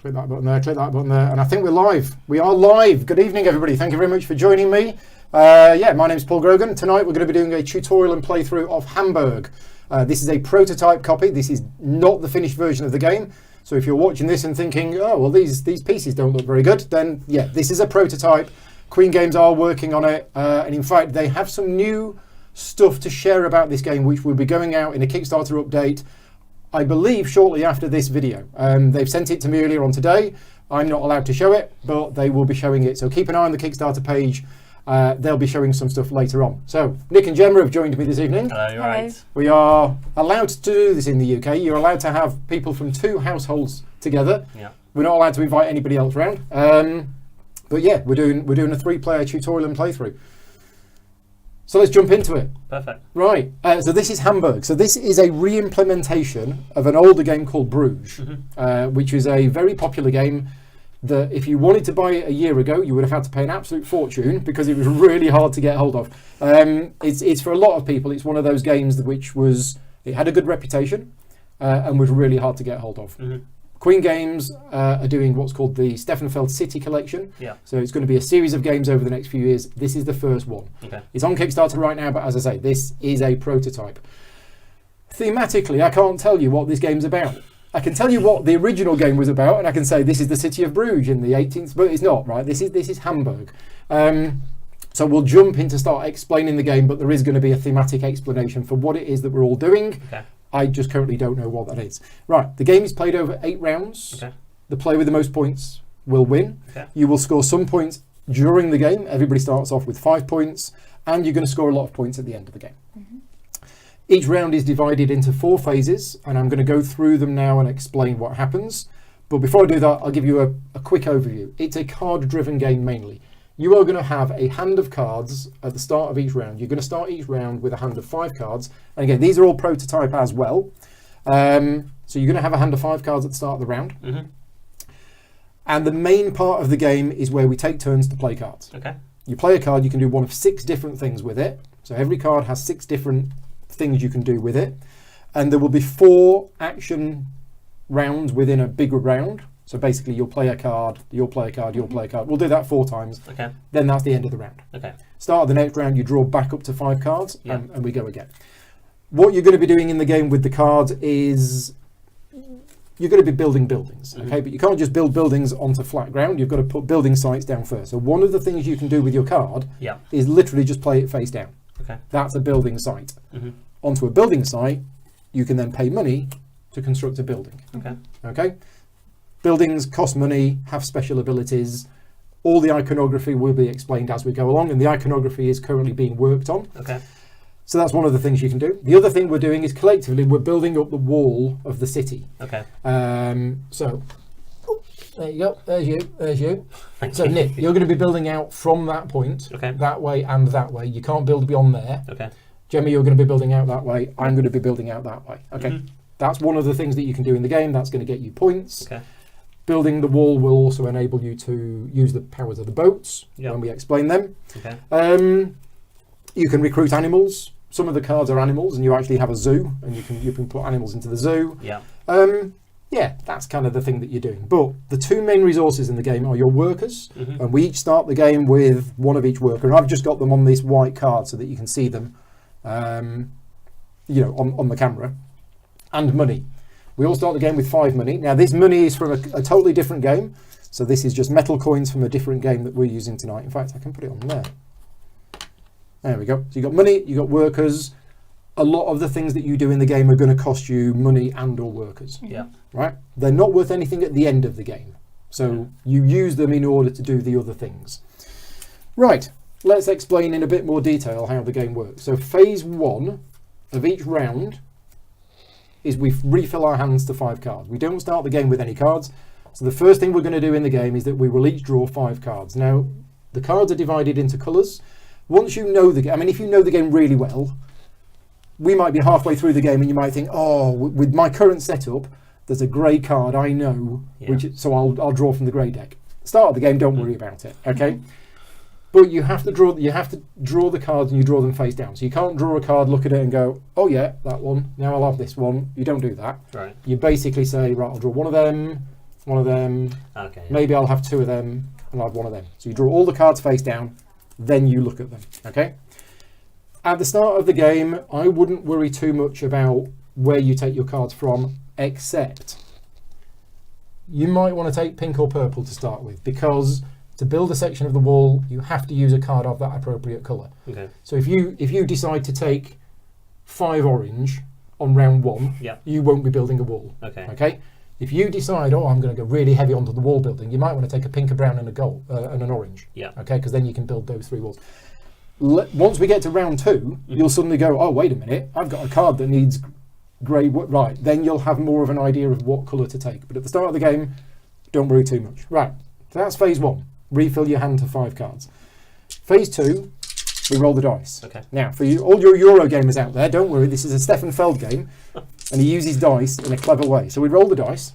Click that button there, click that button there, and I think we're live. We are live. Good evening, everybody. Thank you very much for joining me. My name's Paul Grogan. Tonight we're going to be doing a tutorial and playthrough of Hamburg. This is a prototype copy. This is not the finished version of the game. So if you're watching this and thinking, oh, well, these pieces don't look very good, then yeah, this is a prototype. Queen Games are working on it, and in fact, they have some new stuff to share about this game, which will be going out in a Kickstarter update, I believe, shortly after this video. They've sent it to me earlier on today. I'm not allowed to show it, but they will be showing it. So keep an eye on the Kickstarter page. They'll be showing some stuff later on. So Nick and Gemma have joined me this evening. Hello, you're right. We are allowed to do this in the UK. You're allowed to have people from 2 households together. Yeah. We're not allowed to invite anybody else around. But yeah, we're doing a 3-player tutorial and playthrough. So let's jump into it. Perfect. Right. So this is Hamburg. So this is a re-implementation of an older game called Bruges, which is a very popular game that if you wanted to buy it a year ago, you would have had to pay an absolute fortune because it was really hard to get hold of. It's for a lot of people, it's one of those games which it had a good reputation and was really hard to get hold of. Queen Games are doing what's called the Steffenfeld City Collection. Yeah. So it's going to be a series of games over the next few years. This is the first one. Okay. It's on Kickstarter right now, but as I say, this is a prototype. Thematically, I can't tell you what this game's about. I can tell you what the original game was about, and I can say this is the city of Bruges in the 18th, but it's not, right? This is Hamburg. So we'll jump in to start explaining the game, but there is going to be a thematic explanation for what it is that we're all doing. Okay. I just currently don't know what that is. Right, the game is played over 8 rounds. Okay. The player with the most points will win. Okay. You will score some points during the game. Everybody starts off with 5 points, and you're going to score a lot of points at the end of the game. Each round is divided into 4 phases, and I'm going to go through them now and explain what happens. But before I do that, I'll give you a quick overview. It's a card-driven game mainly. You are going to have a hand of cards at the start of each round. You're going to start each round with a hand of 5 cards. And again, these are all prototype as well. So you're going to have a hand of 5 cards at the start of the round. And the main part of the game is where we take turns to play cards. Okay. You play a card, you can do one of 6 different things with it. So every card has 6 different things you can do with it. And there will be 4 action rounds within a bigger round. So basically you'll play a card, you'll play a card, you'll play a card. We'll do that 4 times. Okay. Then that's the end of the round. Okay. Start of the next round, you draw back up to 5 cards, and we go again. What you're going to be doing in the game with the cards is you're going to be building buildings, okay? But you can't just build buildings onto flat ground. You've got to put building sites down first. So one of the things you can do with your card is literally just play it face down. Okay. That's a building site. Onto a building site, you can then pay money to construct a building. Okay. Okay? Buildings cost money, have special abilities. All the iconography will be explained as we go along, and the iconography is currently being worked on. Okay. So that's one of the things you can do. The other thing we're doing is collectively we're building up the wall of the city. Okay. So there you go. There's you. Thank So you. Nick, you're going to be building out from that point, that way and that way. You can't build beyond there. Okay. Gemma, you're going to be building out that way. I'm going to be building out that way. Okay. That's one of the things that you can do in the game. That's going to get you points. Okay. Building the wall will also enable you to use the powers of the boats when we explain them. Okay. You can recruit animals. Some of the cards are animals, and you actually have a zoo, and you can put animals into the zoo. Yeah. Yeah, that's kind of the thing that you're doing. But the 2 main resources in the game are your workers, and we each start the game with 1 of each worker. And I've just got them on this white card so that you can see them, on the camera. And money. We all start the game with 5 money. Now this money is from a totally different game. So this is just metal coins from a different game that we're using tonight. In fact, I can put it on there. There we go. So you got money, you got workers. A lot of the things that you do in the game are going to cost you money and or workers. Yeah. Right? They're not worth anything at the end of the game. So you use them in order to do the other things. Right. Let's explain in a bit more detail how the game works. So phase 1 of each round is we refill our hands to 5 cards. We don't start the game with any cards. So the first thing we're going to do in the game is that we will each draw 5 cards. Now, the cards are divided into colours. Once you know the game, I mean, if you know the game really well, we might be halfway through the game and you might think, oh, with my current setup, there's a grey card I know, so I'll draw from the grey deck. Start of the game, don't worry about it, okay? But you have to draw the cards, and you draw them face down. So you can't draw a card, look at it and go, oh yeah, that one, now I'll have this one. You don't do that. Right. You basically say, right, I'll draw one of them, one of them. Okay. Yeah. Maybe I'll have 2 of them, and I'll have 1 of them. So you draw all the cards face down, then you look at them. Okay. At the start of the game, I wouldn't worry too much about where you take your cards from, except you might want to take pink or purple to start with, because to build a section of the wall, you have to use a card of that appropriate colour. Okay. So if you decide to take 5 orange on round 1, you won't be building a wall. Okay. Okay. If you decide, oh, I'm going to go really heavy onto the wall building, you might want to take a pink, a brown, and a gold and an orange. Yeah. Okay, because then you can build those 3 walls. Once we get to round 2, you'll suddenly go, oh, wait a minute, I've got a card that needs grey. Right, then you'll have more of an idea of what colour to take. But at the start of the game, don't worry too much. Right, so that's phase 1. Refill your hand to 5 cards. Phase 2, we roll the dice. Okay. Now, for you, all your Euro gamers out there, don't worry, this is a Stefan Feld game, and he uses dice in a clever way. So we roll the dice,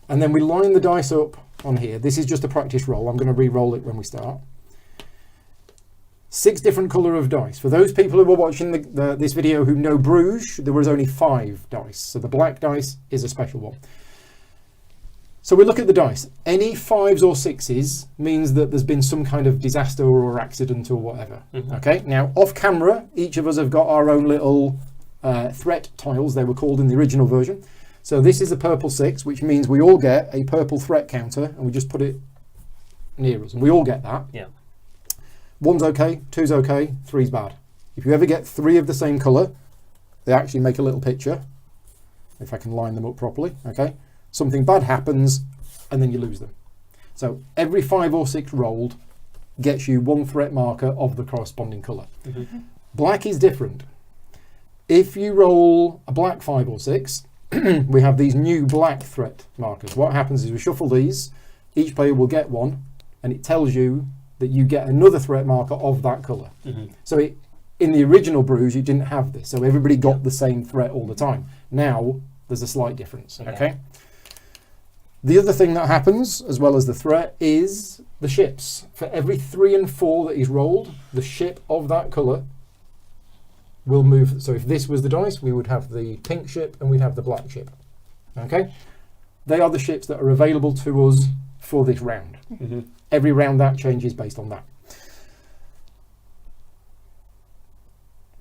and then we line the dice up on here. This is just a practice roll. I'm going to re-roll it when we start. 6 different colour of dice. For those people who were watching this video who know Bruges, there was only 5 dice. So the black dice is a special one. So we look at the dice. Any 5s or 6s means that there's been some kind of disaster or accident or whatever. Okay. Now, off camera, each of us have got our own little threat tiles. They were called in the original version. So this is a purple 6, which means we all get a purple threat counter, and we just put it near us, and we all get that. Yeah. 1's okay, 2's okay, 3's bad. If you ever get 3 of the same colour, they actually make a little picture. If I can line them up properly, okay. Something bad happens, and then you lose them. So every 5 or 6 rolled gets you 1 threat marker of the corresponding colour. Black is different. If you roll a black 5 or 6, we have these new black threat markers. What happens is we shuffle these, each player will get 1, and it tells you that you get another threat marker of that colour. So in the original Bruges, you didn't have this, so everybody got the same threat all the time. Now, there's a slight difference, okay? The other thing that happens, as well as the threat, is the ships. For every 3 and 4 that is rolled, the ship of that colour will move. So if this was the dice, we would have the pink ship and we'd have the black ship, okay? They are the ships that are available to us for this round. Every round that changes based on that.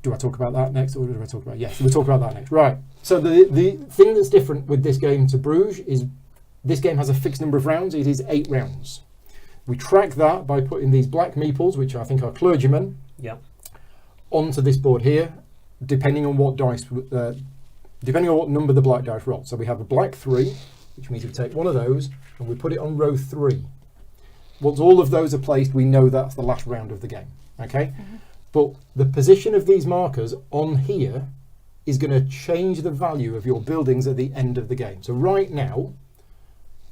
Do I talk about that next, or do I talk about? Yes, we'll talk about that next. Right. So the thing that's different with this game to Bruges is this game has a fixed number of rounds. It is 8 rounds. We track that by putting these black meeples, which I think are clergymen, onto this board here, depending on what dice, depending on what number the black dice roll. So we have a black 3, which means we take one of those and we put it on row 3. Once all of those are placed, we know that's the last round of the game. Okay, but the position of these markers on here is going to change the value of your buildings at the end of the game. So right now,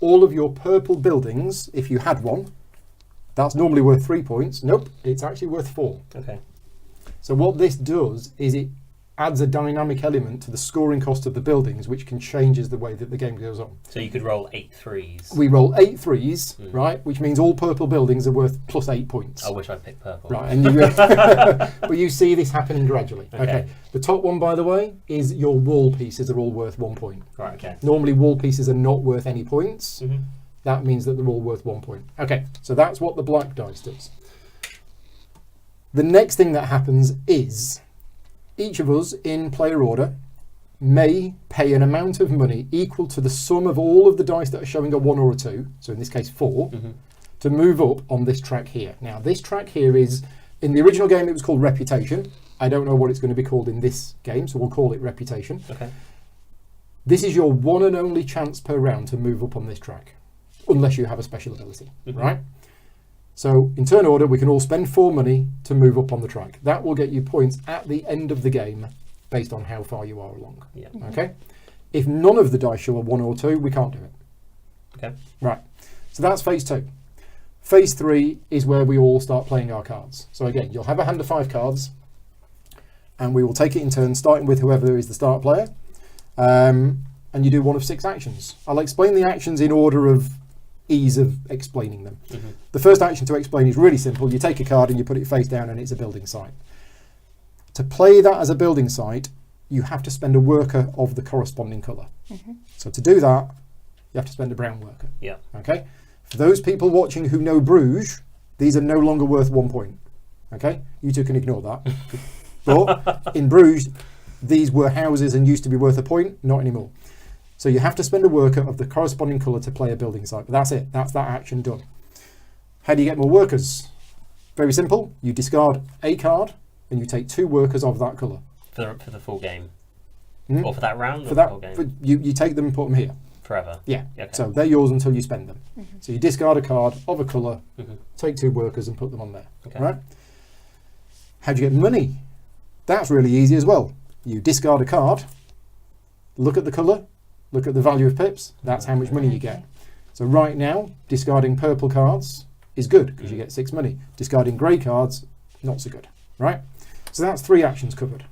all of your purple buildings, if you had one, that's normally worth 3 points. Nope, it's actually worth 4. Okay. So what this does is it adds a dynamic element to the scoring cost of the buildings, which can changes the way that the game goes on. So you could roll 8 3s. We roll 8 3s, right, which means all purple buildings are worth plus 8 points. I wish I'd picked purple. Right, and but you see this happening gradually. Okay. The top one, by the way, is your wall pieces are all worth 1 point. Right. Okay. Normally, wall pieces are not worth any points. That means that they're all worth 1 point. Okay, so that's what the black dice does. The next thing that happens is each of us in player order may pay an amount of money equal to the sum of all of the dice that are showing a 1 or a 2, so in this case 4, to move up on this track here. Now this track here is, in the original game it was called Reputation. I don't know what it's going to be called in this game, so we'll call it Reputation. Okay. This is your one and only chance per round to move up on this track, unless you have a special ability, right? So in turn order, we can all spend 4 money to move up on the track. That will get you points at the end of the game based on how far you are along. Okay. If none of the dice show a 1 or 2, we can't do it. Okay. Right. So that's phase 2. Phase 3 is where we all start playing our cards. So again, you'll have a hand of 5 cards, and we will take it in turn, starting with whoever is the start player. And you do one of 6 actions. I'll explain the actions in order of ease of explaining them. The first action to explain is really simple. You take a card and you put it face down and it's a building site. To play that as a building site, you have to spend a worker of the corresponding colour. So to do that, you have to spend a brown worker. Yeah. Okay? For those people watching who know Bruges, these are no longer worth 1 point. Okay? You two can ignore that. But in Bruges, these were houses and used to be worth a point, not anymore. So you have to spend a worker of the corresponding colour to play a building site. But that's it. That's that action done. How do you get more workers? Very simple. You discard a card and you take 2 workers of that colour. For the full game? Mm-hmm. Or for that round? For or that, the whole game? for you take them and put them here. Forever? Yeah. Okay. So they're yours until you spend them. Mm-hmm. So you discard a card of a colour, Mhm. take 2 workers and put them on there. Okay. Right? How do you get money? That's really easy as well. You discard a card, look at the colour, look at the value of pips, that's how much money you get. So right now, discarding purple cards is good because you get 6 money. Discarding grey cards, not so good, right? So that's 3 actions covered.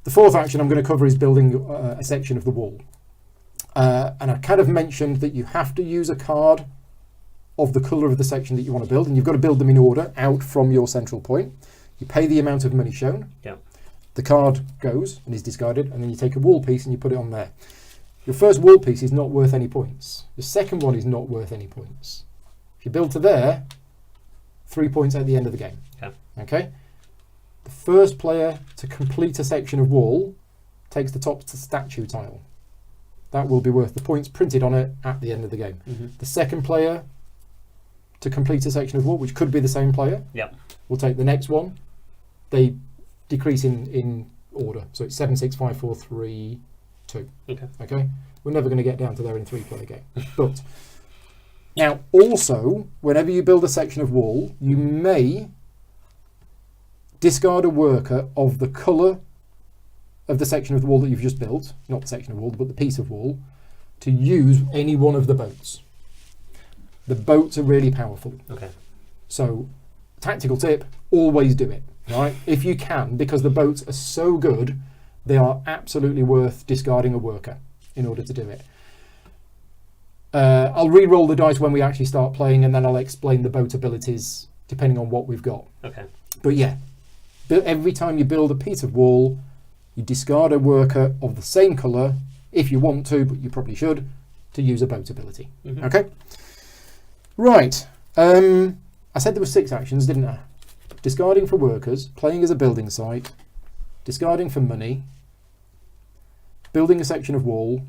The 4th action I'm going to cover is building a section of the wall. And I kind of mentioned that you have to use a card of the colour of the section that you want to build, and you've got to build them in order out from your central point. You pay the amount of money shown. Yeah. The card goes and is discarded, and then you take a wall piece and you put it on there. Your first wall piece is not worth any points. The second one is not worth any points. If you build to there, 3 points at the end of the game. Okay. Okay? The first player to complete a section of wall takes the top statue tile. That will be worth the points printed on it at the end of the game. Mm-hmm. The second player to complete a section of wall, which could be the same player, Yep. will take the next one. They decrease in order. So it's 7, 6, 5, 4, 3, 2. Okay. Okay? We're never going to get down to there in a 3-player game. But now, also, whenever you build a section of wall, you may discard a worker of the colour of the section of the wall that you've just built, not the section of wall, but the piece of wall, to use any one of the boats. The boats are really powerful. Okay. So, tactical tip, always do it, right? If you can, because the boats are so good, they are absolutely worth discarding a worker in order to do it. I'll re-roll the dice when we actually start playing, and then I'll explain the boat abilities depending on what we've got. Okay. But yeah, every time you build a piece of wall, you discard a worker of the same colour, if you want to, but you probably should, to use a boat ability. Mm-hmm. Okay? Right. I said there were 6 actions, didn't I? Discarding for workers, playing as a building site, discarding for money, building a section of wall,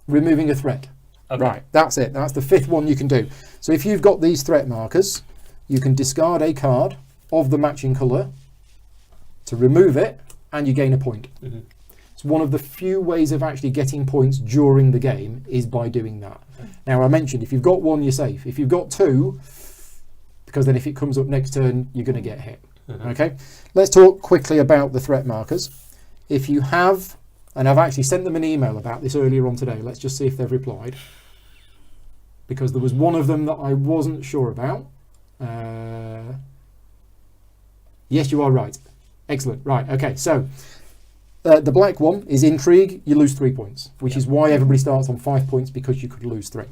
removing a threat. Okay. Right, that's it. That's the 5th one you can do. So if you've got these threat markers, you can discard a card of the matching colour to remove it, and you gain a point. Mm-hmm. It's one of the few ways of actually getting points during the game is by doing that. Okay. Now, I mentioned if you've got 1, you're safe. If you've got 2, because then if it comes up next turn, you're going to get hit. Mm-hmm. Okay, let's talk quickly about the threat markers. If you have, and I've actually sent them an email about this earlier on today, let's just see if they've replied. Because there was one of them that I wasn't sure about. Yes, you are right. Excellent. Right, okay, so the black one is intrigue, you lose 3 points, which is why everybody starts on 5 points, because you could lose 3.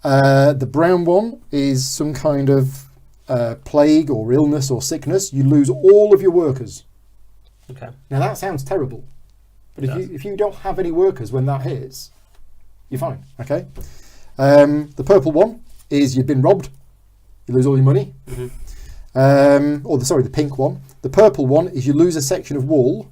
The brown one is some kind of plague or illness or sickness. You lose all of your workers. Okay. Now that sounds terrible, but It does. if you don't have any workers when that hits, you're fine. Okay. The purple one is you've been robbed. You lose all your money. Mm-hmm. The pink one. The purple one is you lose a section of wall.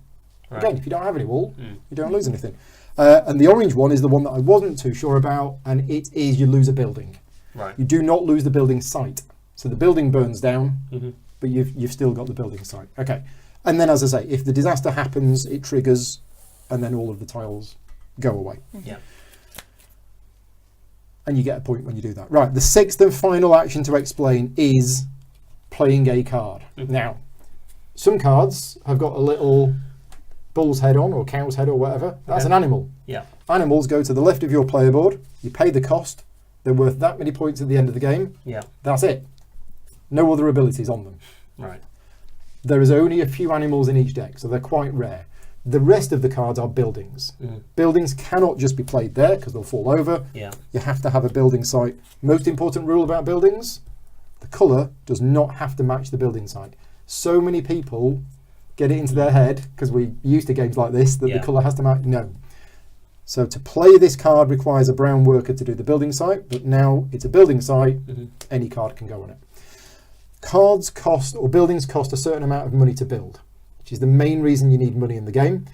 Right. Again, if you don't have any wall, Mm. you don't lose anything. And the orange one is the one that I wasn't too sure about, and it is you lose a building. Right. You do not lose the building site. So the building burns down, Mm-hmm. but you've still got the building site. Okay. And then, as I say, if the disaster happens, it triggers, and then all of the tiles go away. Yeah. And you get a point when you do that. Right, the 6th and final action to explain is playing a card. Mm-hmm. Now, some cards have got a little bull's head on, or cow's head, or whatever. That's Okay. an animal. Yeah. Animals go to the left of your player board. You pay the cost. They're worth that many points at the end of the game. Yeah. That's it. No other abilities on them. Right. There is only a few animals in each deck, so they're quite rare. The rest of the cards are buildings. Mm. Buildings cannot just be played there because they'll fall over. Yeah. You have to have a building site. Most important rule about buildings, the colour does not have to match the building site. So many people get it into their head, because we're used to games like this, that Yeah. the colour has to match. No. So to play this card requires a brown worker to do the building site, but now it's a building site, any card can go on it. Cards cost, or buildings cost, a certain amount of money to build, which is the main reason you need money in the game.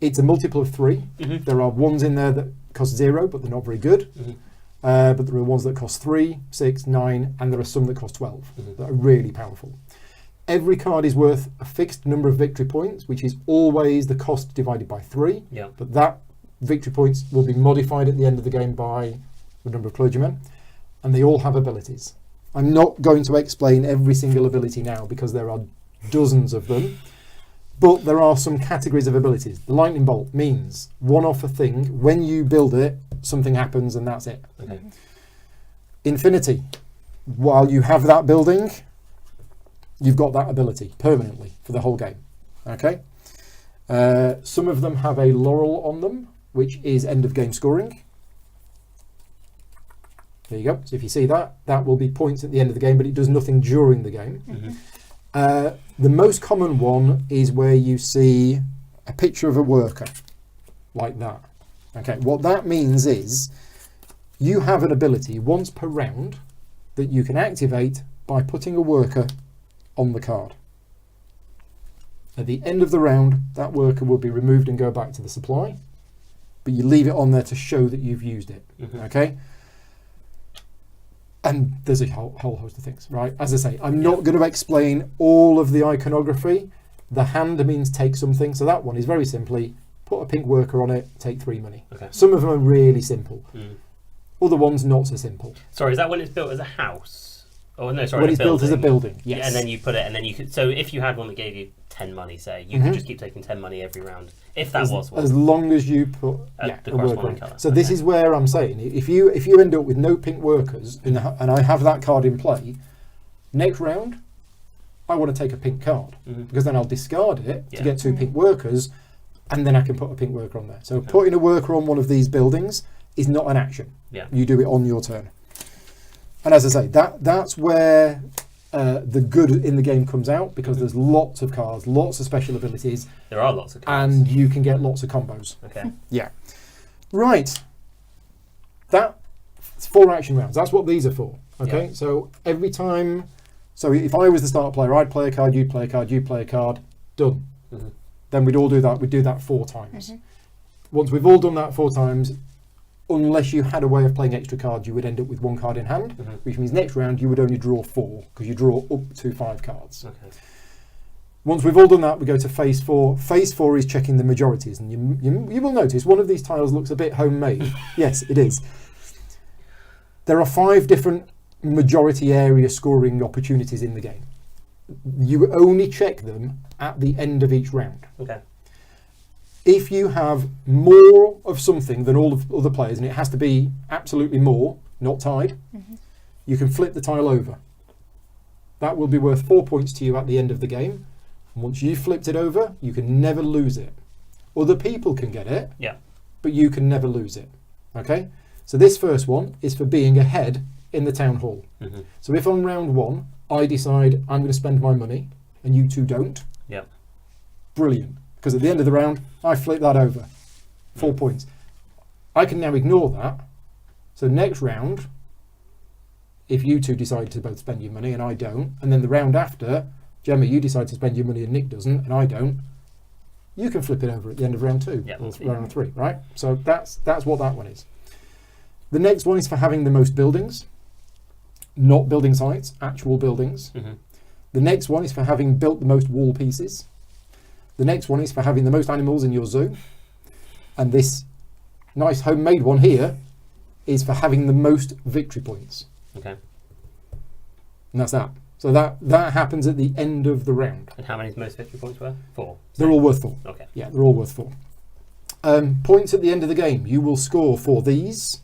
It's a multiple of 3. There are ones in there that cost 0, but they're not very good. But there are ones that cost 3, 6, 9, and there are some that cost 12 that are really powerful. Every card is worth a fixed number of victory points, which is always the cost divided by 3. But that victory points will be modified at the end of the game by the number of clergymen, and they all have abilities. I'm not going to explain every single ability now because there are dozens of them, but there are some categories of abilities. The lightning bolt means one-off a thing. When you build it, something happens and that's it. Infinity, while you have that building, you've got that ability permanently for the whole game. Okay. Some of them have a laurel on them, which is end of game scoring. There you go. So if you see that, that will be points at the end of the game, but it does nothing during the game. The most common one is where you see a picture of a worker, like that. Okay, what that means is you have an ability once per round that you can activate by putting a worker on the card. At the end of the round, that worker will be removed and go back to the supply, but you leave it on there to show that you've used it. Okay. And there's a whole host of things, right? As I say, I'm not going to explain all of the iconography. The hand means take something. So that one is very simply, put a pink worker on it, take 3 money. Some of them are really simple. Other ones not so simple. Sorry, is that when it's built as a house? Oh no, sorry. When it's built as a building, yes. Yeah, and then you put it, and then you could. So if you had one that gave you 10 money, say, you could just keep taking 10 money every round, if that was one. As long as you put the a worker on. colour. So this is where I'm saying, if you end up with no pink workers, and I have that card in play, next round, I want to take a pink card, because then I'll discard it to get 2 pink workers, and then I can put a pink worker on there. So putting a worker on one of these buildings is not an action. You do it on your turn. And as I say, that's where the good in the game comes out, because there's lots of cards, lots of special abilities. There are lots of cards. And you can get lots of combos. Yeah. Right. That's 4 action rounds. That's what these are for. Okay. So every time, so if I was the start player, I'd play a card, you'd play a card, you'd play a card, done. Then we'd all do that. We'd do that 4 times. Once we've all done that 4 times, unless you had a way of playing extra cards, you would end up with 1 card in hand, which means next round you would only draw 4, because you draw up to 5 cards. Once we've all done that, we go to phase 4. Phase 4 is checking the majorities, and you will notice one of these tiles looks a bit homemade. Yes, it is. There are 5 different majority area scoring opportunities in the game. You only check them at the end of each round. If you have more of something than all of other players, and it has to be absolutely more, not tied, you can flip the tile over. That will be worth 4 points to you at the end of the game. And once you've flipped it over, you can never lose it. Other people can get it, but you can never lose it. Okay? So this first one is for being ahead in the town hall. So if on round 1, I decide I'm going to spend my money, and you 2 don't, brilliant. Because at the end of the round, I flip that over. 4 points. I can now ignore that. So next round, if you 2 decide to both spend your money and I don't, and then the round after, Gemma, you decide to spend your money and Nick doesn't, and I don't, you can flip it over at the end of round 2, or round 3, right? So that's what that one is. The next one is for having the most buildings, not building sites, actual buildings. The next one is for having built the most wall pieces. The next one is for having the most animals in your zoo. And this nice homemade one here is for having the most victory points. And that's that. So that happens at the end of the round. And how many is most victory points worth? 4. They're all worth 4. Yeah, they're all worth 4. Points at the end of the game. You will score for these.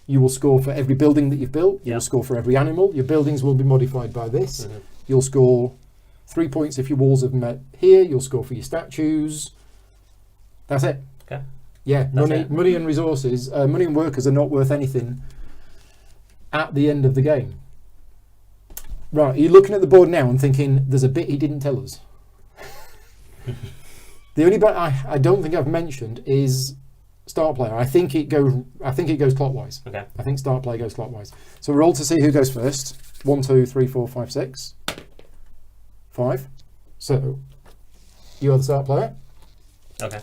You will score for every building that you've built. You'll score for every animal. Your buildings will be modified by this. You'll score 3 points if your walls have met here. You'll score for your statues. That's it. Yeah, money and resources, money and workers are not worth anything at the end of the game. Right, are you looking at the board now and thinking, there's a bit he didn't tell us? The only bit I don't think I've mentioned is start player. I think it goes clockwise. Okay. I think start player goes clockwise. So roll to see who goes first. 1, 2, 3, 4, 5, 6, 5. So you are the start player. Okay.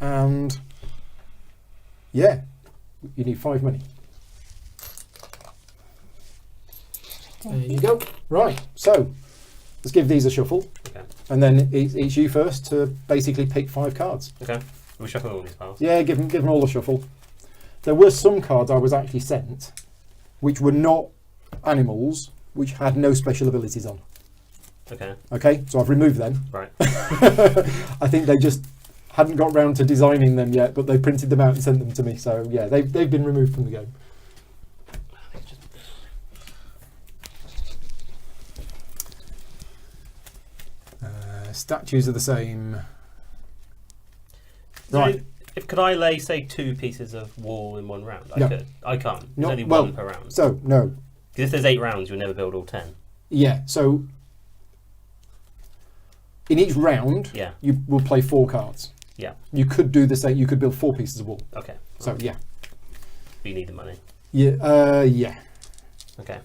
And yeah, you need 5 money. There you go. Right. So let's give these a shuffle. Okay. And then it's you first to basically pick 5 cards. Okay. We shuffle all these piles. Yeah, give them all a shuffle. There were some cards I was actually sent, which were not animals, which had no special abilities on. Okay. Okay, so I've removed them. Right. I think they just hadn't got round to designing them yet, but they printed them out and sent them to me. So yeah, they've been removed from the game. Statues are the same. Right. Could I lay, say, 2 pieces of wall in one round? No. I can't. There's Not, only well, 1 per round. So no. Because if there's 8 rounds, you'll never build all 10. Yeah. So in each round, Yeah. you will play 4 cards. Yeah. You could do the same. You could build 4 pieces of wall. Okay. So yeah. But you need the money. Yeah. Yeah. Okay.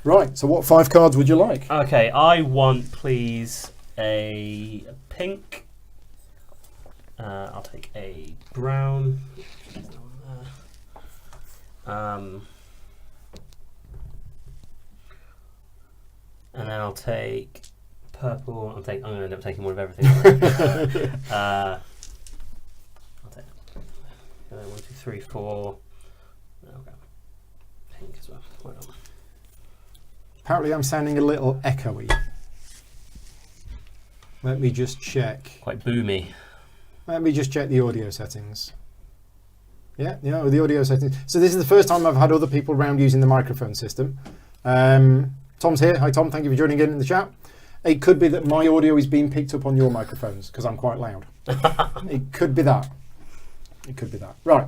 Right. So what 5 cards would you like? Okay. I want, please, a pink. I'll take a brown. And then I'll take purple. I'm going to end up taking one of everything. I'll take 1, 2, 3, 4. Okay. Pink as well. Well done. Apparently, I'm sounding a little echoey. Let me just check. Quite boomy. Let me just check the audio settings. Yeah, the audio settings. So this is the first time I've had other people around using the microphone system. Tom's here. Hi, Tom. Thank you for joining in the chat. It could be that my audio is being picked up on your microphones because I'm quite loud. It could be that. It could be that. Right.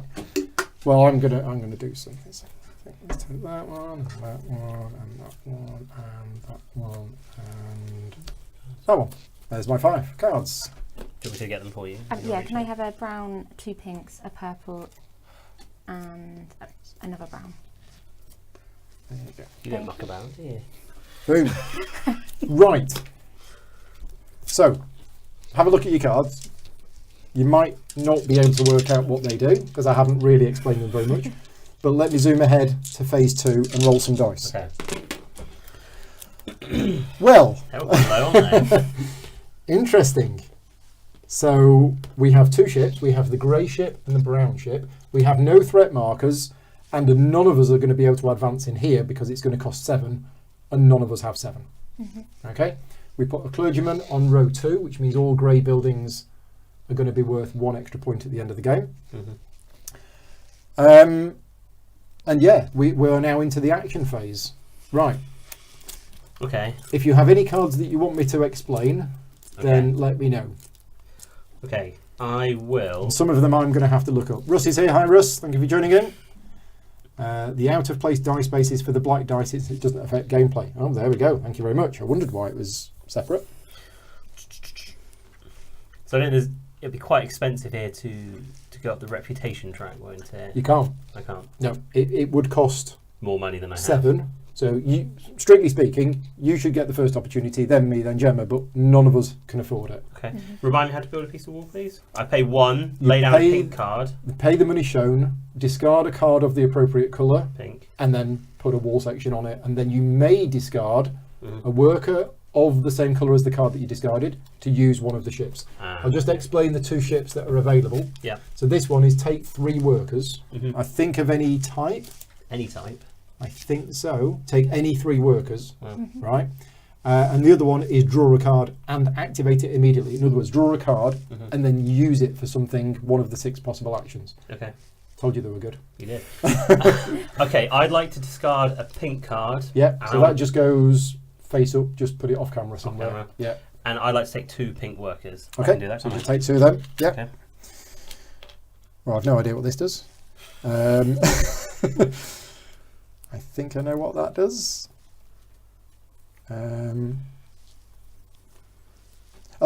Well, I'm gonna do something. So let's take that one, and that one, and that one, and that one, and that one. There's my 5 cards. Do you want me to get them for you? Yeah, can I have a brown, 2 pinks, a purple, and another brown? There you go. You don't muck about, do you? Boom. Right. So, have a look at your cards. You might not be able to work out what they do because I haven't really explained them very much. But let me zoom ahead to phase 2 and roll some dice. Okay. Well, Low on there. interesting. So we have 2 ships. We have the grey ship and the brown ship. We have no threat markers, and none of us are going to be able to advance in here because it's going to cost 7, and none of us have 7. Okay. We put a clergyman on row 2, which means all grey buildings are going to be worth 1 extra point at the end of the game. And yeah, we're now into the action phase. Right. Okay. If you have any cards that you want me to explain, then let me know. Okay, I will. And some of them I'm going to have to look up. Russ is here. Hi, Russ. Thank you for joining in. The out of place die spaces for the black dice, it doesn't affect gameplay. Oh, there we go. Thank you very much. I wondered why it was separate. So I think it'd be quite expensive here to go up the reputation track, won't it? You can't. I can't. No, it would cost More money than I have. 7. So you, strictly speaking, you should get the first opportunity, then me, then Gemma, but none of us can afford it. Okay. Remind me how to build a piece of wall, please. I pay 1, lay down a pink card. Pay the money shown, discard a card of the appropriate colour, Pink. and then put a wall section on it, and then you may discard a worker of the same colour as the card that you discarded to use one of the ships. I'll just explain the 2 ships that are available. Yeah. So this one is take 3 workers. I think of any type. Any type. I think so. Take any 3 workers, right? And the other one is draw a card and activate it immediately. In other words, draw a card and then use it for something, one of the 6 possible actions. Okay. Told you they were good. You did. Okay, I'd like to discard a pink card. Yeah, so that just goes face up, just put it off camera somewhere. camera. Yeah. And I'd like to take 2 pink workers. I Okay, can do that, so can't just I? take 2 of them. Yeah. Okay. Well, I've no idea what this does. I think I know what that does. A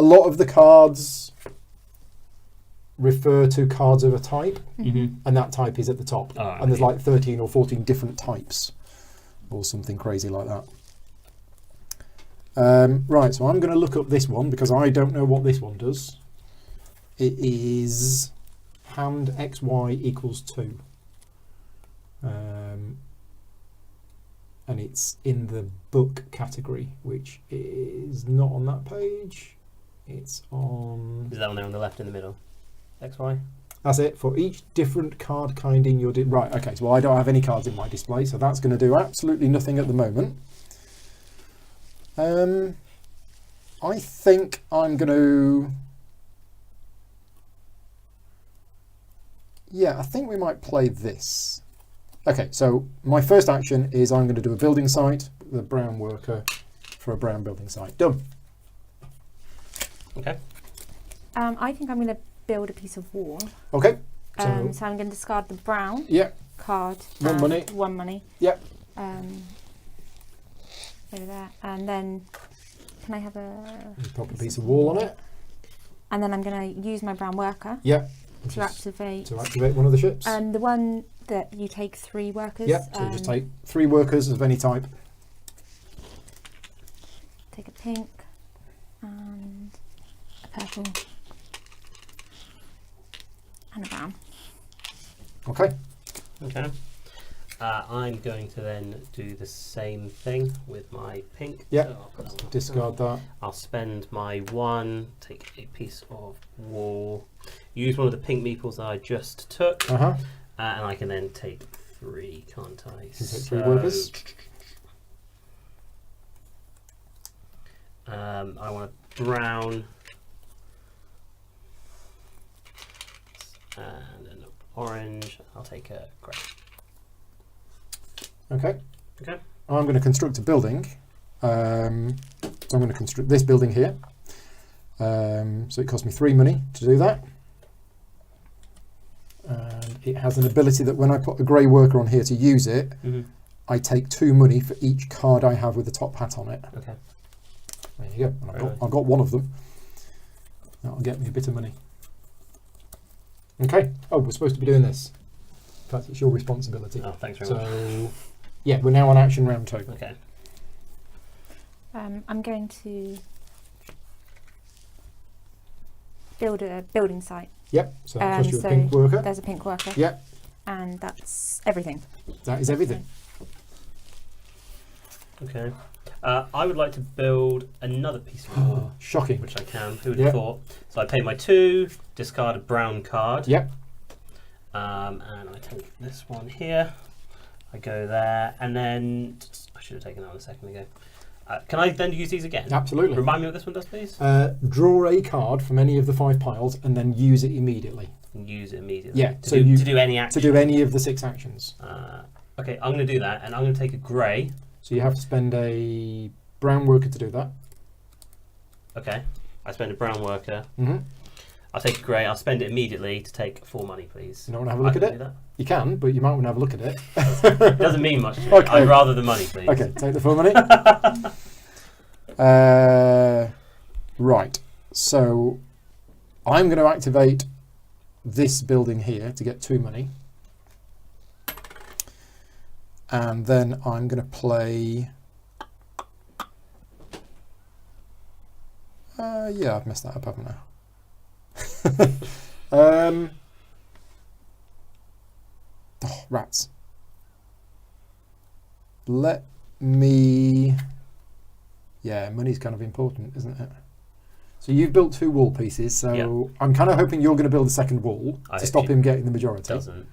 lot of the cards refer to cards of a type, Mm-hmm. and that type is at the top. Oh, And there's like 13 or 14 different types, or something crazy like that. Right, so I'm going to look up this one because I don't know what this one does. It is hand xy equals 2. And it's in the book category, which is not on that page. It's on... Is that one there on the left in the middle? XY? That's it. For each different card kind in your... Right, okay, so I don't have any cards in my display, so that's going to do absolutely nothing at the moment. I think I'm going to... Yeah, I think we might play this. Okay, so my first action is I'm going to do a building site, the brown worker for a brown building site. Done. Okay. I think I'm going to build a piece of wall. Okay. So I'm going to discard the brown card. 1 money. 1 money. Yep. Over there. And then can I have a... Pop a piece of wall on it. And then I'm going to use my brown worker Yep. to activate... To activate one of the ships. The one that you take 3 workers. Yep, so just take 3 workers of any type. Take a pink and a purple and a brown. Okay. Okay. I'm going to then do the same thing with my pink. Yep. So I'll put that one Discard that. I'll spend my 1, take a piece of wall, use one of the pink meeples that I just took, Uh-huh. and I can then take 3, can't I? You can take 3 workers. I want a brown and an orange. I'll take a grey. Okay. Okay. I'm going to construct a building. So I'm going to construct this building here. So it cost me 3 money to do that. And it has an ability that when I put a grey worker on here to use it, I take 2 money for each card I have with the top hat on it. Okay. There you go. And I've got 1 of them. That'll get me a bit of money. Okay. Oh, we're supposed to be doing this. In fact, it's your responsibility. Oh, thanks very much. So, yeah, we're now on action round 2. Okay. I'm going to build a building site. Yep. So that costs you a so pink worker. There's a pink worker. Yep. And that's everything. That is everything. Okay. I would like to build another piece of wall, Shocking. which I can. Who would have thought? So I pay my 2, discard a brown card. Yep. And I take this one here. I go there, and then I should have taken that one a second ago. Can I then use these again? Absolutely. Remind me what this one does, please. Draw a card from any of the 5 piles and then use it immediately. And use it immediately. Yeah. To do any action. To do any of the 6 actions. Okay, I'm going to do that, and I'm going to take a grey. So you have to spend a brown worker to do that. Okay. I spend a brown worker. Mm-hmm. I'll take a grey. I'll spend it immediately to take 4 money, please. You don't want to have a look at it? You can, but you might want to have a look at it. It doesn't mean much to me. Okay. I'd rather the money, please. Okay, take the 4 money. Right, so I'm going to activate this building here to get 2 money. And then I'm going to play... yeah, I've messed that up, haven't I? Oh, rats. Let me... Yeah, money's kind of important, isn't it? So you've built 2 wall pieces, so Yeah. I'm kind of hoping you're going to build a second wall to stop him getting the majority. Doesn't.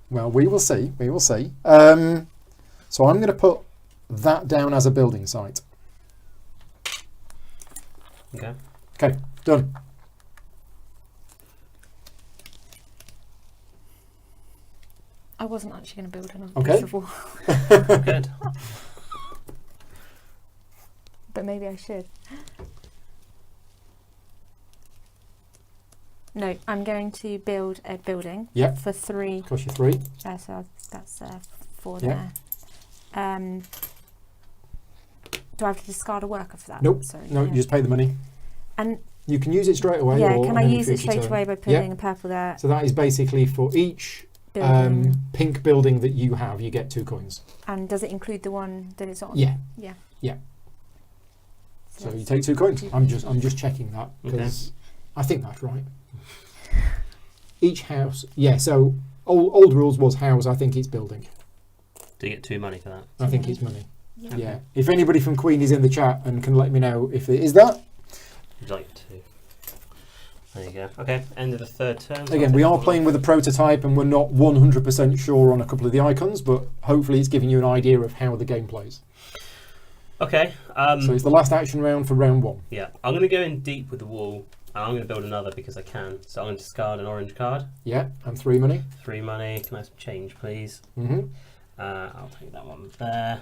Well, we will see. We will see. So I'm going to put that down as a building site. Okay. Okay, done. I wasn't actually going to build another Okay. piece of wall, Good. but maybe I should. No, I'm going to build a building Yep. for 3. Cost you 3. So that's 4 Yeah. there. Do I have to discard a worker for that? Nope. Sorry. No, yeah. you just pay the money. And You can use it straight away. Yeah, or can on I any use it future straight turn. away by putting a purple there? So that is basically for each Building. pink building that you have, you get 2 coins. And does it include the one that it's on? Yeah. Yeah. Yeah. So that's you take 2 coins. 2 I'm just checking that because I think that's right. Each house, yeah. So old rules was house. I think it's building. Do you get 2 money for that? I think it's money. Yeah. Yeah. If anybody from Queen is in the chat and can let me know if it is that. You'd like 2. There you go. Okay, end of the 3rd turn. Again, we are playing with a prototype and we're not 100% sure on a couple of the icons, but hopefully it's giving you an idea of how the game plays. Okay. So it's the last action round for round 1. Yeah, I'm going to go in deep with the wall, and I'm going to build another because I can. So I'm going to discard an orange card. Yeah, and 3 money. 3 money. Can I have some change, please? Mm-hmm. I'll take that one there.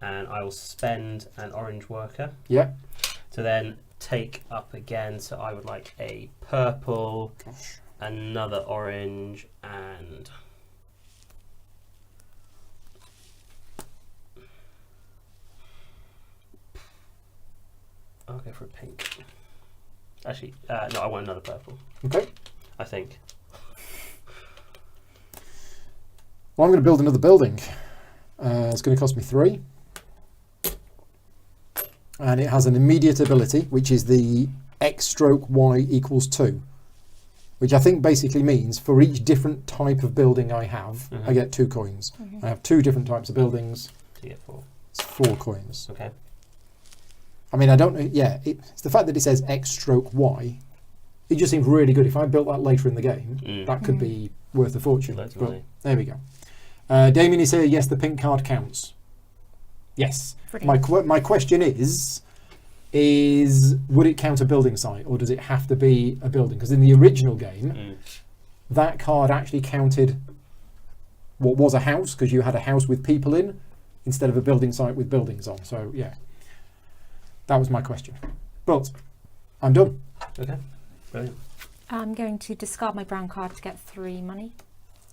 And I will spend an orange worker. Yeah. To then take up again. So I would like a purple, another orange, and I'll go for a pink. Actually, no, I want another purple. Okay. I think. Well, I'm going to build another building. It's going to cost me 3. And it has an immediate ability, which is the X stroke Y equals 2. Which I think basically means for each different type of building I have, I get 2 coins. I have 2 different types of buildings. So you get 4. It's 4 coins. Okay. I mean, I don't know. Yeah, it's the fact that it says X stroke Y. It just seems really good. If I built that later in the game, that could be worth a fortune. Loads of But money. there we go. Damien is here. Yes, the pink card counts. Yes. My question is would it count a building site, or does it have to be a building? Because in the original game, that card actually counted what was a house, because you had a house with people in, instead of a building site with buildings on. So yeah, that was my question. But I'm done. Okay. Brilliant. I'm going to discard my brown card to get 3 money.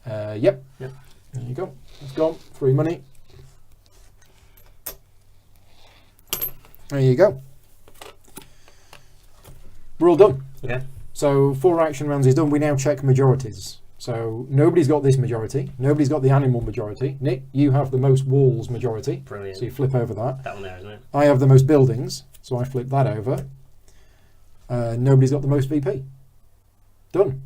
Yep. There you go. It's gone. 3 money. There you go. We're all done. Okay. So 4 action rounds is done. We now check majorities. So nobody's got this majority. Nobody's got the animal majority. Nick, you have the most walls majority. Brilliant. So you flip over that. That one there, isn't it? I have the most buildings. So I flip that over. Nobody's got the most VP. Done.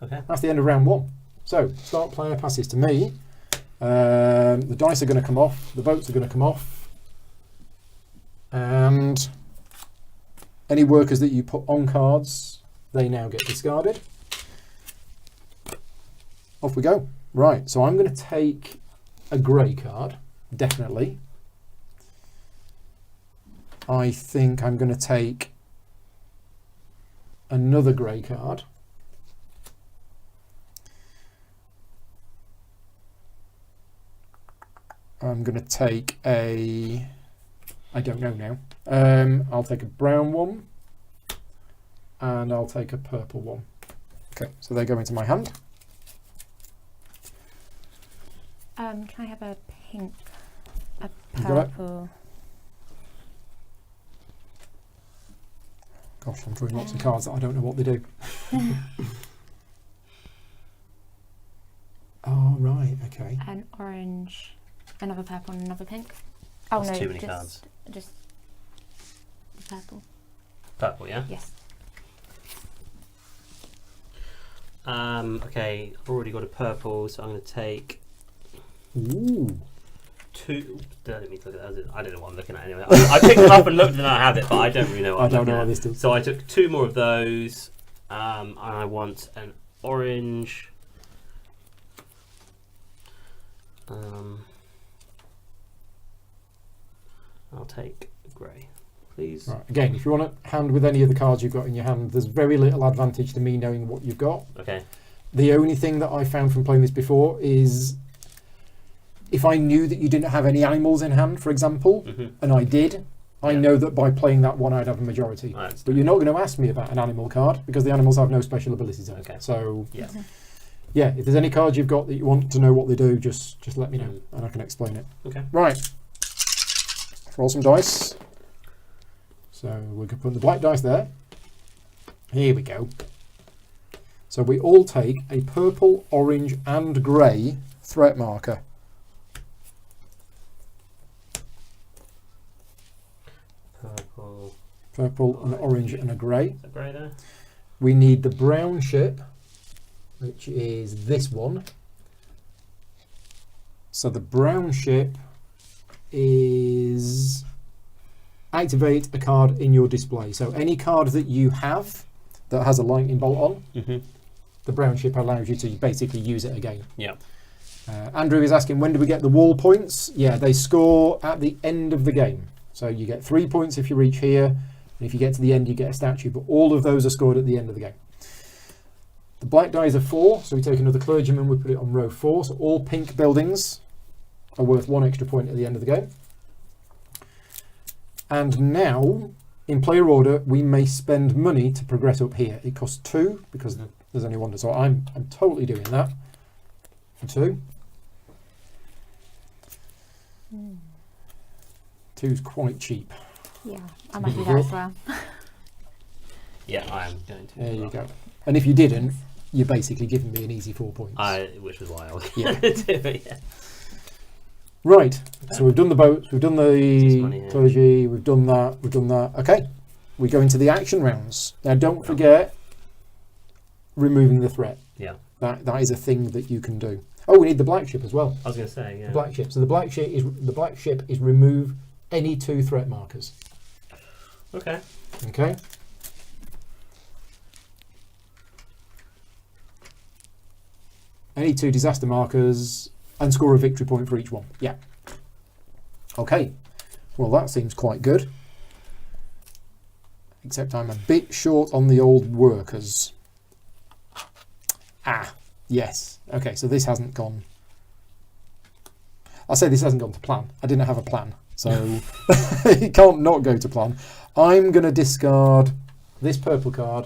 Okay. That's the end of round 1. So start player passes to me. The dice are going to come off. The votes are going to come off. And any workers that you put on cards, they now get discarded. Off we go. Right, so I'm going to take a grey card, definitely. I think I'm going to take another grey card. I'm going to take a... I don't know now. I'll take a brown one. And I'll take a purple one. Okay, so they go into my hand. Can I have a pink, a You got it? purple? Gosh, I'm drawing lots of cards that I don't know what they do. Oh, right, okay. An orange, another purple and another pink. Oh That's no, too many just, cards. just the purple. Purple, yeah? Yes. Okay, I've already got a purple, so I'm going to take Ooh. 2. Don't let me look at that. I don't know what I'm looking at anyway. I picked them up and looked and I have it, but I don't really know what I I'm don't looking know at. what this does. So I took 2 more of those, and I want an orange. I'll take grey, please. Right, again, if you want to hand with any of the cards you've got in your hand, there's very little advantage to me knowing what you've got. Okay. The only thing that I found from playing this before is if I knew that you didn't have any animals in hand, for example, and I did, I know that by playing that one I'd have a majority. But you're not going to ask me about an animal card because the animals have no special abilities on it. Okay. So yeah, if there's any cards you've got that you want to know what they do, just let me know and I can explain it. Okay. Right. Roll some dice. So we're going to put the black dice there. Here we go. So we all take a purple, orange and grey threat marker. Purple, an orange and a grey. Is that grey there? We need the brown ship, which is this one. So the brown ship is activate a card in your display. So any card that you have that has a lightning bolt on, the brown ship allows you to basically use it again. Yeah. Andrew is asking, when do we get the wall points? Yeah, they score at the end of the game. So you get 3 points if you reach here, and if you get to the end, you get a statue. But all of those are scored at the end of the game. The black dice are 4, so we take another clergyman, we put it on row 4. So all pink buildings are worth 1 extra point at the end of the game. And now, in player order, we may spend money to progress up here. It costs 2 because there's only 1. So I'm totally doing that for 2. 2's quite cheap. Yeah, I might do that as well. Yeah, I am going to. There you go. And if you didn't, you're basically giving me an easy 4 points. Which was why I was Yeah. going to do it. Yeah. Right, so we've done the boats, we've done Just money, the yeah. clergy, we've done that. Okay, we go into the action rounds. Now don't forget removing the threat. Yeah. That is a thing that you can do. Oh, we need the black ship as well. I was going to say, yeah. The black ship. So the black ship is remove any 2 threat markers. Okay. Okay. Any 2 disaster markers and score a victory point for each one. Yeah. Okay. Well, that seems quite good. Except I'm a bit short on the old workers. Ah, yes. Okay, so this hasn't gone. I'll say this hasn't gone to plan. I didn't have a plan. So it can't not go to plan. I'm going to discard this purple card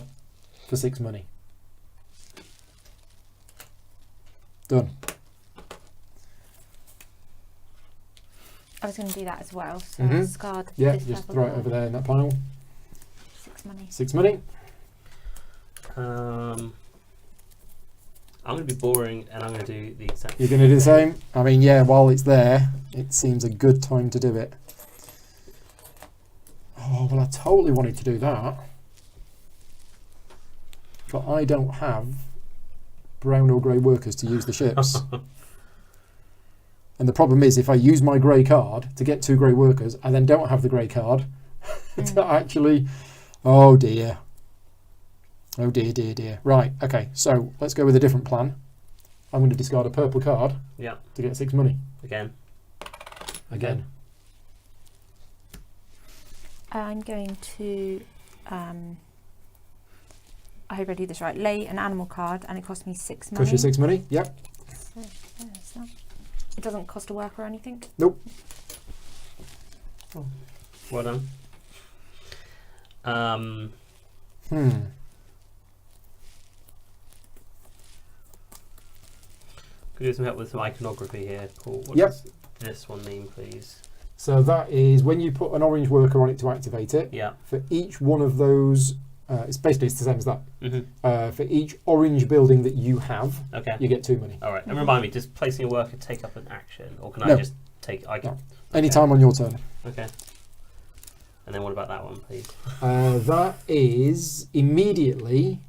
for 6 money. Done. I was going to do that as well. So Mhm. discard Yeah, this just purple throw it card. over there in that pile. 6 money. 6 money. I'm going to be boring and I'm going to do the exact You're going to do the same? I mean, yeah, while it's there, it seems a good time to do it. Oh, well, I totally wanted to do that. But I don't have brown or grey workers to use the ships. And the problem is, if I use my grey card to get 2 grey workers, I then don't have the grey card to actually... Oh, dear. Oh, dear, dear, dear. Right, okay, so let's go with a different plan. I'm going to discard a purple card Yeah. to get 6 money. Again. Again. I'm going to, I hope I do this right, lay an animal card and it costs me 6 money. Cost you 6 money? Yep. So, there's that. It doesn't cost a worker or anything? Nope. Well done. Could you do some help with some iconography here, Paul? What Yep. does this one mean, please? So that is when you put an orange worker on it to activate it. Yeah. For each one of those, it's the same as that. Mm-hmm. For each orange building that you have, Okay. you get 2 money. All right. And remind me, does placing a worker take up an action, or can I No. just take? I can. No. Anytime on your turn. Okay. And then what about that one, please? That is immediately.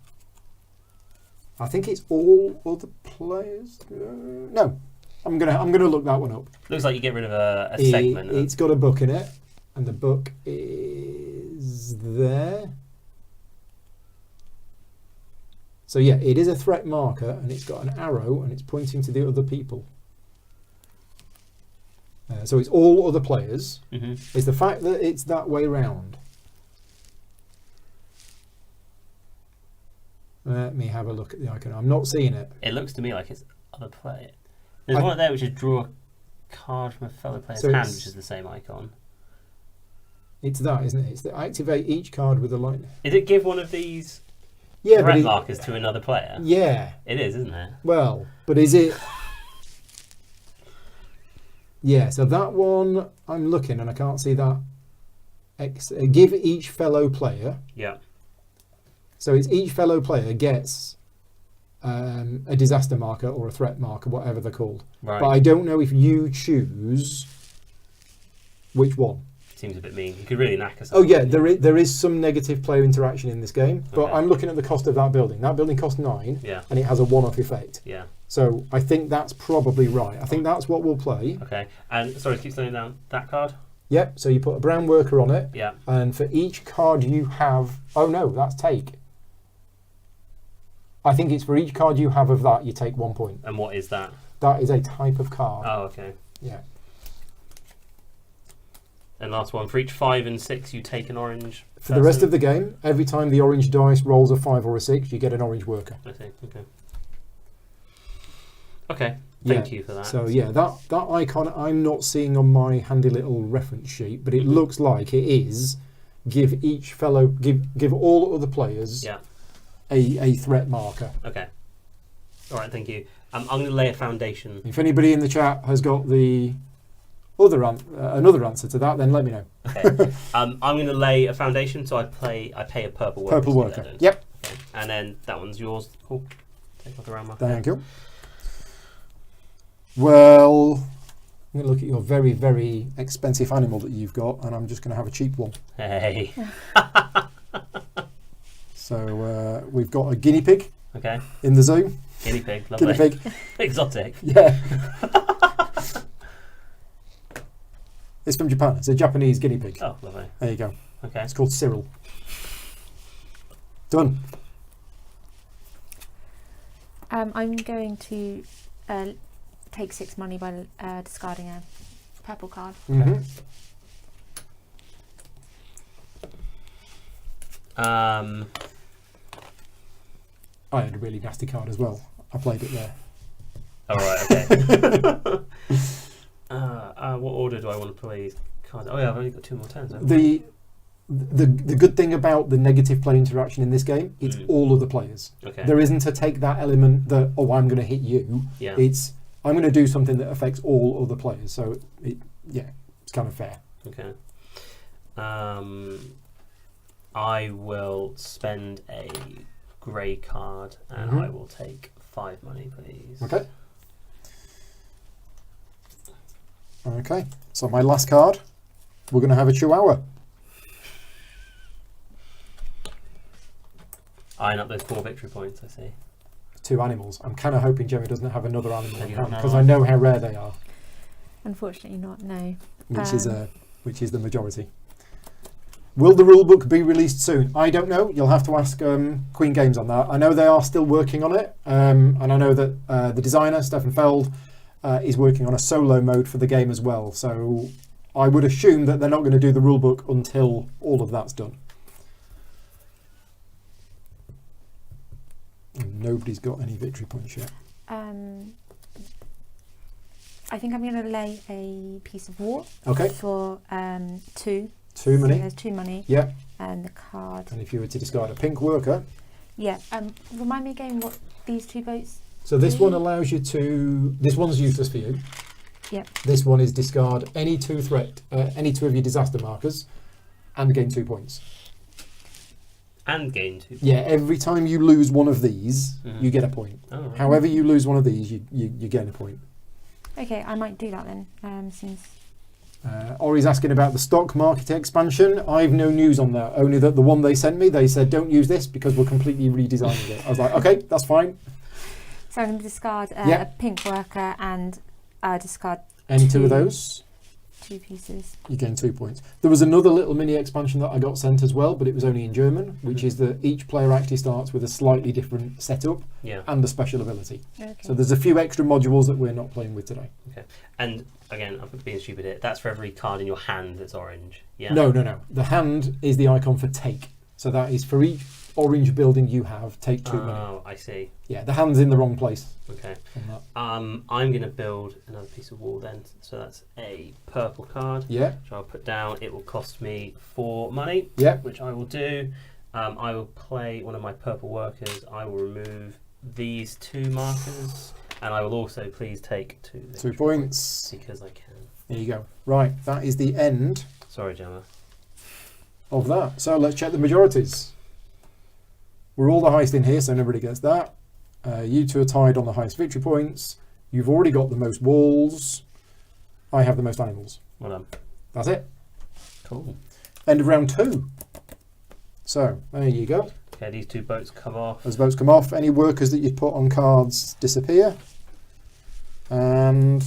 I think it's all other players. No, I'm gonna look that one up. Looks like you get rid of a segment. It's got a book in it, and the book is there. So yeah, it is a threat marker, and it's got an arrow, and it's pointing to the other people. So it's all other players. Mm-hmm. It's the fact that it's that way round. Let me have a look at the icon. I'm not seeing it. It looks to me like it's other player. There's one there which is draw a card from a fellow player's So hand, it's- which is the same icon. It's that, isn't it? It's the activate each card with a line. Did it give one of these Yeah, threat but markers to another player? yeah. It is, isn't it? Well, but is it? Yeah. So that one, I'm looking and I can't see that. Give each fellow player Yeah. So it's each fellow player gets a disaster marker or a threat marker, whatever they're called. Right. But I don't know if you choose which one. Seems a bit mean. You could really knack us. Oh yeah, there is some negative player interaction in this game, but Okay. I'm looking at the cost of that building. That building costs 9, Yeah. and it has a one-off effect. Yeah. So I think that's probably right. I think that's what we'll play. Okay. And sorry, keep slowing down. That card. Yep, so you put a brown worker on it, Yeah. and for each card you have... Oh no, that's take. I think it's for each card you have of that, you take 1 point. And what is that? That is a type of card. Oh, okay. Yeah. And last one, for each 5 and 6, you take an orange. For the rest of the game, every time the orange dice rolls a 5 or a 6, you get an orange worker. I see. Okay. Okay. Thank you for that. So yeah, that icon I'm not seeing on my handy little reference sheet, but it looks like it is give each fellow give all other players Yeah. a threat marker. Okay. All right. Thank you. I'm going to lay a foundation. If anybody in the chat has got the other another answer to that, then let me know. Okay. I'm going to lay a foundation, so I pay a purple worker. Purple to do worker. that, don't I? Yep. Okay. And then that one's yours. Cool. Take off the round mark. Thank you. Well, I'm going to look at your very, very expensive animal that you've got, and I'm just going to have a cheap one. Hey. So we've got a guinea pig Okay. in the zoo. Guinea pig. Lovely. Guinea pig. Exotic. Yeah. It's from Japan. It's a Japanese guinea pig. Oh, lovely. There you go. Okay. It's called Cyril. Done. I'm going to take 6 money by discarding a purple card. Mm-hmm. I had a really nasty card as well. I played it there. All right. Okay. What order do I want to play these cards? Oh yeah, I've only got 2 more turns. haven't I? The good thing about the negative player interaction in this game, it's all of the players. Okay. There isn't to take that element that, oh, I'm going to hit you. Yeah. It's, I'm going to do something that affects all other players. So, it's kind of fair. Okay. I will spend a grey card and Mhm. I will take 5 money, please. Okay. Okay. So my last card, we're going to have a Chihuahua. Eyeing up those 4 victory points, I see. 2 animals. I'm kind of hoping Jerry doesn't have another animal Have you in hand got because another I know how rare they are, Unfortunately not, no. which is the majority. Will the rulebook be released soon? I don't know. You'll have to ask Queen Games on that. I know they are still working on it, and I know that the designer, Stefan Feld, is working on a solo mode for the game as well. So I would assume that they're not going to do the rulebook until all of that's done. And nobody's got any victory points yet. I think I'm going to lay a piece of war Okay. for 2. 2 money. So there's 2 money. Yeah. And the card. And if you were to discard a pink worker, Yeah. Remind me again what these 2 votes. so this one allows you to. This one's useless for you. Yep. This one is discard any 2 any 2 of your disaster markers, and gain 2 points. And gain 2 points. Yeah, every time you lose one of these, Mhm. you get a point. Oh, right. However you lose one of these, you gain a point. Okay, I might do that then. Since Ori's asking about the stock market expansion. I've no news on that, only that the one they sent me, they said don't use this because we're completely redesigning it. I was like, okay, that's fine. so I'm going to discard Yeah. a pink worker and discard Any 2 of 2. those, 2 pieces. you gain 2 points. There was another little mini expansion that I got sent as well, but it was only in German, which is that each player actually starts with a slightly different setup Yeah. and a special ability. Okay. So there's a few extra modules that we're not playing with today. And again, I'm being stupid here. That's for every card in your hand that's orange. Yeah. No. The hand is the icon for take. So that is for each orange building you have, take 2 money. Oh, I see. Yeah, the hand's in the wrong place Okay. on that. I'm going to build another piece of wall then. So that's a purple card, Yeah, which I'll put down. It will cost me 4 money, yeah. which I will do. I will play one of my purple workers. I will remove these 2 markers, and I will also please take 2 2 victory points. because I can. There you go. Right, that is the end Sorry, Gemma. of that. So let's check the majorities. We're all the highest in here, so nobody gets that. You two are tied on the highest victory points. You've already got the most walls. I have the most animals. Well done. That's it. Cool. End of round 2. So, there you go. Okay, these 2 boats come off. As boats come off, any workers that you'd put on cards disappear. And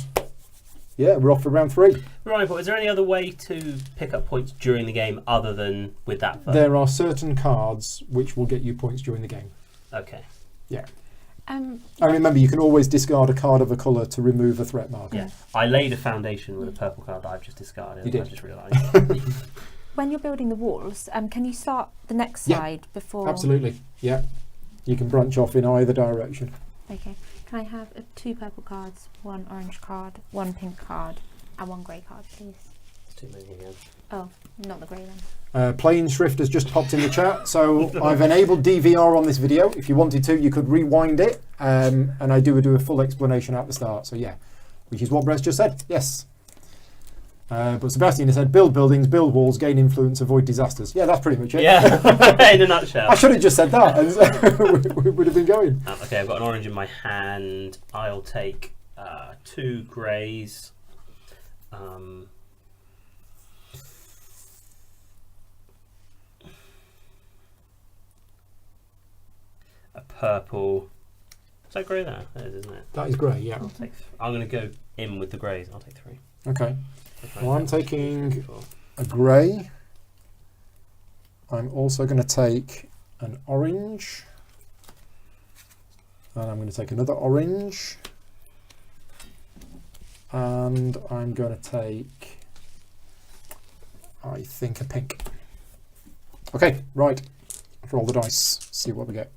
yeah, we're off for round 3. Right, but is there any other way to pick up points during the game other than with that first? There are certain cards which will get you points during the game. Okay. Yeah. Um, And remember, you can always discard a card of a colour to remove a threat marker. Yeah. I laid a foundation with a purple card that I've just discarded. You did. I just realised. when you're building the walls, can you start the next Yeah. side before? Absolutely, yeah. You can branch off in either direction. Okay. Can I have 2 purple cards, 1 orange card, 1 pink card, and 1 grey card, please? It's too many again. Oh, not the grey then. Plain Shrift has just popped in the chat, so I've enabled DVR on this video. If you wanted to, you could rewind it, and I do a full explanation at the start. So yeah, which is what Brett's just said. Yes. But Sebastian has said, build buildings, build walls, gain influence, avoid disasters. Yeah, that's pretty much it. Yeah, in a nutshell. I should have just said that, and we would have been going. Okay, I've got an orange in my hand. I'll take 2 greys. A purple. Is that grey there? That is, isn't it? That is grey, yeah. I'm going to go in with the greys. I'll take 3. Okay. Well, I'm taking 4. a grey. I'm also going to take an orange. And I'm going to take another orange. And I'm going to take, I think, a pink. Okay, right. Roll the dice, see what we get.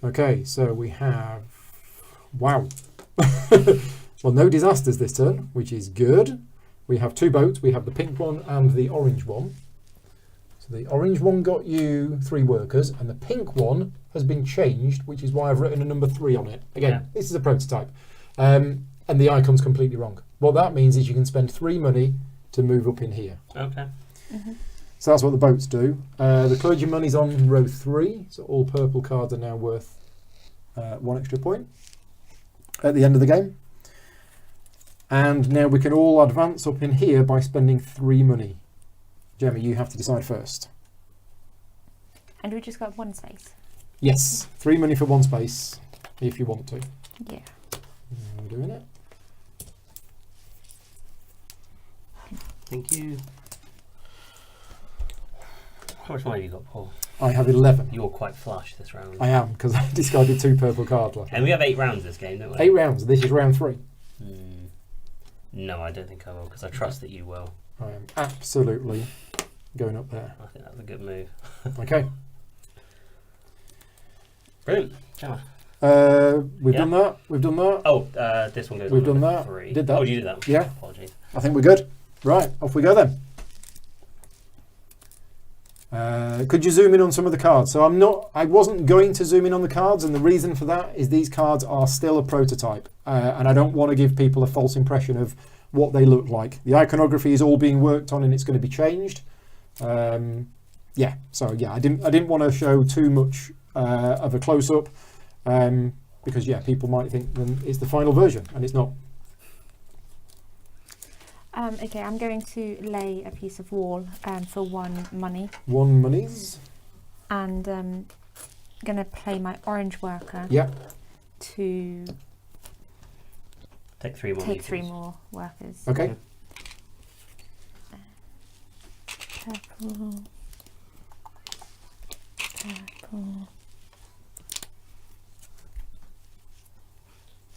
Okay, so we have, wow. Well, no disasters this turn, which is good. We have 2 boats. We have the pink one and the orange one. So the orange one got you 3 workers, and the pink one has been changed, which is why I've written a number 3 on it. Again, Yeah. This is a prototype. And the icon's completely wrong. What that means is you can spend 3 money to move up in here. Okay. Mm-hmm. So that's what the boats do. The clergy money's on row 3, so all purple cards are now worth 1 extra point at the end of the game. And now we can all advance up in here by spending 3 money. Gemma, you have to decide first. And we just got 1 space. Yes, 3 money for 1 space, if you want to. Yeah. We're doing it. Thank you. How much money have you got, Paul? I have 11. You're quite flush this round. I am, because I discarded 2 purple cards last And we have 8 rounds this game, don't we? 8 rounds, this is round 3. No, I don't think I will, because I trust that you will. I am absolutely going up there. I think that's a good move. Okay. Brilliant. Gemma. We've done that. We've done that. Oh, this one goes We've on done number that. 3. Did that. Oh, you did that? Yeah. Apologies. I think we're good. Right, off we go then. Could you zoom in on some of the cards? So I wasn't going to zoom in on the cards, and the reason for that is these cards are still a prototype, and I don't want to give people a false impression of what they look like. The iconography is all being worked on, and it's going to be changed. Yeah, so yeah, I didn't want to show too much of a close-up, because yeah, people might think then it's the final version, and it's not. Okay, I'm going to lay a piece of wall for 1 money. 1 monies. And going to play my orange worker Yeah. to Take 3 more. take 3 meters. more workers. Okay. Purple. Purple.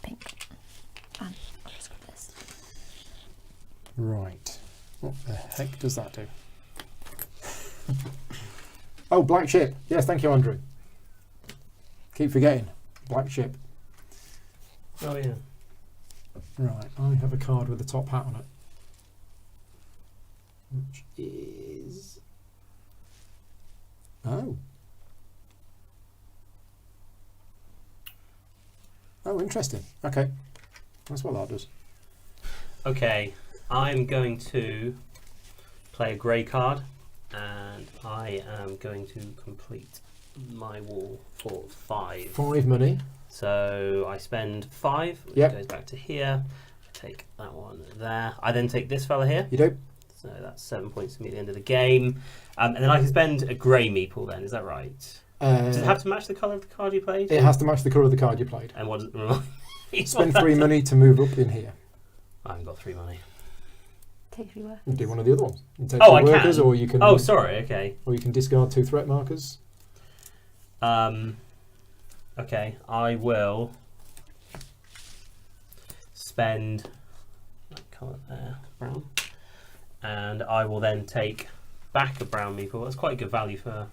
Pink. And I'll just grab this. Right. What the heck does that do? Oh, black ship. Yes, thank you, Andrew. Keep forgetting. Black ship. Oh, yeah. Right, I have a card with a top hat on it. Which is... Oh. Oh, interesting. Okay. That's what that does. Okay, I'm going to play a grey card and and I am going to complete my wall for 5. 5 money. So I spend 5, which Yep. goes back to here. I take that one there. I then take this fella here. You do. So that's 7 points to me at the end of the game. And then I can spend a grey meeple then, is that right? Does it have to match the colour of the card you played? It has to match the colour of the card you played. And what does it remind me? Spend 3 money to move up in here. I haven't got 3 money. Take 3 workers. You do one of the other ones. You take Oh, 2 I workers, can. or you can. Oh, sorry, okay. Or you can discard 2 threat markers. Okay, I will spend that colour there, brown, and I will then take back a brown meeple. That's quite a good value for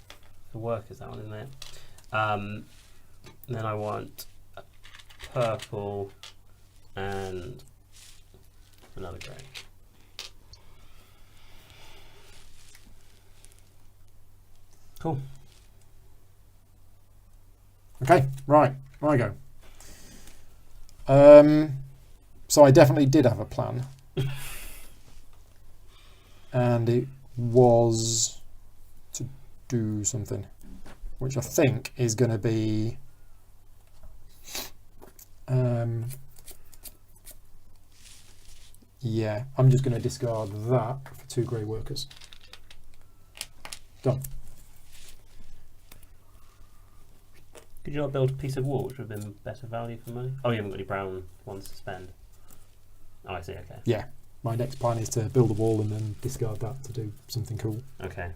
workers, that one, isn't it? Then I want a purple and another grey. Cool. Okay, right, I go. So I definitely did have a plan. And it was to do something, which I think is going to be yeah, I'm just going to discard that for 2 grey workers. Done. Could you not build a piece of wall which would have been better value for money? Oh, you haven't got any brown ones to spend. Oh, I see, okay. Yeah, my next plan is to build a wall and then discard that to do something cool. Okay.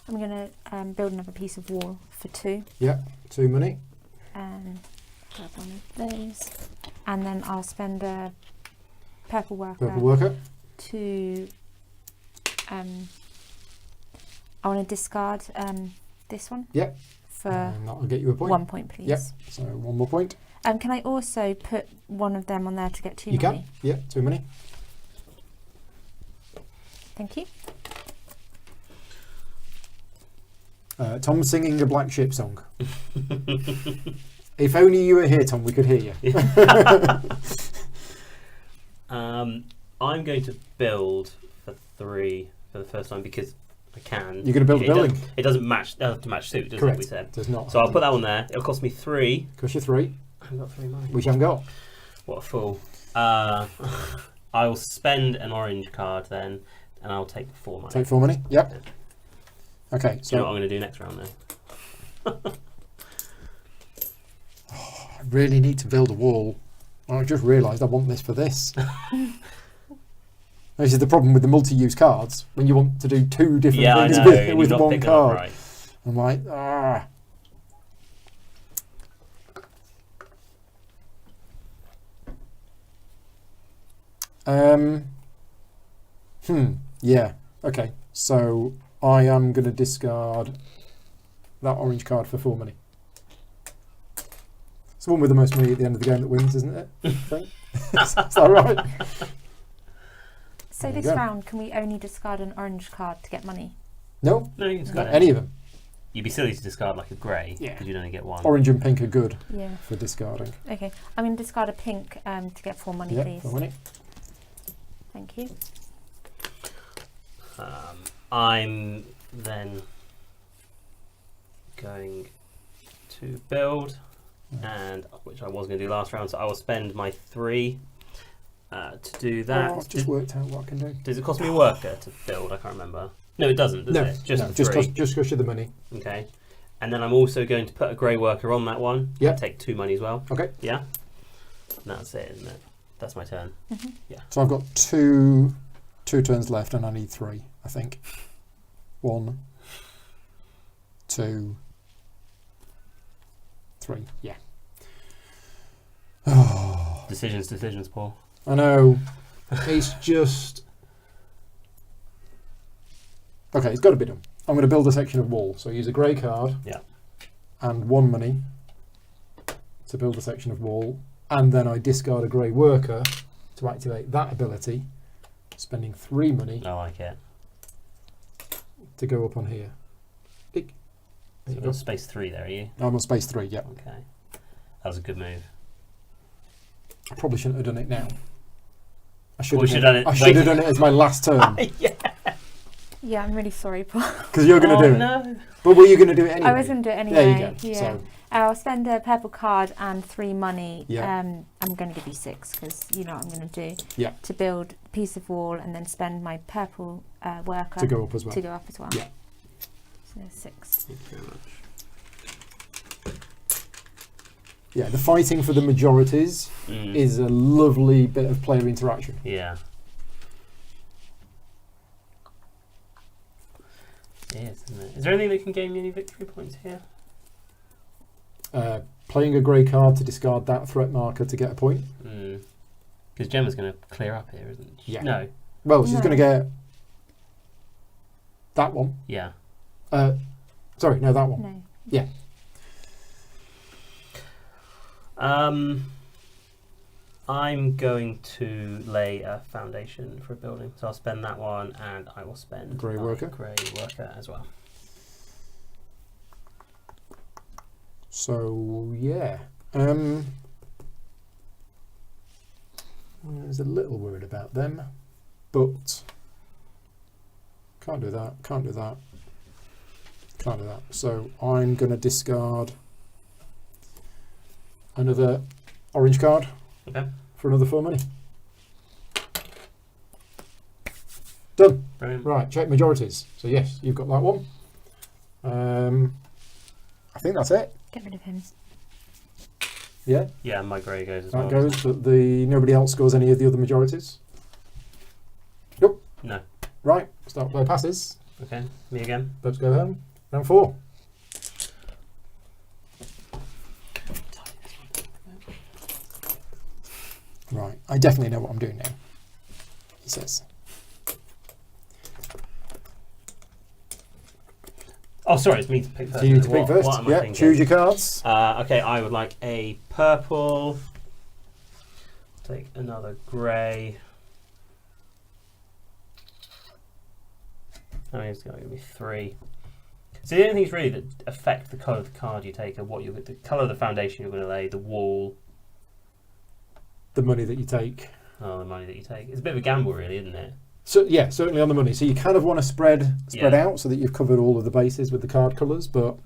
I'm going to build another piece of wall for 2. Yeah, 2 money. And grab one of those. And then I'll spend a purple worker, Purple worker. to... I want to discard this one. Yep. For And that'll get you a point. 1 point, please. Yep. So 1 more point. Can I also put one of them on there to get 2 You money? can. Yeah, 2 money. Thank you. Tom singing a Black Sheep song. If only you were here, Tom, we could hear you. I'm going to build for 3 for the first time because I can. You're going to build a building. It doesn't match. Doesn't have to match suit, does Correct. it? We said. Does not. So I'll put that one there. It'll cost me 3. Cost you 3. I haven't got 3 money. Which you haven't got. What a fool. I will spend an orange card then, and I'll take 4 money. Take 4 money. Yep. Yeah. Okay. Do you So know what I'm going to do next round then? I really need to build a wall. I just realised I want this for this. This is the problem with the multi-use cards when you want to do 2 different Yeah, I things know. and with you're not one picking up card. right. I'm like, ah. Yeah. Okay. So I am going to discard that orange card for 4 money. It's the one with the most money at the end of the game that wins, isn't it? I think. Is that right? So There you this go. round, can we only discard an orange card to get money? No. No, you can discard Any of them. You'd be silly to discard like a grey Yeah. because you'd only get 1. Orange and pink are good Yeah. for discarding. Okay. I'm going to discard a pink to get 4 money, Yeah, please. 4 money. Thank you. I'm then going to build, and which I was going to do last round, so I will spend my 3 to do that. Oh, I've just worked out what I can do. Does it cost me a worker to build? I can't remember. No, it doesn't, does it? Just no, the just 3. cost you the money. Okay. And then I'm also going to put a grey worker on that one. Yeah. And take 2 money as well. Okay. Yeah. And that's it, isn't it? That's my turn. Mm-hmm. Yeah. So I've got two turns left, and I need 3. I think. 1, 2, 3. Yeah. Oh, Decisions, Paul. I know. It's just. Okay, it's got to be done. I'm going to build a section of wall. So I use a grey card. Yeah. And 1 money to build a section of wall, and then I discard a grey worker to activate that ability, spending 3 money I like it. to go up on here. There So you you're go. space 3 there, are you? I'm on space 3, yeah. Okay. That was a good move. I probably shouldn't have done it now. I Well, we should have done it. I should have done it as my last turn. Yeah. Yeah, I'm really sorry, Paul. Because you're going to do it. No. But were you going to do it anyway? I was going to do it anyway. There you go. Yeah. So, I'll spend a purple card and 3 money. Yeah. I'm going to give you 6 because you know what I'm going to do. Yeah. To build a piece of wall and then spend my purple worker to go up as well. Yeah. So 6. Thank you very much. Yeah, the fighting for the majorities is a lovely bit of player interaction. Yeah. It is, isn't it? Is there anything that can gain me any victory points here? Playing a grey card to discard that threat marker to get a point. Because Gemma's going to clear up here, isn't she? Yeah. No. Well, she's going to get that one. Yeah. Sorry, no, that one. No. Yeah. I'm going to lay a foundation for a building, so I'll spend that one, and I will spend Grey my worker. grey worker as well. So yeah, I was a little worried about them, but can't do that. Can't do that. Can't do that. So I'm going to discard another orange card. Okay. For another 4 money. Done. Brilliant. Right, check majorities. So yes, you've got that one. I think that's it. Get rid of him. Yeah, Yeah, my grey goes as that well. goes. But nobody else scores any of the other majorities. Nope. No. Right, start play passes. Okay, me again. Let's go home. Round 4. Right, I definitely know what I'm doing now, he says. Oh, sorry, it's me to pick first. So you need to pick What- first. What am I Yeah, thinking? choose your cards. Okay, I would like a purple. Take another grey. Oh, it's going to give me 3. So the only things really that affect the colour of the card you take are what you the colour of the foundation you're going to lay, the wall, The money that you take. the money that you take. It's a bit of a gamble, really, isn't it? So yeah, certainly on the money. So you kind of want to spread Yeah. out so that you've covered all of the bases with the card colours, but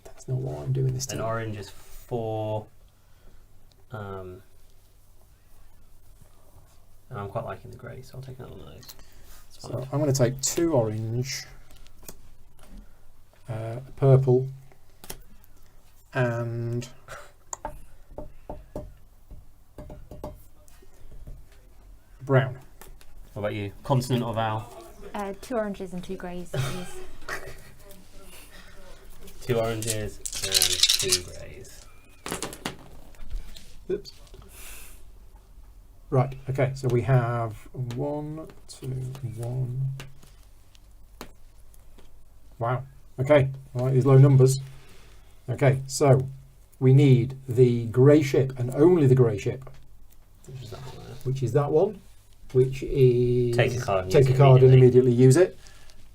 that's not what I'm doing this And time. orange is 4. And I'm quite liking the grey, so I'll take another one of those. That's fine. So I'm going to take 2 orange, purple, and brown. What about you? Consonant or vowel? 2 oranges and 2 greys, please. 2 oranges and 2 greys. Oops. Right, okay, so we have 1, 2, 1. Wow, okay, I like these low numbers. Okay, so we need the grey ship, and only the grey ship, Which is that one there? which is that one, which is Take a card and take use a it card and immediately. immediately use it.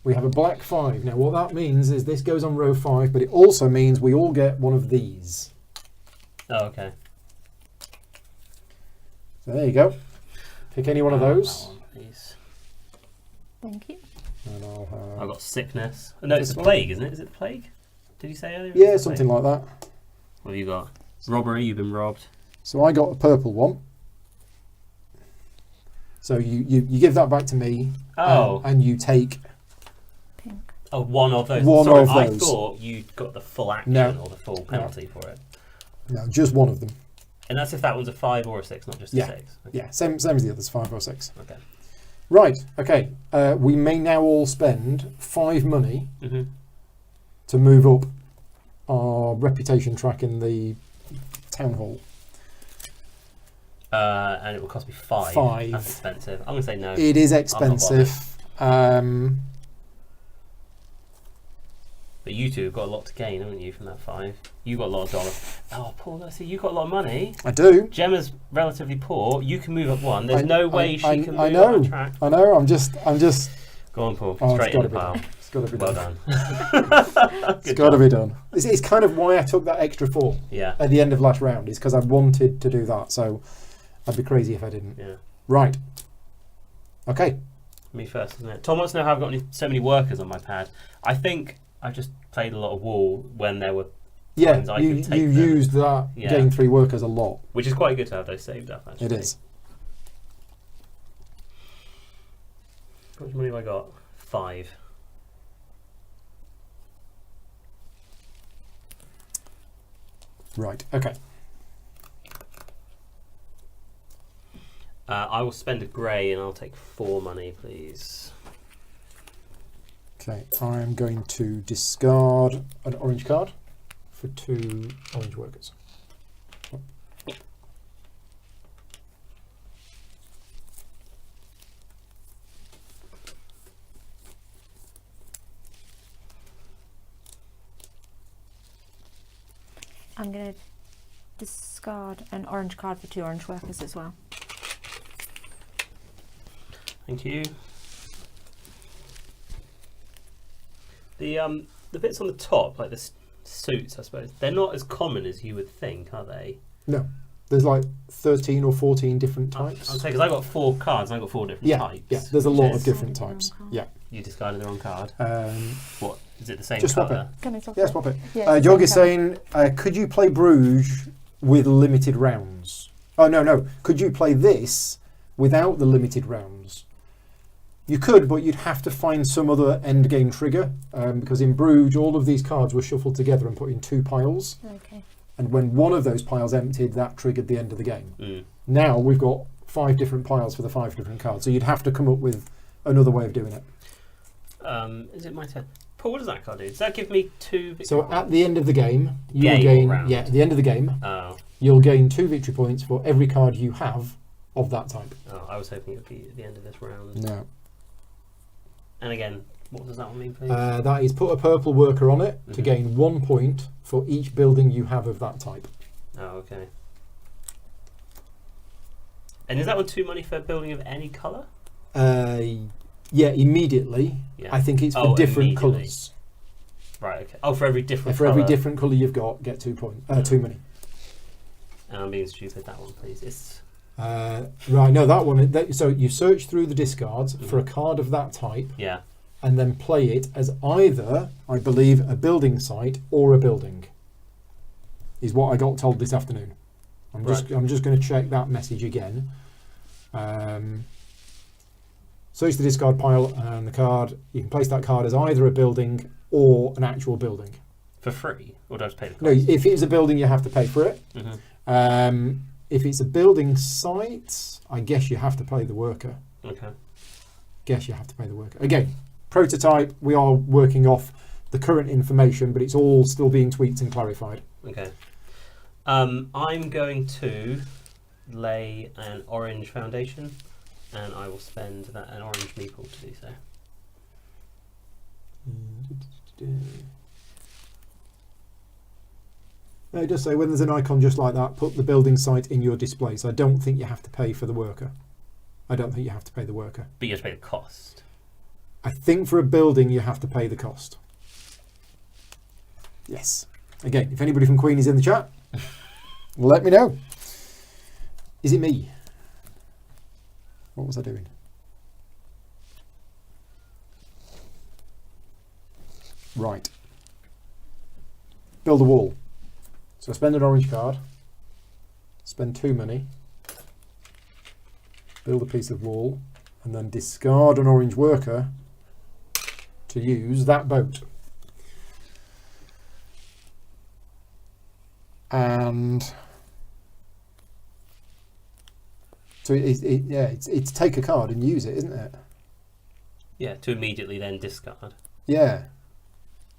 We have a black 5. Now what that means is this goes on row 5, but it also means we all get one of these. Oh, okay. So there you go. Pick any one of those. That one, please. Thank you. And I'll have... I've got sickness. No, it's This a one? plague, isn't it? Is it the plague? Did you say earlier? Yeah, It's a something plague. like that. What have you got? Robbery, you've been robbed. So I got a purple one. So you give that back to me. Oh. And you take... Pink. Oh, one of those. One Sorry, of I those. thought you got the full action No. or the full penalty for it. No, just one of them. And that's if that one's a 5 or a 6, not just a Yeah. 6. Okay. Yeah, same as the others, 5 or 6. Okay. Right, okay. We may now all spend 5 money Mm-hmm. to move up our reputation track in the town hall. And it will cost me 5. 5. That's expensive. I'm going to say no. It is expensive. But you two have got a lot to gain, haven't you, from that 5? You got a lot of dollars. Oh, Paul, I see you got a lot of money. I do. Gemma's relatively poor. You can move up 1. There's I- no way she I can move know. up that track. I know. I'm just. Go on, Paul. Oh, it's Straight in gotta the be pile. done. got to be Well done. done. It's got to be done. It's kind of why I took that extra 4 Yeah. at the end of last round, is because I wanted to do that. So I'd be crazy if I didn't. Yeah. Right. Okay. Me first, isn't it? Tom wants to know how I've got so many workers on my pad. I think I just played a lot of wall when there were Yeah, times I you could take them, used that gain 3 workers a lot. which is quite good to have those saved up, actually. It is. How much money have I got? 5. Right. Okay. I will spend a grey and I'll take 4 money, please. Okay. I am going to discard an orange card for 2 orange workers. I'm going to discard an orange card for 2 orange workers as well. Thank you. The bits on the top, like the suits, I suppose, they're not as common as you would think, are they? No. There's like 13 or 14 different types. I'll say, because I got 4 cards and I got 4 different types. Yeah, there's a lot of Yes. different types. Yeah. You discarded the wrong card. What? Is it the same Just swap colour? Can I swap Yeah, it? swap it. Yeah, it's the Jog same is saying, could you play Bruges with limited rounds? Oh, no. Could you play this without the limited rounds? You could, but you'd have to find some other end game trigger, because in Bruges, all of these cards were shuffled together and put in 2 piles. Okay. And when one of those piles emptied, that triggered the end of the game. Mm. Now we've got 5 different piles for the 5 different cards, so you'd have to come up with another way of doing it. Is it my turn? Paul, what does that card do? Does that give me 2 victory So points? at the end of the game, you will Game or gain. round? Yeah, at the end of the game, Oh, you'll gain 2 victory points for every card you have of that type. I was hoping it would be at the end of this round. No. And again, what does that one mean, please? That is put a purple worker on it to Mhm. gain 1 point for each building you have of that type. Oh, okay. And is that one 2 money for a building of any colour? Yeah, immediately. Yeah. I think it's for Oh, different immediately. colours. Right, okay. Oh, for every different For every colour. different colour you've got, get 2 points. 2 money. And I'm being stupid, that one, please. It's Right, no, that one. So you search through the discards for a card of that type, yeah. and then play it as either, I believe, a building site or a building. Is what I got told this afternoon. I'm just going to check that message again. Search the discard pile and the card. You can place that card as either a building or an actual building. For free? Or do I have to pay the cost? No, if it's a building, you have to pay for it. Mhm. If it's a building site, I guess you have to pay the worker. Okay. Again, prototype, we are working off the current information, but it's all still being tweaked and clarified. Okay. I'm going to lay an orange foundation, and I will spend an orange meeple to do so. No, it does say when there's an icon just like that, put the building site in your display. So I don't think you have to pay for the worker. I don't think you have to pay the worker. But you have to pay the cost. I think for a building you have to pay the cost. Yes. Again, if anybody from Queen is in the chat, let me know. Is it me? What was I doing? Right. Build a wall. So spend an orange card, spend 2 money, build a piece of wall, and then discard an orange worker to use that boat. And so it's take a card and use it, isn't it? Yeah, to immediately then discard. Yeah.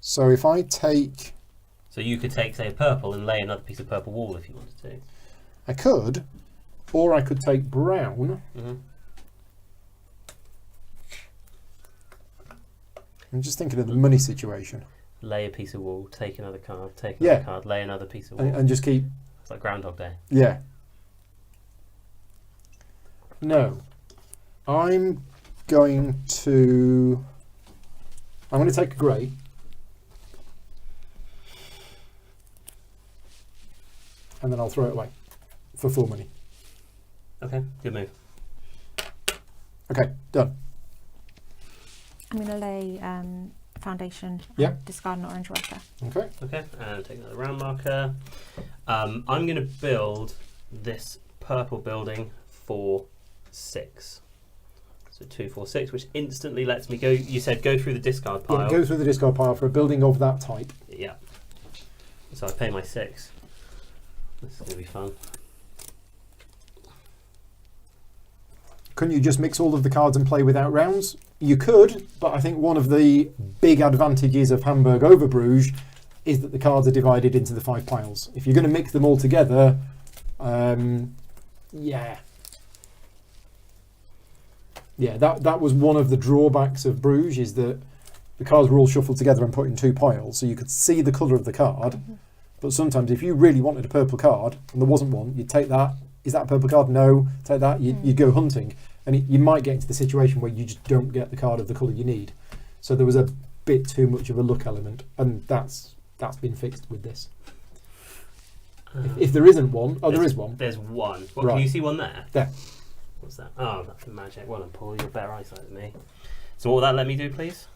So if I take... So you could take, say, a purple and lay another piece of purple wall if you wanted to. I could, or I could take brown. Mm-hmm. I'm just thinking of the money situation. Lay a piece of wall, take another card, take Yeah. another card, lay another piece of wall. And just keep... It's like Groundhog Day. Yeah. No. I'm going to I'm going to take a grey. And then I'll throw it away for 4 money. Okay, good move. Okay, done. I'm going to lay foundation. Yeah. Discard an orange worker. Okay. Okay, and take another round marker. I'm going to build this purple building for 6. So 2, 4, 6, which instantly lets me go. You said go through the discard pile. Yeah, go through the discard pile for a building of that type. Yeah. So I pay my 6. This is going to be fun. Couldn't you just mix all of the cards and play without rounds? You could, but I think one of the big advantages of Hamburg over Bruges is that the cards are divided into the 5 piles. If you're going to mix them all together, yeah. Yeah, that was one of the drawbacks of Bruges, is that the cards were all shuffled together and put in 2 piles, so you could see the colour of the card. But sometimes if you really wanted a purple card and there wasn't one, you'd take that. Is that a purple card? No. Take that. You'd go hunting. And you might get into the situation where you just don't get the card of the colour you need. So there was a bit too much of a luck element, and that's been fixed with this. If there isn't one, there is one. There's one. What, Right. Can you see one there? There. What's that? Oh, that's a magic. Well done, Paul. You're better eyesight than me. So what will that let me do, please?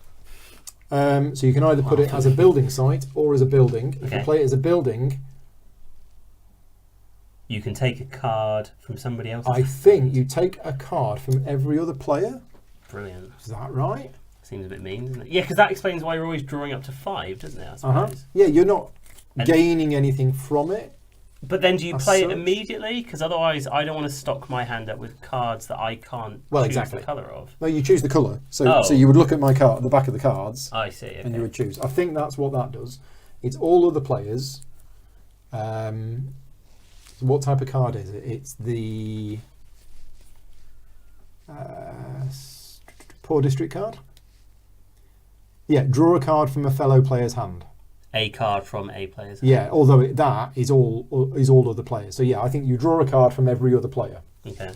So you can either put it as a building site or as a building. If Okay. you play it as a building, You can take a card from somebody else. I think you take a card from every other player. Brilliant. Is that right? Seems a bit mean, doesn't it? Yeah, because that explains why you're always drawing up to 5, doesn't it? I suppose. Yeah, you're not And- gaining anything from it. But then do you As play it such. immediately? Because otherwise I don't want to stock my hand up with cards that I can't Well, choose exactly. the colour of. No, you choose the colour. So Oh. so you would look at my card, the back of the cards, I see, okay. and you would choose. I think that's what that does. It's all other players. What type of card is it? It's the Poor District card. Yeah, draw a card from a fellow player's hand. A card from a player's. Yeah, although that is all other players. So yeah, I think you draw a card from every other player. Okay.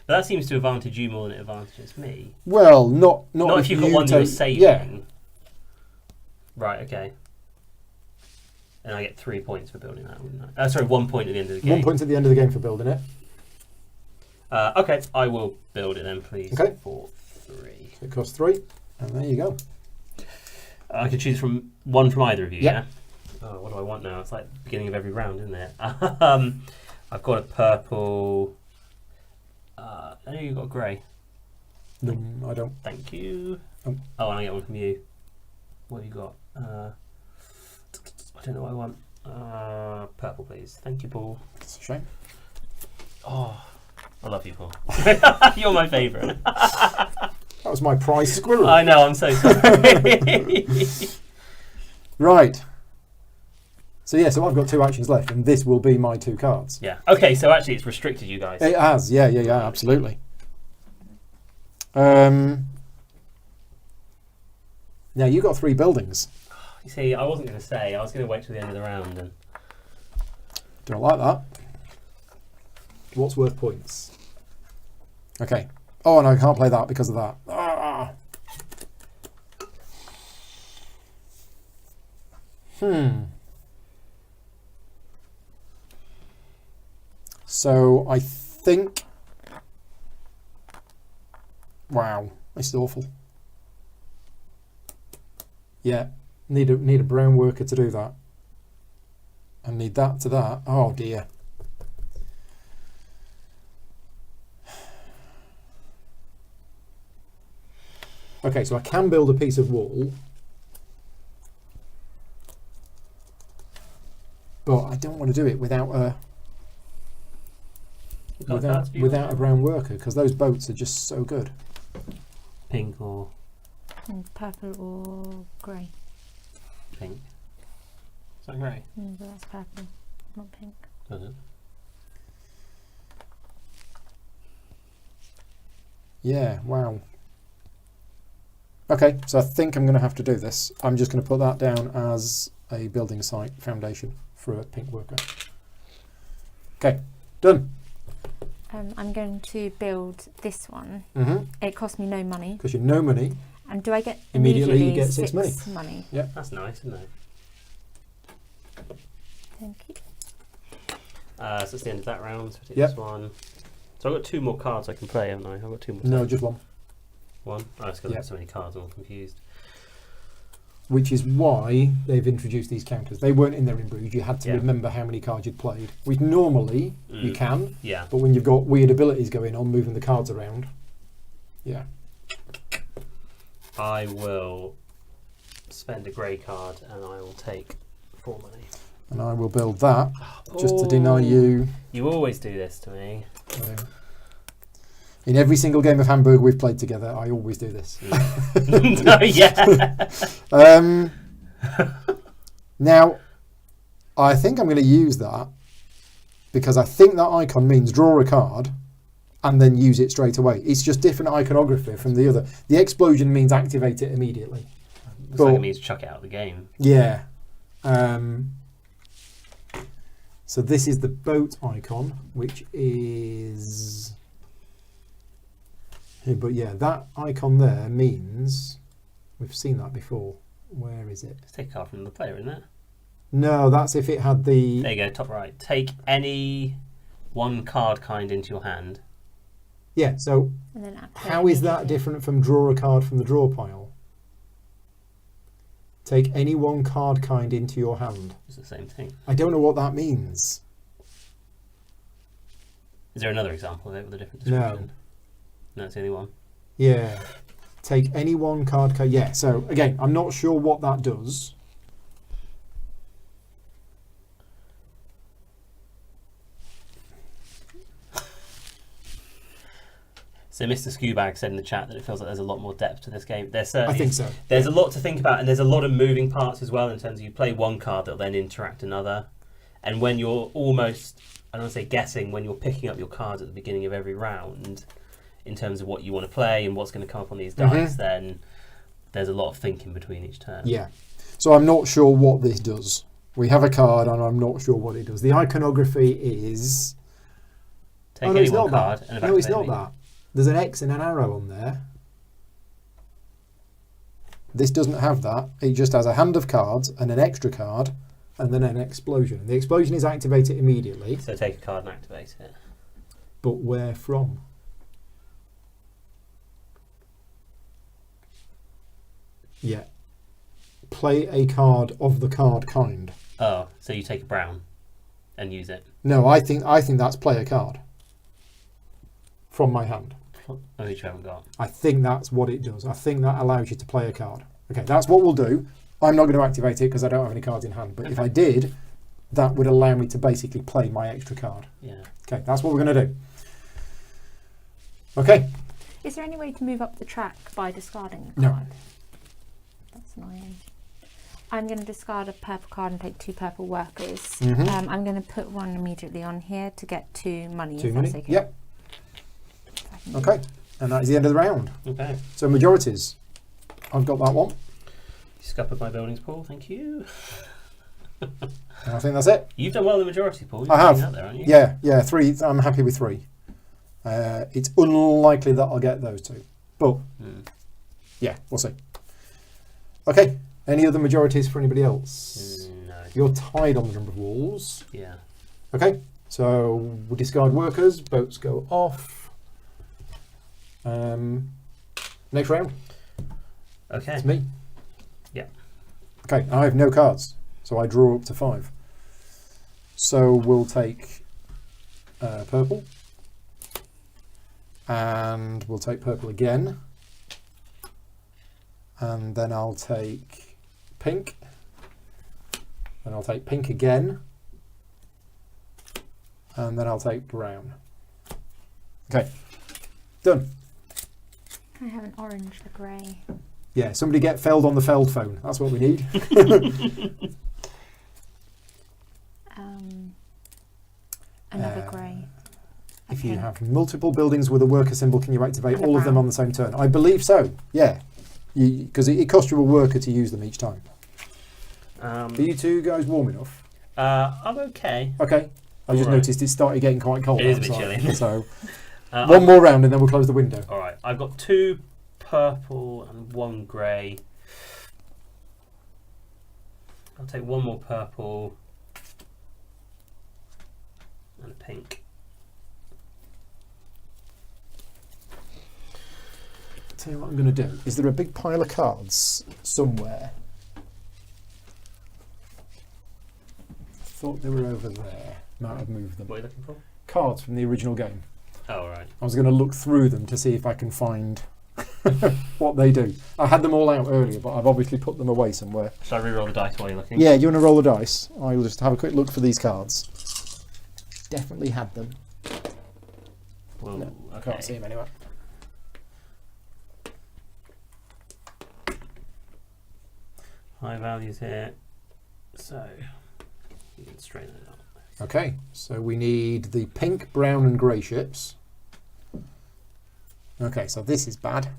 But that seems to advantage you more than it advantages me. Well, not If you've got one you're saving. Yeah, Right, okay. And I get 3 points for building that, wouldn't I? Sorry, 1 point at the end of the game. 1 point at the end of the game for building it. Okay, I will build it then, please. Okay. For 3. It costs 3, and there you go. I can choose from one from either of you, Yeah. yeah? Oh, what do I want now? It's like the beginning of every round, isn't it? I've got a purple. I know you've got a grey. No, I don't. Thank you. Oh. Oh, and I get one from you. What have you got? I don't know what I want. Purple, please. Thank you, Paul. It's a shame. Oh, I love you, Paul. You're my favourite. That was my prize squirrel. I know, I'm so sorry. Right. So yeah, so I've got 2 actions left, and this will be my 2 cards. Yeah. Okay, so actually it's restricted, you guys. It has, yeah, absolutely. Now you got 3 buildings. You see, I wasn't going to say. I was going to wait till the end of the round. And Don't like that. What's worth points? Okay. Oh, and I can't play that because of that. Ah. So I think. Wow, this is awful. Yeah, need a brown worker to do that. And need that to that. Oh dear. Okay, so I can build a piece of wall, but I don't want to do it without a without a brown worker, because those boats are just so good. pink or Purple or grey. pink. Is that grey? But that's purple, not pink. Does it? Yeah, wow. Okay, so I think I'm going to have to do this. I'm just going to put that down as a building site foundation for a pink worker. Okay, done. I'm going to build this one. Mm-hmm. It cost me no money. Because you're no money. And do I get Immediately you get 6 money? Yeah. That's nice, isn't it? Thank you. So it's the end of that round. So I take Yep. this one. So I've got 2 more cards I can play, haven't I? I've got 2 more. No, turns. just one. One? Oh, it's because Yep. there's so many cards, I'm all confused. Which is why they've introduced these counters. They weren't in there in Bruges. You had to Yeah. remember how many cards you'd played. Which normally you can, Yeah. but when you've got weird abilities going on, moving the cards around, yeah. I will spend a grey card and I will take 4 money. And I will build that just to deny you. You always do this to me. In every single game of Hamburg we've played together, I always do this. No, yeah. Now, I think I'm going to use that because I think that icon means draw a card and then use it straight away. It's just different iconography from the other. The explosion means activate it immediately. Looks like it means chuck it out of the game. Yeah. So this is the boat icon, which is... But yeah, that icon there means... We've seen that before. Where is it? Let's take a card from the player, isn't it? No, that's if it had the... There you go, top right. Take any one card kind into your hand. Yeah, so And then how is that different from draw a card from the draw pile? Take any one card kind into your hand. It's the same thing. I don't know what that means. Is there another example of it with a different No. description? No, it's the only one. Yeah. Take any one card. Yeah, so again, I'm not sure what that does. So Mr. Skewbag said in the chat that it feels like there's a lot more depth to this game. There's certainly, I think so. There's a lot to think about, and there's a lot of moving parts as well in terms of you play one card that'll then interact another. And when you're almost, I don't want to say guessing, when you're picking up your cards at the beginning of every round, in terms of what you want to play and what's going to come up on these dice, then there's a lot of thinking between each turn. Yeah. So I'm not sure what this does. We have a card and I'm not sure what it does. The iconography is... Take oh, no, any it's one not card that. and No, it's evacuate not that. There's an X and an arrow on there. This doesn't have that. It just has a hand of cards and an extra card and then an explosion. The explosion is activated immediately. So take a card and activate it. But where from? Yeah. Play a card of the card kind. Oh, so you take a brown and use it. No, I think that's play a card from my hand. Oh, which you haven't got. I think that's what it does. I think that allows you to play a card. Okay, that's what we'll do. I'm not going to activate it because I don't have any cards in hand. But if I did, that would allow me to basically play my extra card. Yeah. Okay, that's what we're going to do. Okay. Is there any way to move up the track by discarding a No. card? That's annoying. I'm going to discard a purple card and take 2 purple workers. Mhm. I'm going to put one immediately on here to get 2 money. 2 if money. That's okay. Yep. If I can do Okay. And that is the end of the round. Okay. So majorities. I've got that one. You scuppered my buildings, Paul. Thank you. And I think that's it. You've done well in the majority, Paul. You're I have. getting out there, aren't you? Yeah, 3. I'm happy with 3. It's unlikely that I'll get those 2. But, yeah, we'll see. Okay. Any other majorities for anybody else? No. You're tied on the number of walls. Yeah. Okay. So we'll discard workers. Boats go off. Next round. Okay. It's me. Yeah. Okay. I have no cards. So I draw up to 5. So we'll take purple. And we'll take purple again. And then I'll take pink. And I'll take pink again. And then I'll take brown. Okay. Done. I have an orange, a grey. Yeah, somebody get Feld on the Feld phone. That's what we need. Another grey. If you Okay. have multiple buildings with a worker symbol, can you activate And a all of them brown. on the same turn? I believe so, yeah. Because it costs you a worker to use them each time. Are you two guys warm enough? I'm okay. Okay. I just Alright. noticed it started getting quite cold It is a bit outside. chilly. So One one more round and then we'll close the window. All right. I've got 2 purple and 1 grey. I'll take 1 more purple and a pink. Tell you what I'm going to do. Is there a big pile of cards somewhere? I thought they were over there. Might have moved them. What are you looking for? Cards from the original game. Oh, right. I was going to look through them to see if I can find what they do. I had them all out earlier, but I've obviously put them away somewhere. Shall I re-roll the dice while you're looking? Yeah, you want to roll the dice? I'll just have a quick look for these cards. Definitely had them. Whoa, No, I okay. can't see them anywhere. High values here. So, you can straighten it out. Okay, so we need the pink, brown and grey ships. Okay, so this is bad.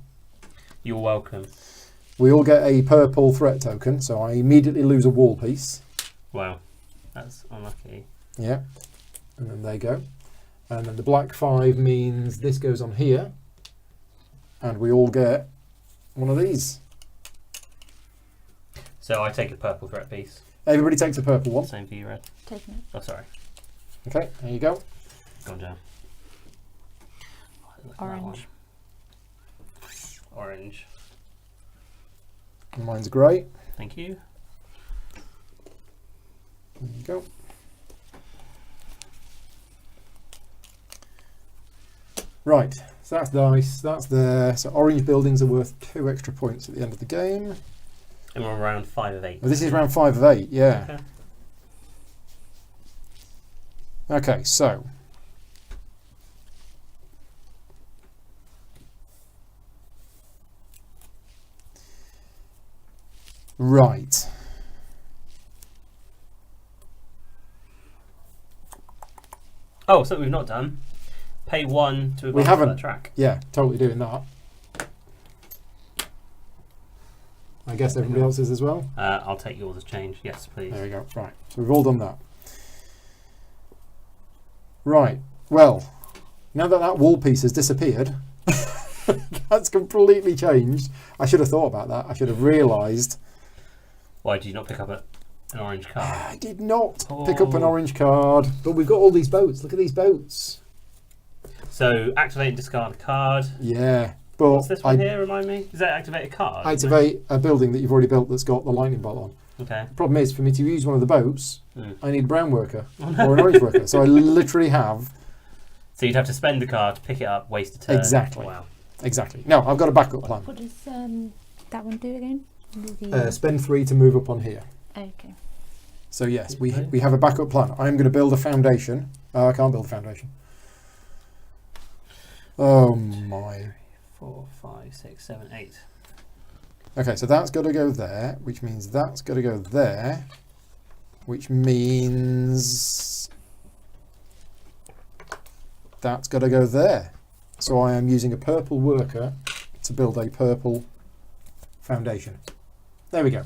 You're welcome. We all get a purple threat token, so I immediately lose a wall piece. Wow, that's unlucky. Yeah, and then they go. And then the black 5 means this goes on here, and we all get one of these. So I take a purple threat piece. Everybody takes a purple one. Same for you, Red. Taking it. Oh, sorry. Okay, there you go. Gone down. Look at that Orange. one. Orange. And mine's grey. Thank you. There you go. Right, so that's dice, that's there. So orange buildings are worth 2 extra points at the end of the game. And we're around 5 of 8. Oh, this is round 5 of 8, yeah. Okay. Okay, so. Right. Oh, something we've not done. Pay 1 to We advance haven't. that track. Yeah, totally doing that. I guess everybody else is as well. I'll take yours as change. Yes, please. There we go. Right, so we've all done that. Right, well, now that that wall piece has disappeared, that's completely changed. I should have thought about that. I should have realised. Why did you not pick up an orange card? I did not pick up an Oh. orange card. But we've got all these boats. Look at these boats. So activate and discard a card. Yeah, but What's this one here? Remind me. Is that activate a card? activate a building that you've already built that's got the lightning bolt on. Okay. The problem is, for me to use one of the boats, Mm. I need a brown worker or an orange worker. So I literally have... So you'd have to spend the card, pick it up, waste a turn. Exactly. Wow. Exactly. No, I've got a backup plan. What does that one do again? The- Spend 3 to move up on here. okay. So yes, we have a backup plan. I'm going to build a foundation. I can't build a foundation. Oh my. 4, 5, 6, 7, 8. Okay, so that's got to go there, which means that's got to go there, which means that's got to go there. So I am using a purple worker to build a purple foundation. There we go.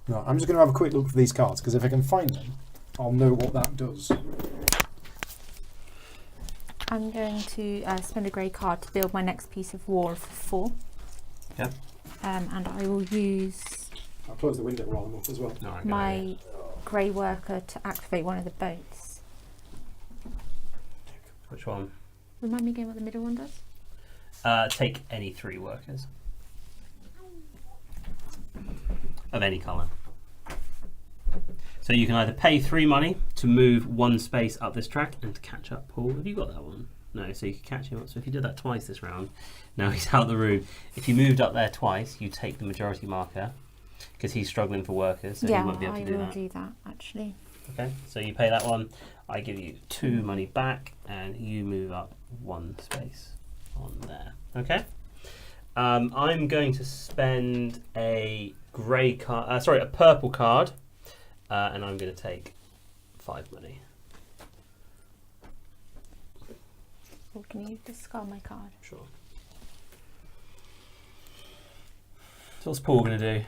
Right, I'm just going to have a quick look for these cards, because if I can find them, I'll know what that does. I'm going to spend a grey card to build my next piece of wall for 4. Yep. And I will use I'll close the window while I'm up as well. No, I my grey worker to activate one of the boats. Which one? Remind me again what the middle one does? Take any 3 workers. Of any colour. So you can either pay 3 money to move 1 space up this track and to catch up Paul. Have you got that one? No, so you can catch him up. So if you did that twice this round, now he's out the room. If you moved up there twice, you take the majority marker because he's struggling for workers, so yeah, he won't be able to I do will that. do that actually. Okay, so you pay that one. I give you 2 money back, and you move up 1 space on there. Okay. I'm going to spend a grey card. Sorry, a purple card, and I'm going to take 5 money. Or can you discard my card? Sure. So what's Paul going to do?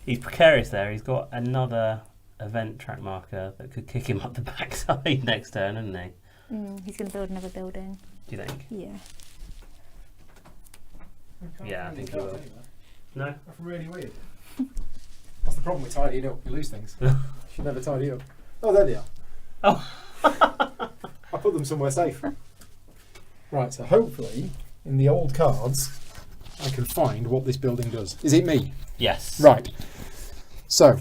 He's precarious there. He's got another event track marker that could kick him up the backside next turn, hasn't he? He's going to build another building. Do you think? Yeah. Yeah, I think he will. No? That's really weird. That's the problem with tidying up. You lose things. You should never tidy up. Oh, there they are. Oh. I put them somewhere safe. Right, so hopefully in the old cards I can find what this building does. Is it me? Yes. Right. So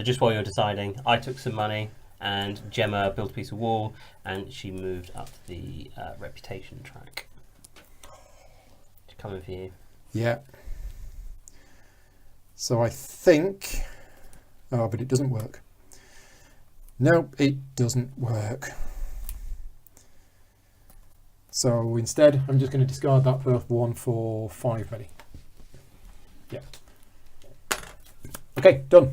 just while you're deciding, I took some money and Gemma built a piece of wall and she moved up the reputation track. She's coming for you. yeah. So I think... Oh, but it doesn't work. Nope, it doesn't work. So instead, I'm just going to discard that purple one for 5 money. Yeah. Okay, done.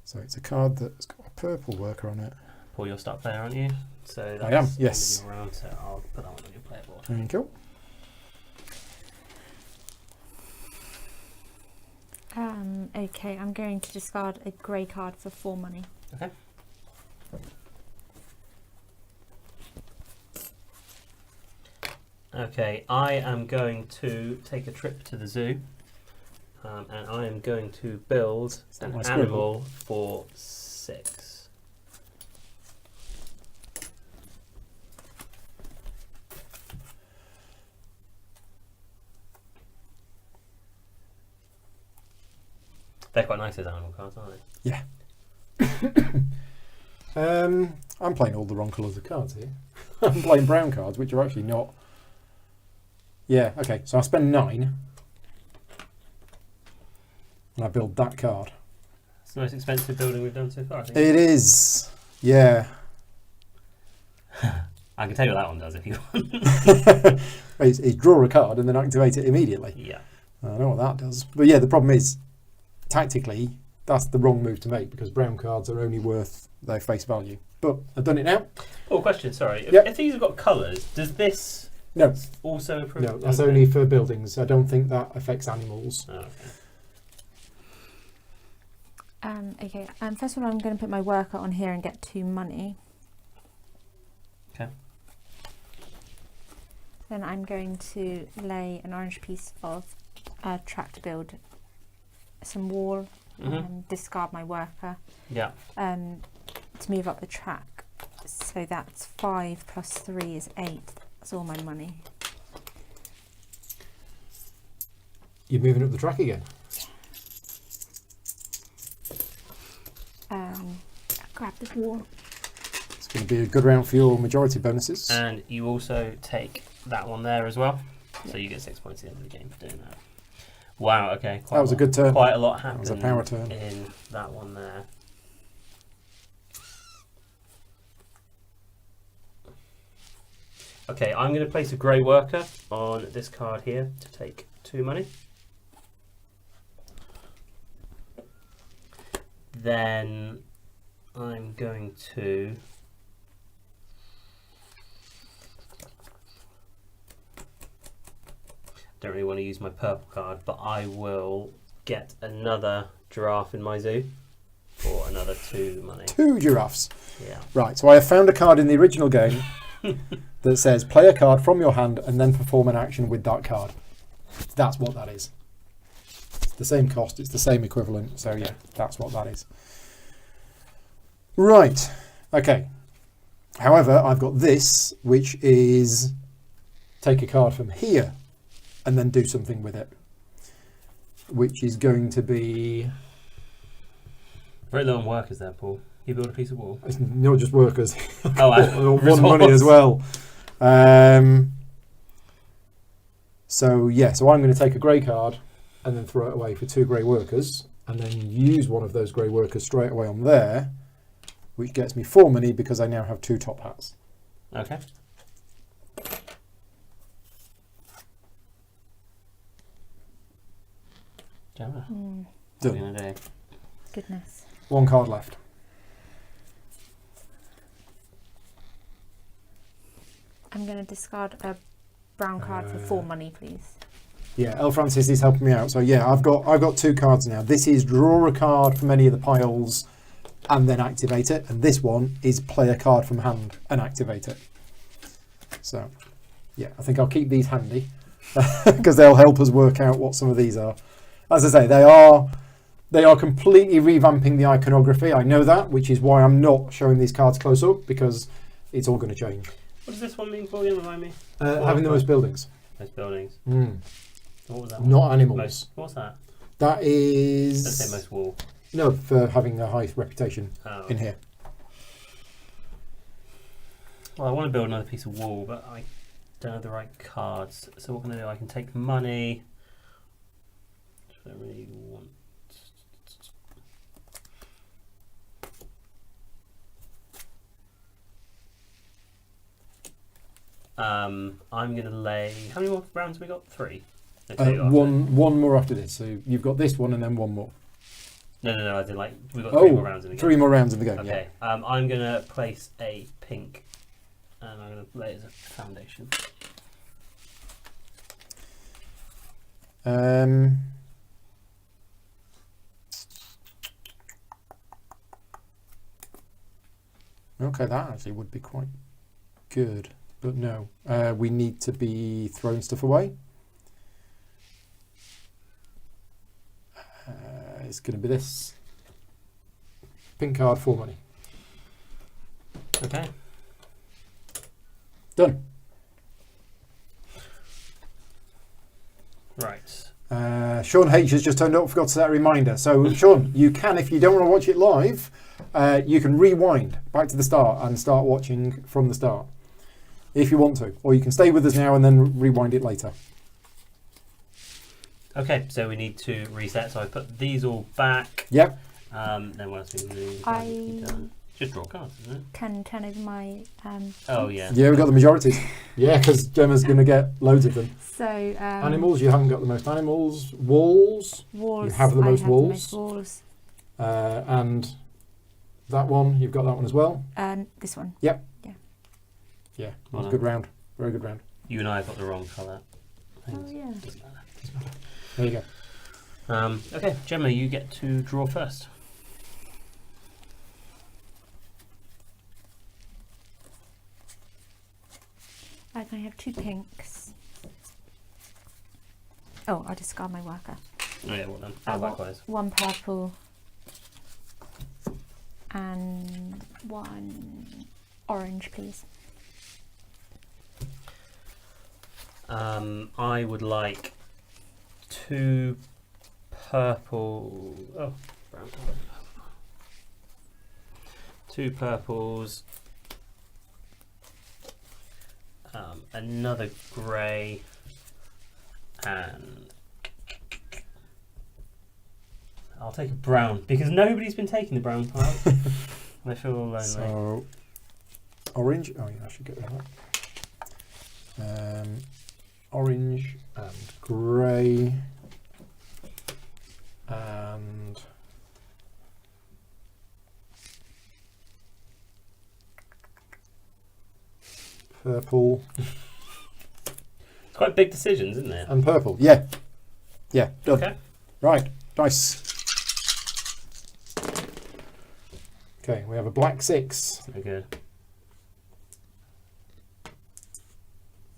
So it's a card that's got a purple worker on it. Paul, you're start player, aren't you? So that's I am, yes. your round, so I'll put that one on your player board. There you go. Okay, I'm going to discard a grey card for 4 money. Okay. Okay, I am going to take a trip to the zoo, and I am going to build an my animal for 6. They're quite nice as animal cards, aren't they? Yeah. I'm playing all the wrong colours of cards here. I'm playing brown cards, which are actually not... Yeah, okay, so I spend 9 and I build that card. It's the most expensive building we've done so far, I think. It is, yeah. I can tell you what that one does if you want. It's draw a card and then activate it immediately. Yeah. I know what that does. But yeah, the problem is, tactically, that's the wrong move to make because brown cards are only worth their face value. But I've done it now. Oh, question, sorry. Yep. If these have got colours, does this No, also approve? no, that's only for buildings. I don't think that affects animals. Oh, okay. Okay, first of all I'm going to put my worker on here and get 2 money. Okay. Then I'm going to lay an orange piece of track to build some wall, discard my worker. Yeah. To move up the track. So that's 5 plus 3 is 8. That's all my money. You're moving up the track again. Grab this wall. It's going to be a good round for your majority bonuses. And you also take that one there as well. So you get 6 points at the end of the game for doing that. Wow, okay. That was a good turn. Quite a lot happened That was a power turn. in that one there. Okay, I'm going to place a grey worker on this card here to take 2 money. Then I'm going to don't really want to use my purple card, but I will get another giraffe in my zoo for another 2 money. 2 giraffes. Yeah. Right, so I have found a card in the original game that says play a card from your hand and then perform an action with that card. That's what that is. It's the same cost, it's the same equivalent, so yeah, that's what that is. Right, okay. However, I've got this, which is take a card from here and then do something with it, which is going to be... Very low on workers there, Paul. You build a piece of wall. It's not just workers. Oh, I've got 1 money as well. So yeah, so I'm going to take a grey card and then throw it away for 2 grey workers and then use one of those grey workers straight away on there, which gets me 4 money because I now have 2 top hats. Okay. Gemma, what are Done. you going to do? Goodness. 1 card left. I'm going to discard a brown card for 4 money, please. Yeah, L. Francis is helping me out. So yeah, I've got 2 cards now. This is draw a card from any of the piles and then activate it. And this one is play a card from hand and activate it. So, yeah, I think I'll keep these handy because they'll help us work out what some of these are. As I say, they are completely revamping the iconography. I know that, which is why I'm not showing these cards close up, because it's all going to change. What does this one mean for you? Remind me. Having the most buildings. Most buildings. Mm. What was that? Not animals. What's that? That is... Let's say most wool. No, for having a high reputation in here. Well, I want to build another piece of wool, but I don't have the right cards. So what can I do? I can take money. Which I don't really want. I'm going to lay... How many more rounds have we got? 3? No, 2 after. One more after this. So you've got this one and then one more. No. I did like... We've got 3 more rounds in the game. 3 more rounds in the game, Okay. yeah. I'm going to place a pink. And I'm going to lay it as a foundation. Okay, that actually would be quite good. But no, we need to be throwing stuff away. It's going to be this. Pink card, 4 money. Okay. Done. Right. Sean H has just turned up, forgot to set a reminder. So Sean, you can, if you don't want to watch it live, you can rewind back to the start and start watching from the start. If you want to. Or you can stay with us now and then rewind it later. Okay, so we need to reset. So I put these all back. Yep. Then what else do we do? Just draw cards, isn't it? Can turn over my... Oh, yeah. Yeah, we've got the majorities. Yeah, because Gemma's going to get loads of them. So... animals, you haven't got the most animals. Walls, you have the most walls. And that one, you've got that one as well. And this one. Yep. Yeah. It was a good round. Very good round. You and I have got the wrong colour. Oh, yeah. There you go. Okay, Gemma, you get to draw first. I can have 2 pinks. Oh, I'll discard my worker. Oh yeah, well done. I want Likewise. 1 purple and 1 orange, please. I would like 2 purple. Oh, brown. 2 purples. Another grey, and I'll take a brown because nobody's been taking the brown part. I feel lonely. So, orange. Oh yeah, I should get rid of that. Orange and grey and purple. It's quite big decisions, isn't it? And purple. Yeah. Yeah, done. Okay. Right, dice. Okay, we have a black 6. Very good.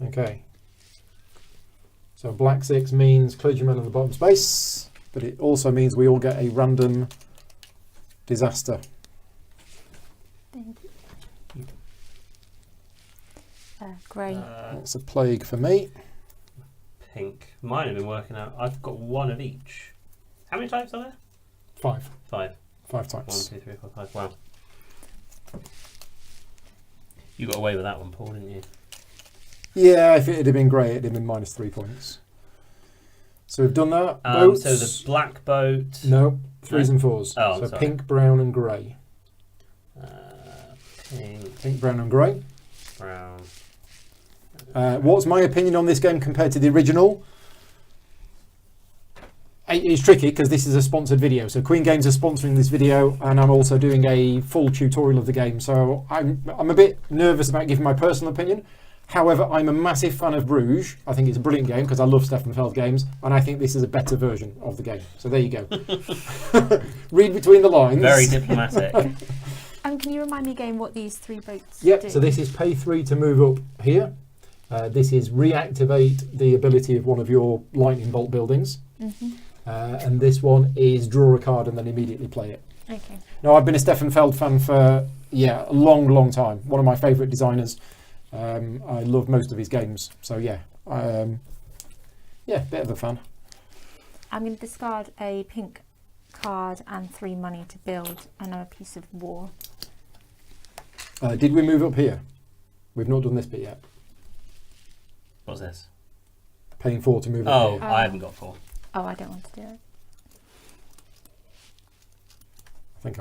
Okay. So black 6 means clergyman in the bottom space, but it also means we all get a random disaster. Thank you. Grey. That's a plague for me. Pink. Mine have been working out. I've got 1 of each. How many types are there? 5. 5. 5 types. 1, 2, 3, 4, 5. Wow. You got away with that one, Paul, didn't you? Yeah, if it had been grey, it'd have been minus 3 points. So we've done that. Boats. So the black boat. No, 3s and 4s. Oh, so sorry. pink, brown, and grey. Pink, brown, and grey. Brown. What's my opinion on this game compared to the original? It's tricky because this is a sponsored video. So Queen Games are sponsoring this video, and I'm also doing a full tutorial of the game. So I'm a bit nervous about giving my personal opinion. However, I'm a massive fan of Bruges. I think it's a brilliant game because I love Stefan Feld games, and I think this is a better version of the game. So there you go. Read between the lines. Very diplomatic. Can you remind me again what these 3 boats Yep, do? so this is pay 3 to move up here. This is reactivate the ability of one of your lightning bolt buildings. Mm-hmm. And this one is draw a card and then immediately play it. Okay. Now, I've been a Stefan Feld fan for, a long time. One of my favourite designers. I love most of his games. So, bit of a fan. I'm going to discard a pink card and 3 money to build another piece of wall. Did we move up here? We've not done this bit yet. What's this? Paying 4 to move up here. I haven't got 4. Oh, I don't want to do it. I think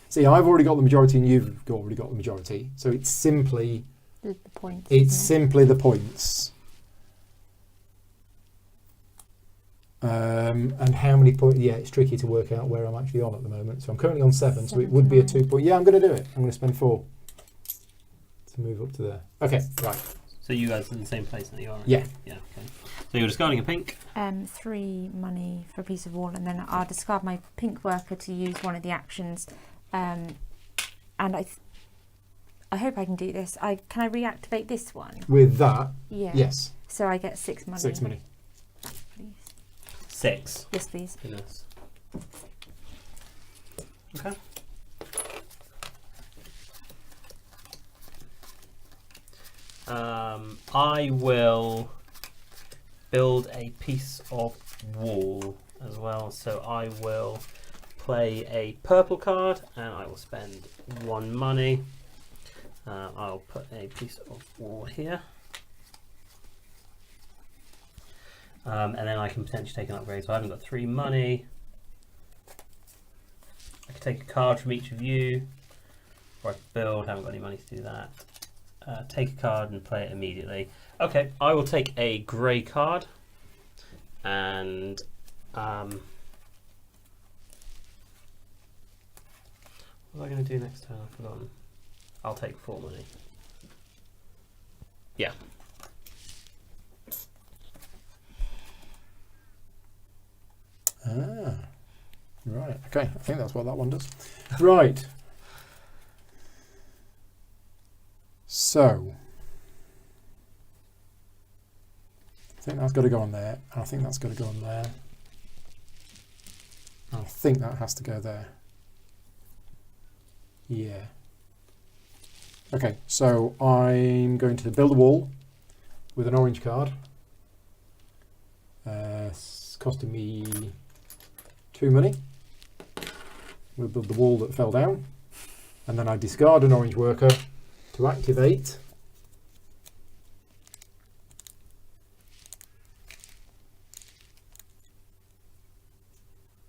See, I've already got the majority and you've already got the majority. So it's simply... The points. It's isn't it? simply the points. And how many points? Yeah, it's tricky to work out where I'm actually on at the moment. So I'm currently on 7, so it would be a 2 point. Yeah, I'm going to do it. I'm going to spend 4 to move up to there. Okay, right. So you guys are in the same place that you are? Right? Yeah. Yeah, okay. So you're discarding a pink? 3 money for a piece of wall, and then I'll discard my pink worker to use one of the actions. And I hope I can do this. Can I reactivate this one? With that, Yeah. yes, So I get 6 money. 6 money. Please. 6. Yes, please. Goodness. Okay. I will build a piece of wall as well. So I will play a purple card and I will spend 1 money. I'll put a piece of wall here. And then I can potentially take an upgrade. So I haven't got 3 money. I can take a card from each of you, or I can build. Haven't got any money to do that. Take a card and play it immediately. Okay, I will take a grey card, and what was I going to do next turn? I've forgotten. I'll take 4 money. Yeah. Right. Okay, I think that's what that one does. Right. So, I think that's got to go on there. I think that's got to go on there. I think that has to go there. Yeah. Okay, so I'm going to build a wall with an orange card. It's costing me 2 money. We'll build the wall that fell down. And then I discard an orange worker to activate.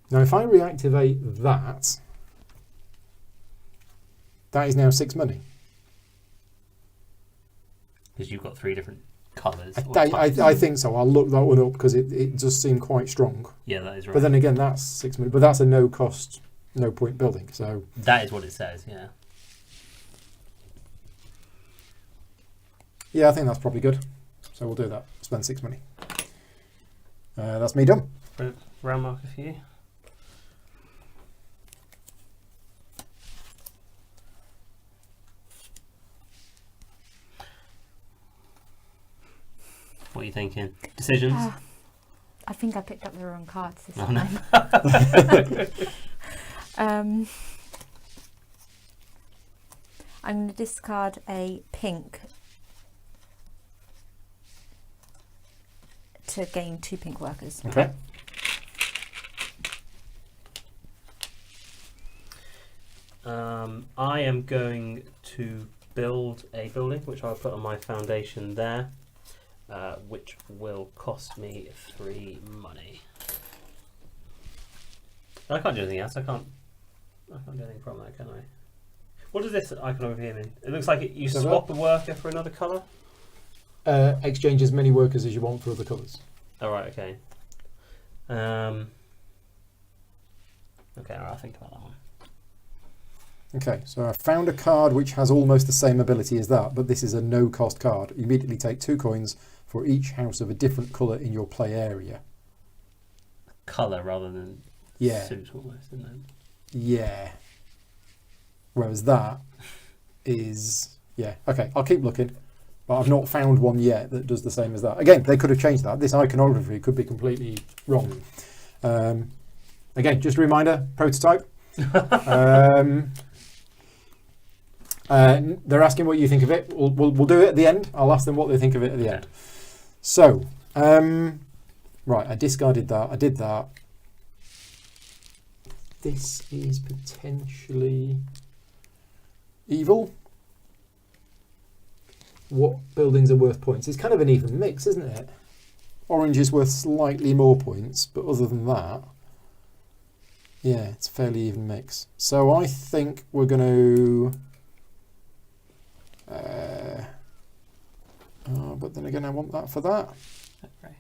Now if I reactivate that, that is now 6 money. Because you've got 3 different colours. I think so. I'll look that one up because it does seem quite strong. Yeah, that is right. But then again, that's 6 money. But that's a no cost, no point building. So that is what it says, yeah. yeah, I think that's probably good. So we'll do that. Spend 6 money. That's me done. Round marker for you. What are you thinking? Decisions? I think I picked up the wrong cards this Oh, time. no. I'm going to discard a pink to gain 2 pink workers. Okay. I am going to build a building, which I'll put on my foundation there, which will cost me 3 money. I can't do anything else. I can't do anything from that, can I? What does this icon over here mean? It looks like you swap a worker for another colour. Exchange as many workers as you want for other colours. Oh, right, okay. Okay, alright, I'll think about that one. Okay, so I found a card which has almost the same ability as that, but this is a no-cost card. You immediately take 2 coins for each house of a different colour in your play area. Colour rather than Yeah. suit almost, isn't it? Yeah. Whereas that is... Yeah, okay, I'll keep looking. But I've not found one yet that does the same as that. Again, they could have changed that. This iconography could be completely wrong. Again, just a reminder, prototype. They're asking what you think of it. We'll do it at the end. I'll ask them what they think of it at the end. So, right, I discarded that. I did that. This is potentially evil. What buildings are worth points? It's kind of an even mix, isn't it? Orange is worth slightly more points, but other than that, yeah, it's a fairly even mix. So I think we're going to... oh, but then again, I want that for that. Right.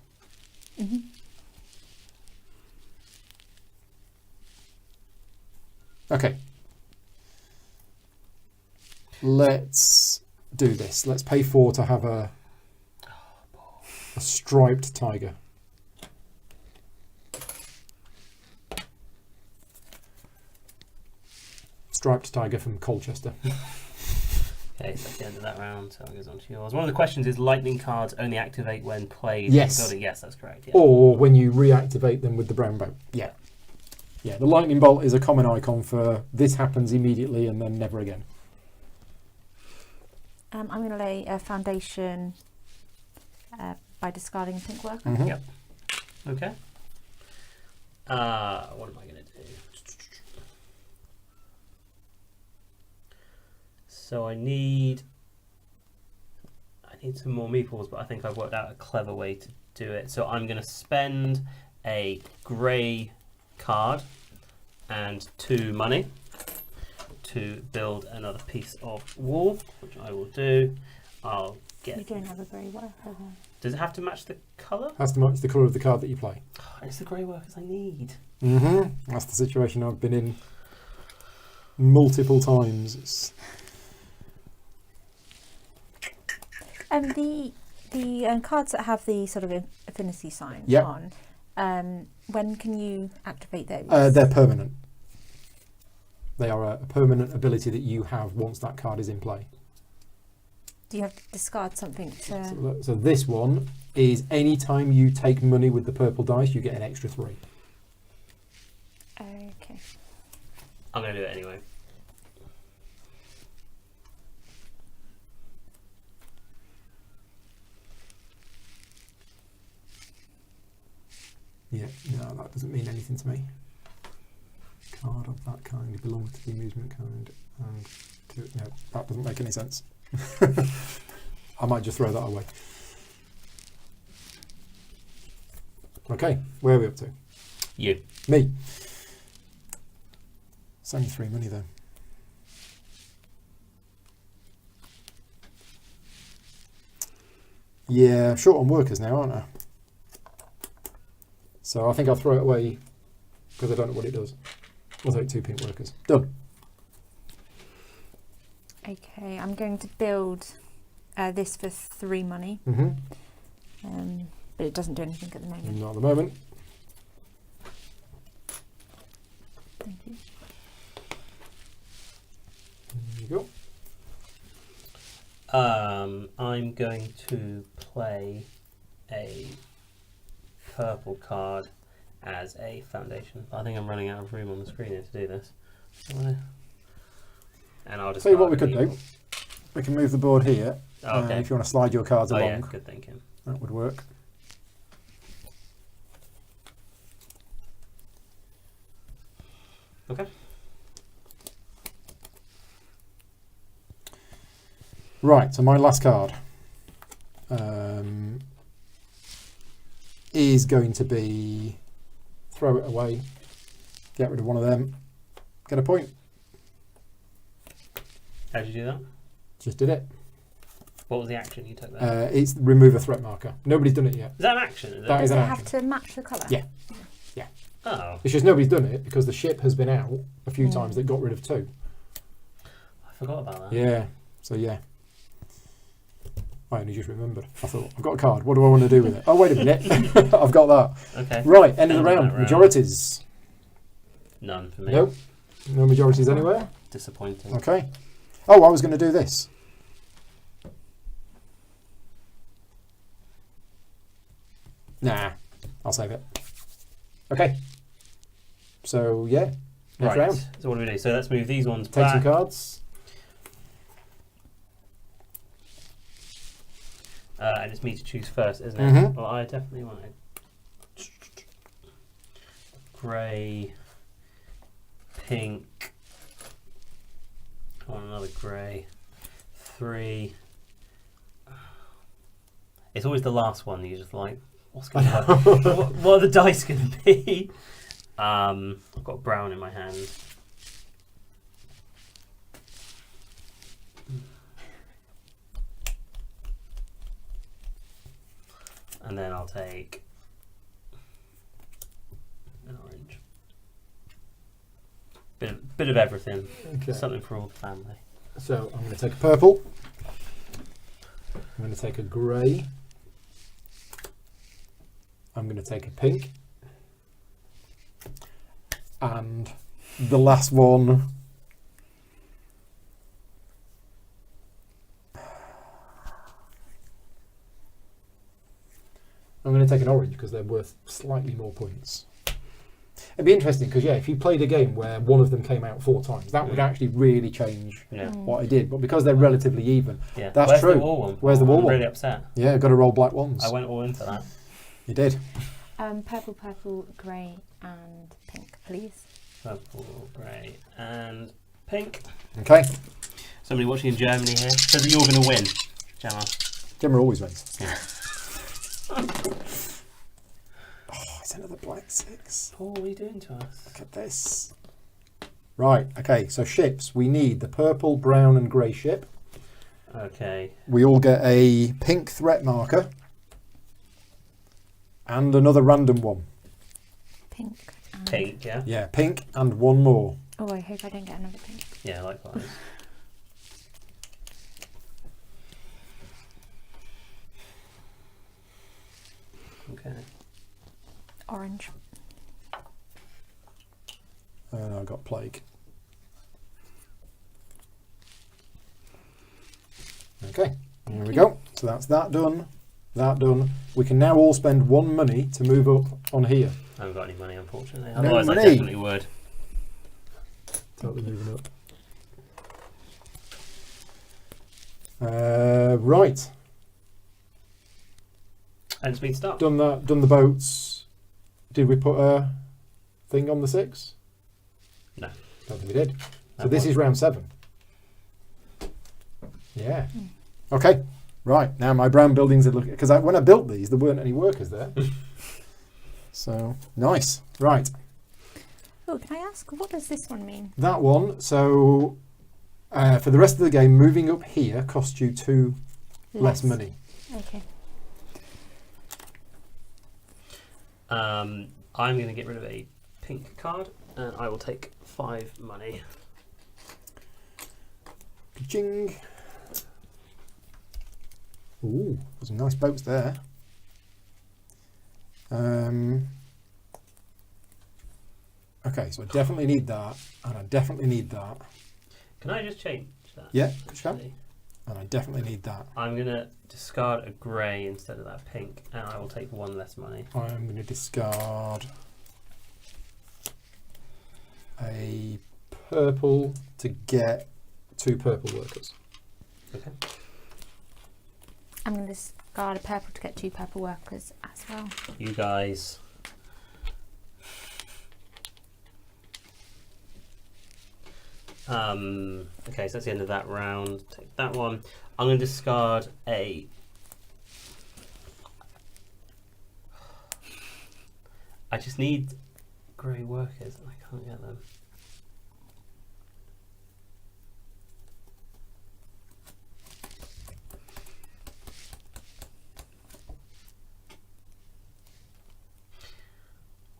Mm-hmm. Okay. Let's do this. Let's pay 4 to have a striped tiger. Striped tiger from Colchester. Okay, so at the end of that round, so it goes on to yours. One of the questions is lightning cards only activate when played. Yes. Building. Yes, that's correct. Yeah. Or when you reactivate them with the brown boat. Yeah. Yeah, the lightning bolt is a common icon for this happens immediately and then never again. I'm going to lay a foundation by discarding a pink worker. Mhm. Yep. Okay. What am I going to do? So I need some more meeples, but I think I've worked out a clever way to do it. So I'm going to spend a grey card and 2 money to build another piece of wall, which I will do. I'll You get... don't have a grey worker there. Does it have to match the colour? Has to match the colour of the card that you play. Oh, it's the grey workers I need. That's the situation I've been in multiple times. The cards that have the sort of affinity sign Yep. on, when can you activate those? They're permanent. They are a permanent ability that you have once that card is in play. Do you have to discard something to... So this one is any time you take money with the purple dice, you get an extra 3. Okay. I'm going to do it anyway. Yeah, no, that doesn't mean anything to me. Card of that kind belongs to the amusement kind. And no, that doesn't make any sense. I might just throw that away. Okay, where are we up to? You. Me. It's only 3 money though. Yeah, short on workers now, aren't I? So I think I'll throw it away because I don't know what it does. We'll take 2 pink workers. Done. Okay, I'm going to build this for 3 money, but it doesn't do anything at the moment. Not at the moment. Thank you. There you go. I'm going to play a purple card as a foundation. I think I'm running out of room on the screen here to do this. And I'll just Tell you what we could do. We can move the board here. Oh, okay. If you want to slide your cards along, Yeah, good thinking. that would work. Okay. Right, so my last card is going to be throw it away, get rid of one of them, get a point. How did you do that? Just did it. What was the action you took there? It's remove a threat marker. Nobody's done it yet. Is that an action? Is That it? is Does an it have action. to match the colour? Yeah. Oh. It's just nobody's done it because the ship has been out a few times that got rid of 2. forgot about that. Yeah. So yeah. I only just remembered. I thought, I've got a card. What do I want to do with it? Oh, wait a minute. I've got that. Okay. Right, end of the that round. Majorities. None for me. Nope. No majorities anywhere. Disappointing. Okay. Oh, I was going to do this. Nah, I'll save it. Okay. So, yeah. Next Right. round. So what do we do? So let's move these ones Take back. some cards. And it's me to choose first, isn't it? Mhm. Well, I definitely want it. Grey, pink. I want another grey. 3. It's always the last one. You're just like, what's going to what are the dice going to be? I've got brown in my hand. And then I'll take an orange. Bit of everything. Okay. Something for all the family. So, I'm going to take a purple. I'm going to take a grey. I'm going to take a pink. And the last one. I'm going to take an orange because they're worth slightly more points. It'd be interesting because, yeah, if you played a game where one of them came out 4 times, that would actually really change Yeah. what I did. But because they're relatively even, Yeah. That's Where's true. the war one? Where's the war I'm one? really upset. yeah, got to roll black ones. I went all into that. You did. Purple, purple, grey, and pink, please. Purple, grey, and pink. Okay. Somebody watching in Germany here says that you're going to win, Gemma. Gemma always wins. Yeah. Oh, it's another black 6. Paul, what are you doing to us? Look at this. Right, okay, so ships. We need the purple, brown and grey ship. Okay. We all get a pink threat marker. And another random one. Pink. And Pink, yeah? Yeah, pink and one more. Oh, I hope I don't get another pink. Yeah, likewise. Okay. Orange. And I got plague. Okay, there we go. So that's that done. That done. We can now all spend 1 money to move up on here. I haven't got any money, unfortunately. No Otherwise, I money. definitely would. Totally moving up. Right. And speed start. Done that. Done the boats. Did we put a thing on the 6? No. Don't think we did. So No, this what? is round 7. Yeah. Okay. Right. Now my brown buildings are looking, because when I built these, there weren't any workers there. So nice. Right. Oh, can I ask, what does this one mean? That one. So for the rest of the game, moving up here costs you 2 less money. Okay. I'm going to get rid of a pink card, and I will take 5 money. Ching. Ooh, there's some nice boats there. Okay, so I definitely need that, and I definitely need that. Can I just change that? Yeah, you can. actually? And I definitely need that. I'm going to discard a grey instead of that pink, and I will take 1 less money. I'm going to discard a purple to get 2 purple workers. Okay. I'm going to discard a purple to get 2 purple workers as well. You guys. Okay, so that's the end of that round. Take that one. I'm going to discard a... I just need grey workers and I can't get them.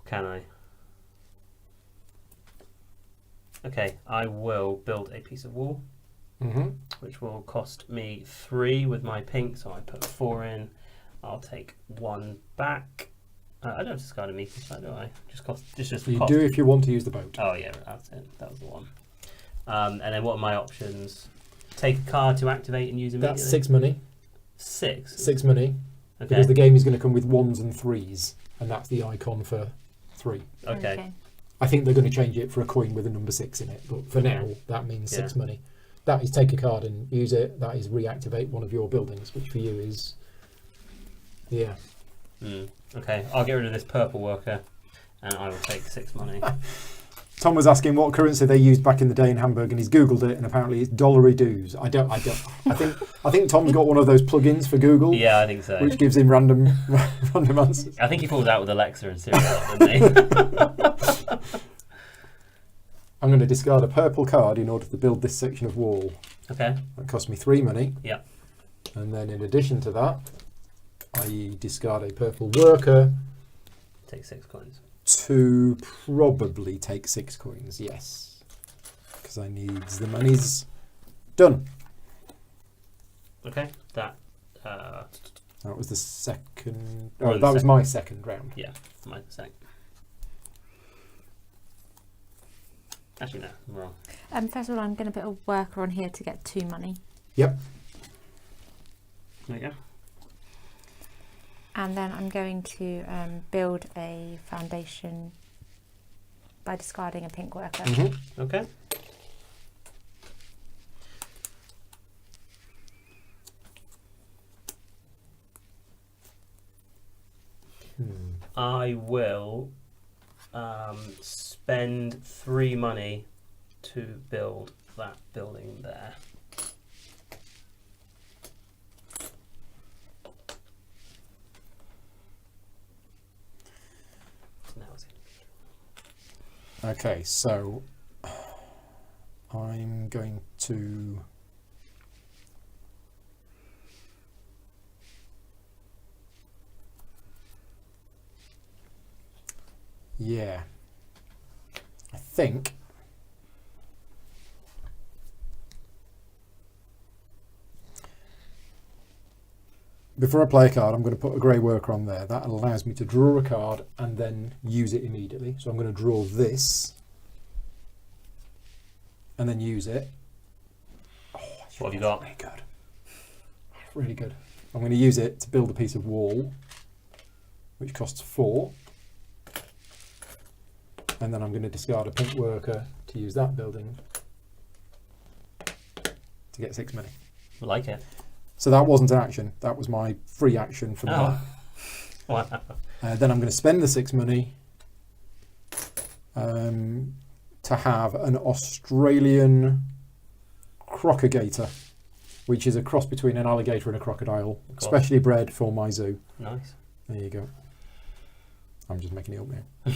Can I? Okay, I will build a piece of wall. which will cost me 3 with my pink, so I put 4 in. I'll take 1 back. I don't discard a meeting site, do I? Just You cost. do if you want to use the boat. Oh yeah, that's it. That was the one. And then what are my options? Take a card to activate and use immediately. That's 6 money. 6? 6 money. Okay. Because the game is going to come with 1s and 3s, and that's the icon for 3. Okay. I think they're going to change it for a coin with a number 6 in it, but for now, that means 6 money. That is take a card and use it. That is reactivate one of your buildings, which for you is, yeah. Okay, I'll get rid of this purple worker, and I will take 6 money. Tom was asking what currency they used back in the day in Hamburg, and he's googled it, and apparently it's dollary dues. I think Tom's got one of those plugins for Google. Yeah, I think so. Which gives him random answers. I think he falls out with Alexa and Siri, doesn't he? I'm going to discard a purple card in order to build this section of wall. Okay. That cost me 3 money. Yeah. And then in addition to that, I discard a purple worker. Take 6 coins. To probably take 6 coins, yes. Because I need the monies. Done. Okay, that was the second. Oh, that was my second round. Yeah, my second. Actually, no, I'm wrong. First of all, I'm going to put a worker on here to get 2 money. Yep. There you go. And then I'm going to build a foundation by discarding a pink worker. Okay. I will spend 3 money to build that building there. Okay, so I'm going to I think before I play a card, I'm going to put a grey worker on there. That allows me to draw a card and then use it immediately. So I'm going to draw this and then use it. Oh, what have you got? Really good. Really good. I'm going to use it to build a piece of wall, which costs 4. And then I'm going to discard a pink worker to use that building to get 6 money. I like it. So that wasn't an action. That was my free action from that. Wow. Then I'm going to spend the 6 money to have an Australian crocodile, which is a cross between an alligator and a crocodile, specially bred for my zoo. Nice. There you go. I'm just making it up now.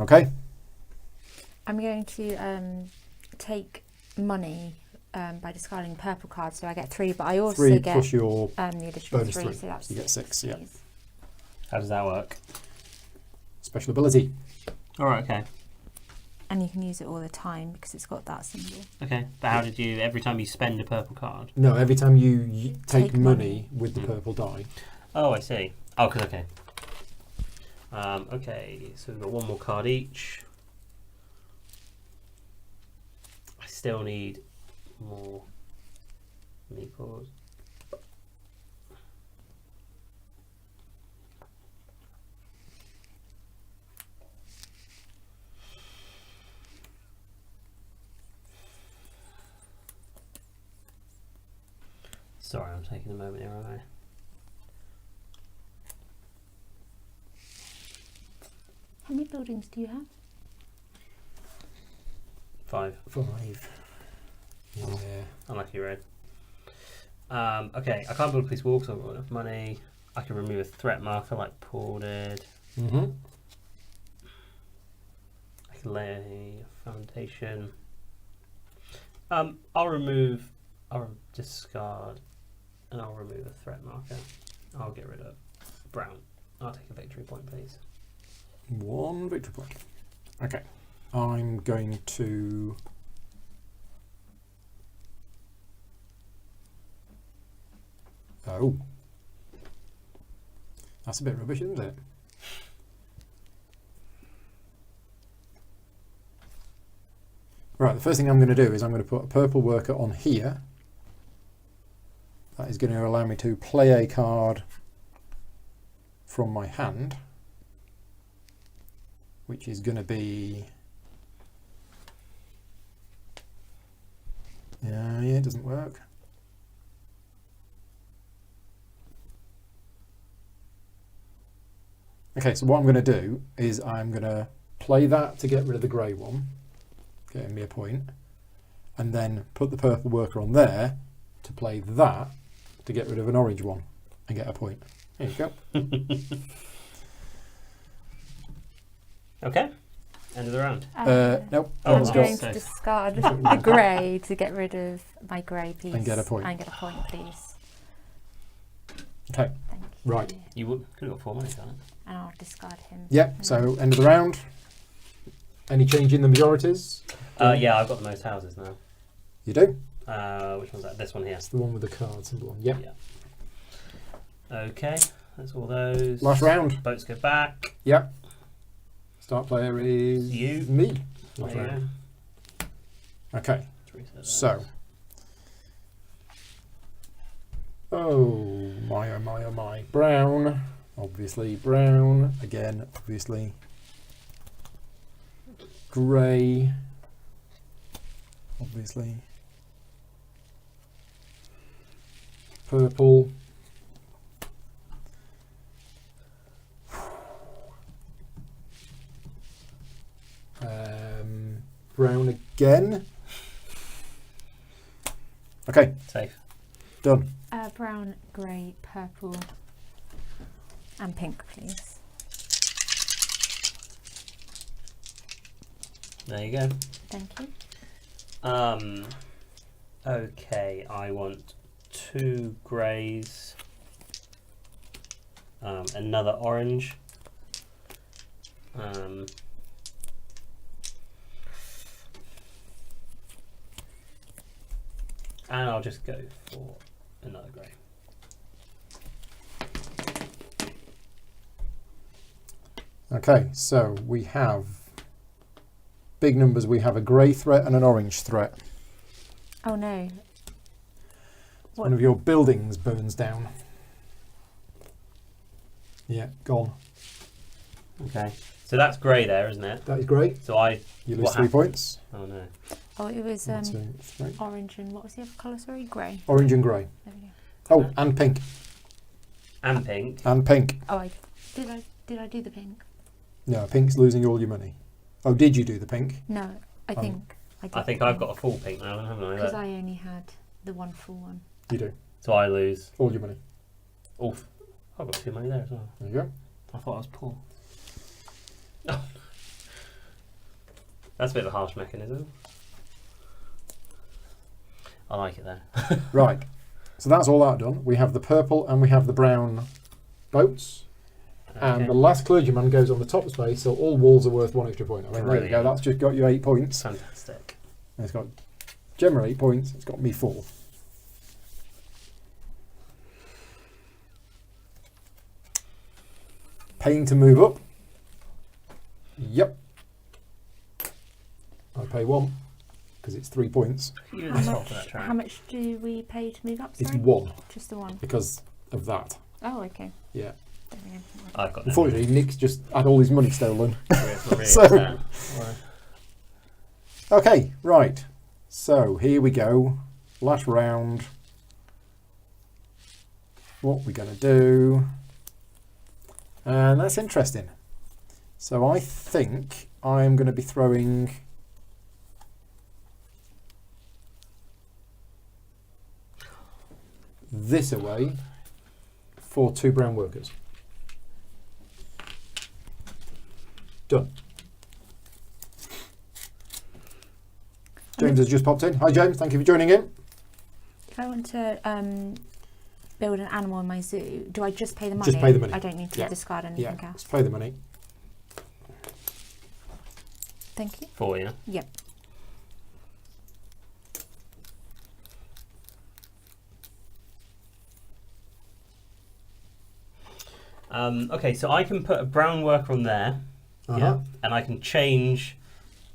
Okay. I'm going to take money by discarding purple cards, so I get 3, but I also 3 get plus your the additional bonus 3, 3. so that's you get 6. Yeah. How does that work? Special ability. All right. Okay. And you can use it all the time because it's got that symbol. Okay, but how did you? Every time you spend a purple card? No, every time you take money with the purple die. Oh, I see. Oh, okay. Okay, so we've got 1 more card each. I still need more meeples. Sorry, I'm taking a moment here, aren't I? How many buildings do you have? 5. 5. Yeah. Unlucky red. Okay, I can't build a piece of wall because I've got enough money. I can remove a threat marker like Paul did. I can lay a foundation. I'll discard, and I'll remove a threat marker. I'll get rid of brown. I'll take a victory point, please. 1 victory point. Okay. I'm going to that's a bit rubbish, isn't it? Right, the first thing I'm going to do is I'm going to put a purple worker on here. That is going to allow me to play a card from my hand, which is going to be... yeah, it doesn't work. Okay, so what I'm going to do is I'm going to play that to get rid of the grey one, getting me a point, and then put the purple worker on there to play that to get rid of an orange one and get a point. There you go. Okay. End of the round. Nope. I'm Oh, going sorry. to discard the grey to get rid of my grey piece. And get a point. And get a point, please. Okay, Thank you. right. You could have got 4 money, can't it? And I'll discard him. Yep, so end of the round. Any change in the majorities? Yeah, I've got the most houses now. You do? Which one's that? This one here. That's the one with the card symbol on. Yep. Yeah. Okay, that's all those. Last round. Boats go back. Yep. Start player is You. me. Last There you round. go. Okay, Let's reset so. Oh my, oh my, oh my. Brown. Obviously brown. Again, obviously. Grey. Obviously. Purple. Brown again. Okay, Safe. done. Brown, grey, purple, and pink, please. There you go. Thank you. Okay, I want 2 greys, another orange, and I'll just go for another grey. Okay, so we have big numbers. We have a grey threat and an orange threat. Oh no. One of your buildings burns down. Yeah, gone. Okay, so that's grey there, isn't it? That is great. So I You lose What 3 happened? points. oh no. Oh, it was 1, 2, 3. orange and what was the other colour? Sorry, grey. Orange and grey. There we go. Oh, and pink. And pink. And pink. Oh, did I do the pink? No, pink's losing all your money. Oh, did you do the pink? No, I think I did. I think I've got a full pink now, haven't I? because I only had the one full one. You do. So I lose. All your money. Oh, I've got 2 money there as well. There you go. I thought I was poor. That's a bit of a harsh mechanism. I like it though. Right. So that's all that done. We have the purple and we have the brown boats. And Okay. the last clergyman goes on the top space, so all walls are worth 1 extra point. I mean, there you go. Brilliant. That's just got you 8 points. Fantastic. And it's got generally 8 points. It's got me 4. Paying to move up. Yep. I pay 1 because it's 3 points. You How just much, off that track. how much do we pay to move up? It's Sorry? 1 Just the one. because of that. Oh, okay. Yeah. There we go. I've got no Unfortunately, Nick's just had all his money stolen. money. So- Really upset. Okay, right. So here we go. Last round. What we're going to do. And that's interesting. So I think I'm going to be throwing this away for 2 brown workers. Done. James has just popped in. Hi James, thank you for joining in. If I want to build an animal in my zoo, do I just pay the money? Just pay the money. I don't need to Yeah. discard anything Yeah, else. let's pay the money. Thank you. 4, yeah? Yep. Okay, so I can put a brown worker on there, yeah, and I can change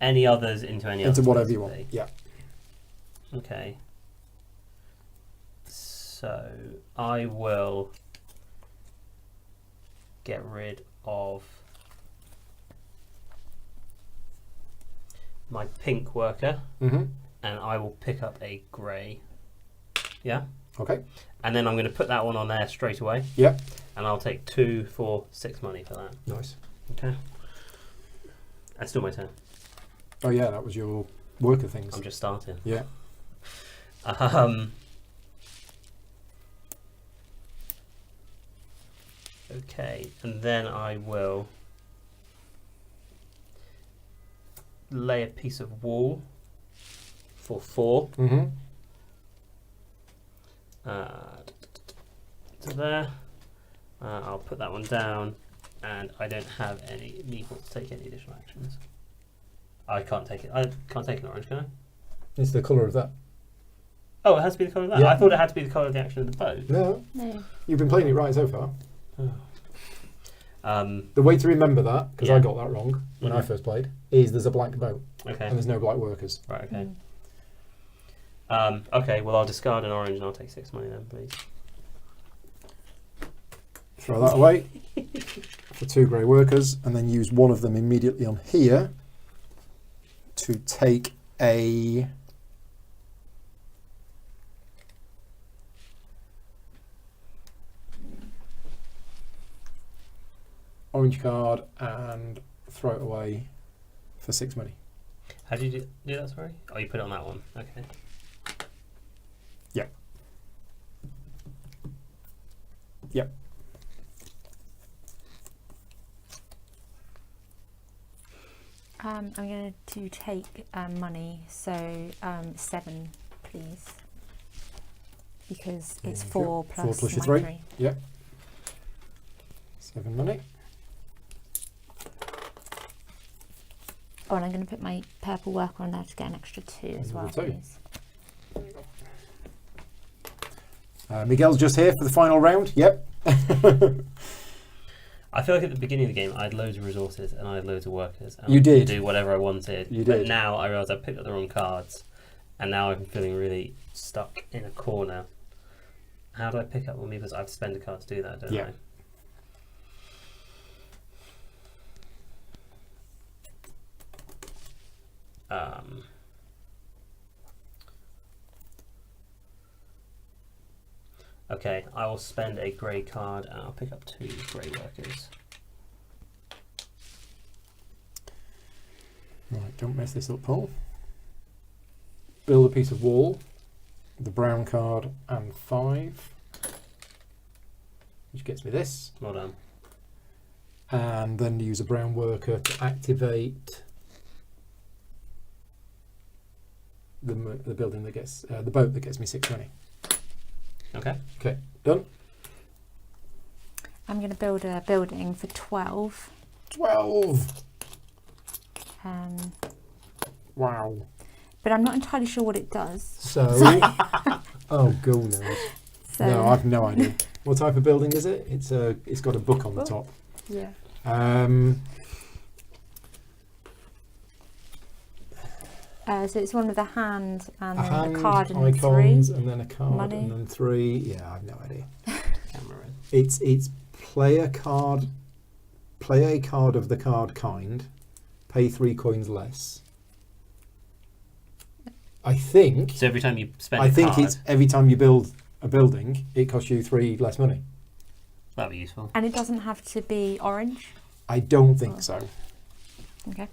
any others into any others. Into whatever you want. basically. Yeah. Okay. So I will get rid of my pink worker, Mm-hmm. and I will pick up a grey. Yeah. Okay. And then I'm going to put that one on there straight away. Yep. And I'll take 2, 4, 6 money for that. Nice. Okay. That's still my turn. Oh yeah, that was your worker things. I'm just starting. Yeah. Okay, and then I will lay a piece of wall for 4. Mm-hmm. To there. I'll put that one down, and I don't have any legal to take any additional actions. I can't take it. I can't take an orange, can I? It's the colour of that. Oh, it has to be the colour of that? Yeah. I thought it had to be the colour of the action of the boat. No, No. you've been playing it right so far. Oh. The way to remember that, because Yeah. I got that wrong when I Mhm. first played, is there's a black boat Okay. and there's no black workers. Right, okay. Mm. Okay, well, I'll discard an orange and I'll take 6 money then, please. Throw that away for 2 grey workers, and then use one of them immediately on here to take a orange card and throw it away for 6 money. How did you do that, sorry? Oh, you put it on that one. Okay. Yep. Yep. I'm going to take money, so 7, please. Because it's Thank 4 you. plus 4 plus your my 3. Yep. 7 money. Oh, and I'm going to put my purple worker on there to get an extra 2 as well, Another 2. please. Miguel's just here for the final round. Yep. I feel like at the beginning of the game I had loads of resources and I had loads of workers. And You I could did. do whatever I wanted. You But did. now I realise I picked up the wrong cards, and now I'm feeling really stuck in a corner. How do I pick up one? Because I have to spend a card to do that, don't Yeah. I? Okay, I will spend a grey card and I'll pick up 2 grey workers. Right, don't mess this up, Paul. Build a piece of wall, the brown card and 5, which gets me this, Well done. and then use a brown worker to activate the building that gets the boat that gets me 6 money. Okay. Okay, done. I'm going to build a building for 12. 12. Wow. But I'm not entirely sure what it does. So, oh goodness. So No, I've no idea. What type of building is it? It's got a book on the top. yeah. So it's one with a hand and A then hand, a card and then icons, 3. and then a card, Money. and then 3. Yeah, I've no idea. Camera in. It's play a card of the card kind, pay 3 coins less. I think. So every time you spend I a think card, it's every time you build a building, it costs you 3 less money. that'd be useful. And it doesn't have to be orange. I don't think so. Okay.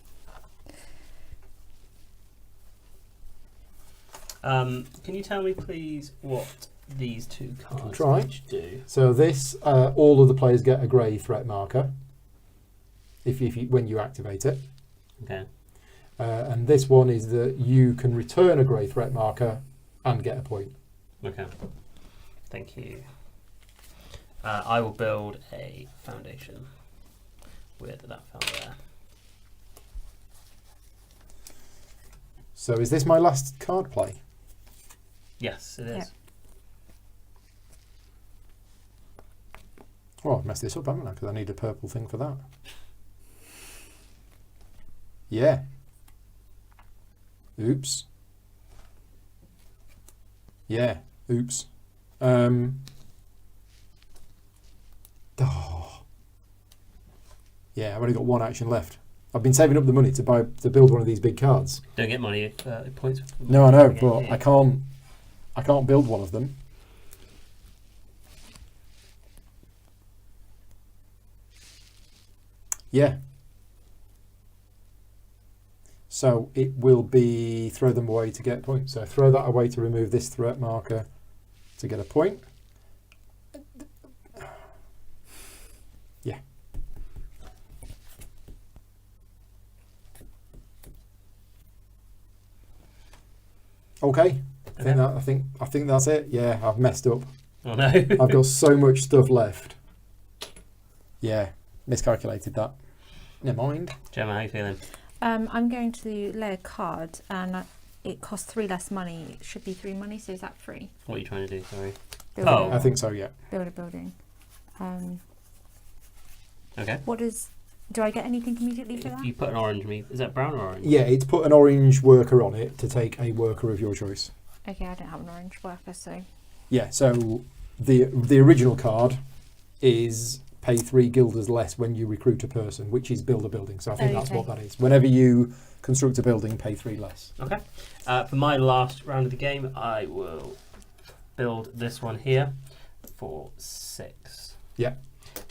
Can you tell me, please, what these 2 cards try. each do? So this, all of the players get a grey threat marker if you when you activate it. Okay. And this one is that you can return a grey threat marker and get a point. Okay. Thank you. I will build a foundation with that fella there. So is this my last card play? Yes, it is. Yeah. Oh, I've messed this up, haven't I? Because I need a purple thing for that. Yeah. Oops. Yeah. Oops. Oh. Yeah, I've only got one action left. I've been saving up the money to build one of these big cards. Don't get money points. No, I know, Okay, but yeah. I can't build one of them. Yeah. So it will be throw them away to get points. So throw that away to remove this threat marker to get a point. Yeah. Okay. I think that's it. Yeah, I've messed up. Oh no. I've got so much stuff left. Yeah, miscalculated that. Never mind. Gemma, how you feeling? I'm going to lay a card, and it costs 3 less money. It should be 3 money, so is that free? What are you trying to do? Sorry. Build Oh. I think so, yeah. Build a building. Okay. Do I get anything immediately for If that? you put an orange is that brown or orange? Yeah, it's put an orange worker on it to take a worker of your choice. Okay, I don't have an orange worker, so Yeah, so the original card is pay 3 guilders less when you recruit a person, which is build a building. So I think that's Okay. what that is. Whenever you construct a building, pay 3 less. Okay. For my last round of the game, I will build this one here for 6. Yeah.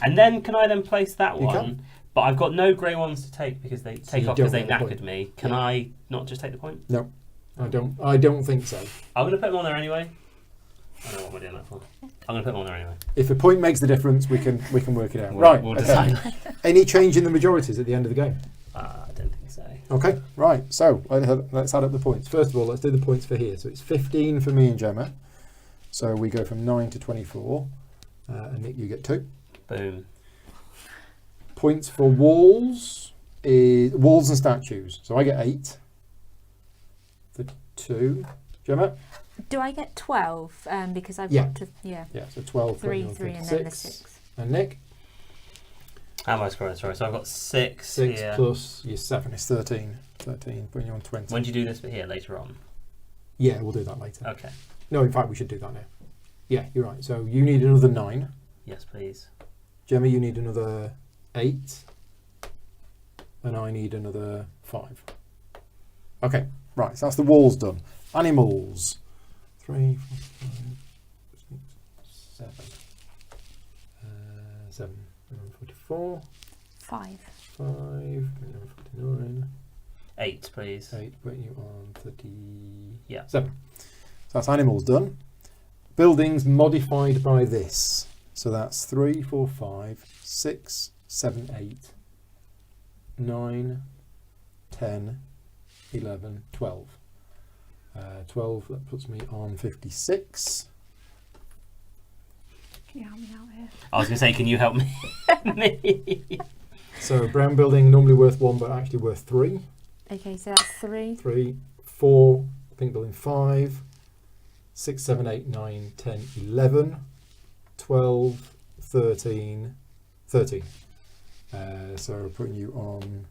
And then can I then place that You one? can. But I've got no grey ones to take because they take you off because don't they get the knackered point. me. Can Yeah. I not just take the point? No, I don't think so. I'm going to put them on there anyway. I don't know what we're doing that for. I'm going to put them on there anyway. If a point makes the difference, we can work it out. We'll- Right. We'll okay. decide. Any change in the majorities at the end of the game? I don't think so. Okay, right. So let's add up the points. First of all, let's do the points for here. So it's 15 for me and Gemma. So we go from 9 to 24. And Nick, you get 2. Boom. Points for walls is walls and statues. So I get 8 for 2. Gemma? do I get 12? Because I've Yeah. got to Yeah, so 12, 3, 21, 3, and then the 56. 6. And Nick? How am I scoring? Sorry, so I've got 6 6 here. plus your 7 is 13. 13, bring you on 20. When do you do this bit here? Later on? Yeah, we'll do that later. Okay. No, in fact, we should do that now. Yeah, you're right. So you need another 9. Yes, please. Gemma, you need another 8. And I need another 5. Okay, right. So that's the walls done. Animals. 3, 4, 5, 6, 7. 7. 44. 5. 5. 49. 8, please. 8. Putting you on 30. Yeah. 7. So that's animals done. Buildings modified by this. So that's 3, 4, 5, 6, 7, 8, 9, 10, 11, 12. 12, that puts me on 56. Can you help me out here? I was going to say, can you help me? me? So brown building normally worth 1, but actually worth 3. Okay, so that's 3. 3, 4, pink building 5, 6, 7, 8, 9, 10, 11, 12, 13, 13. So putting you on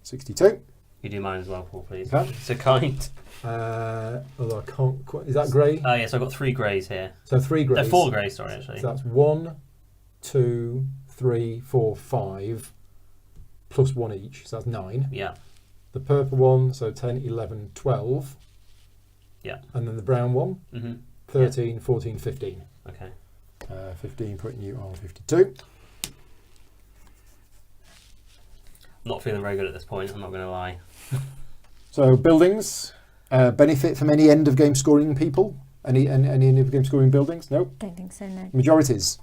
62. You do mine as well, Paul, please. Okay. So kind. Although I can't quite, is that grey? Oh, yes, I've got 3 greys here. So 3 greys. 4 greys, sorry, actually. So that's 1, 2, 3, 4, 5, plus 1 each. So that's 9. Yeah. The purple one, so 10, 11, 12. Yeah. And then the brown one, Mm-hmm. 13, 14, 15. Okay. 15 putting you on 52. Not feeling very good at this point, I'm not going to lie. So buildings benefit from any end of game scoring people? Any end of game scoring buildings? No. Don't think so, no. Majorities.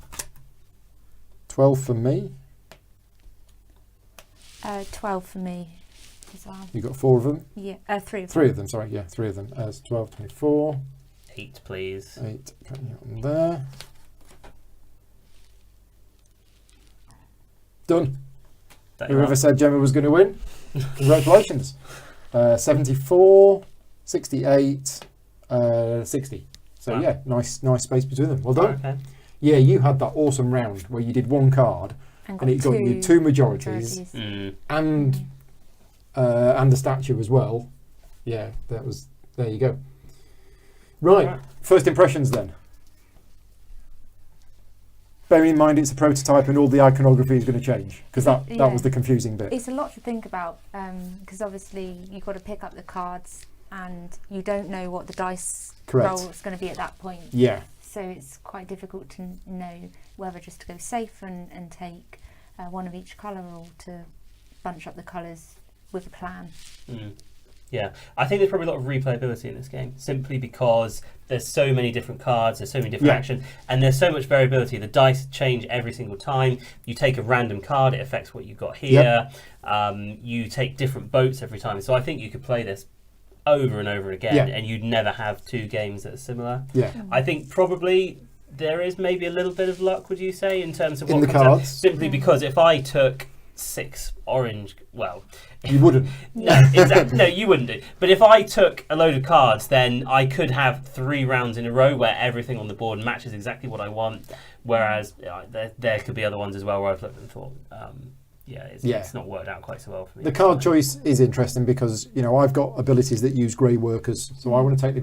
12 for me. 12 for me as well. You got 4 of them. Yeah, 3 of them. 3 of them. Sorry, yeah, 3 of them. As 12, 24. 8, please. 8 putting you on there. Done. That you Whoever are. said Gemma was going to win, congratulations. 74. 68, 60. So Wow. yeah, nice space between them. Well done. Okay. Yeah, you had that awesome round where you did one card and it got you two majorities and a statue as well. Yeah, there you go. Right, first impressions then. Bearing in mind it's a prototype and all the iconography is going to change, because that was the confusing bit. It's a lot to think about, because obviously you've got to pick up the cards and you don't know what the dice roll is going to be at that point. Yeah. So it's quite difficult to know whether just to go safe and take one of each colour, or to bunch up the colours with a plan. Yeah, I think there's probably a lot of replayability in this game, simply because there's so many different cards, there's so many different actions, and there's so much variability. The dice change every single time. You take a random card, it affects what you've got here. You take different boats every time. So I think you could play this over and over again, and you'd never have two games that are similar. I think probably there is maybe a little bit of luck, would you say, in terms of what in the comes cards? out? Simply because if I took 6 orange, well, you wouldn't. No, exactly. No, you wouldn't do. But if I took a load of cards, then I could have 3 rounds in a row where everything on the board matches exactly what I want. Whereas there could be other ones as well where I've looked and thought, it's not worked out quite so well for me. The card choice is interesting because, you know, I've got abilities that use grey workers, so I want to take the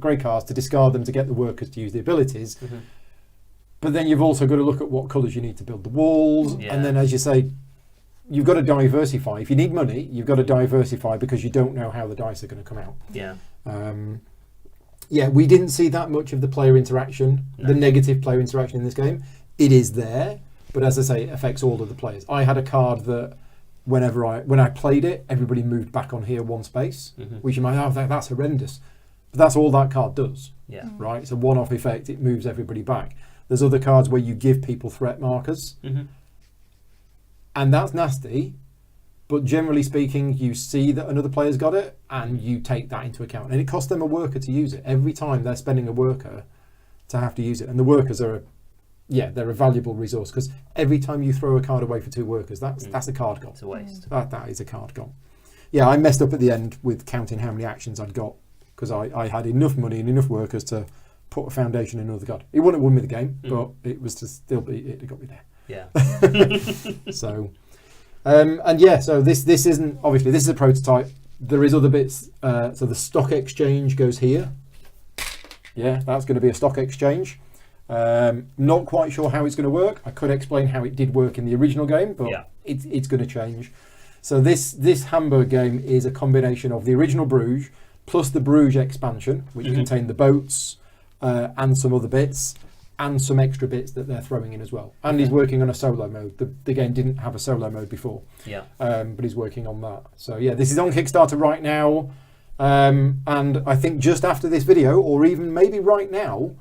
grey cards to discard them to get the workers to use the abilities. But then you've also got to look at what colours you need to build the walls, and then, as you say, you've got to diversify. If you need money, you've got to diversify because you don't know how the dice are going to come out. We didn't see that much of the player interaction, the negative player interaction in this game. It is there, but as I say, it affects all of the players. I had a card that when I played it, everybody moved back on here 1 space, which you might that's horrendous. But that's all that card does. Right? It's a one-off effect. It moves everybody back. There's other cards where you give people threat markers. And that's nasty, but generally speaking, you see that another player's got it and you take that into account. And it costs them a worker to use it. Every time they're spending a worker to have to use it. And the workers are, they're a valuable resource, because every time you throw a card away for 2 workers, that's a card gone. It's a waste. That is a card gone. Yeah, I messed up at the end with counting how many actions I'd got, because I had enough money and enough workers to put a foundation in another card. It wouldn't have won me the game, but it was to still be, it got me there. So so this isn't, obviously this is a prototype. There is other bits, so the stock exchange goes here. That's going to be a stock exchange. Not quite sure how it's going to work. I could explain how it did work in the original game, but it's going to change. So this Hamburg game is a combination of the original Bruges plus the Bruges expansion, which contained the boats and some other bits, and some extra bits that they're throwing in as well. And he's working on a solo mode. The game didn't have a solo mode before. But he's working on that. So this is on Kickstarter right now. And I think just after this video, or even maybe right now,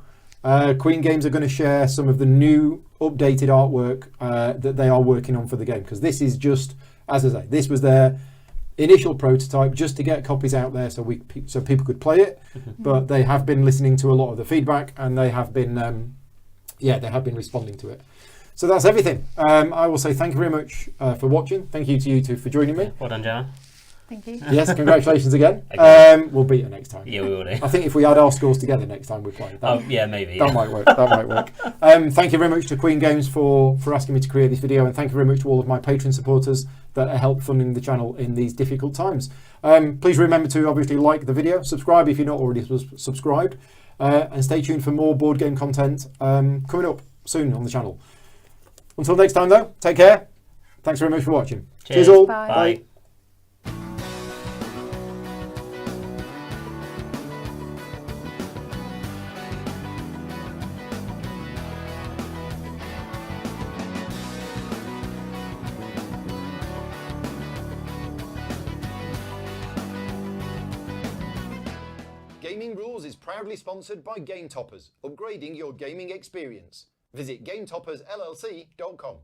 Queen Games are going to share some of the new updated artwork that they are working on for the game. Because this is just, as I say, this was their initial prototype just to get copies out there so people could play it. But they have been listening to a lot of the feedback, and they have been they have been responding to it. So that's everything. I will say thank you very much for watching. Thank you to you two for joining me. Well done, Jan. Thank you. Yes, congratulations again. We'll beat it next time. Yeah, we will do. I think if we add our scores together next time we play. Maybe. That might work. That might work. Thank you very much to Queen Games for asking me to create this video, and thank you very much to all of my Patreon supporters that help funding the channel in these difficult times. Please remember to obviously like the video, subscribe if you're not already subscribed, and stay tuned for more board game content coming up soon on the channel. Until next time though, take care. Thanks very much for watching. Cheers all. Bye. Bye. Gaming Rules is proudly sponsored by Game Toppers, upgrading your gaming experience. Visit GameToppersLLC.com.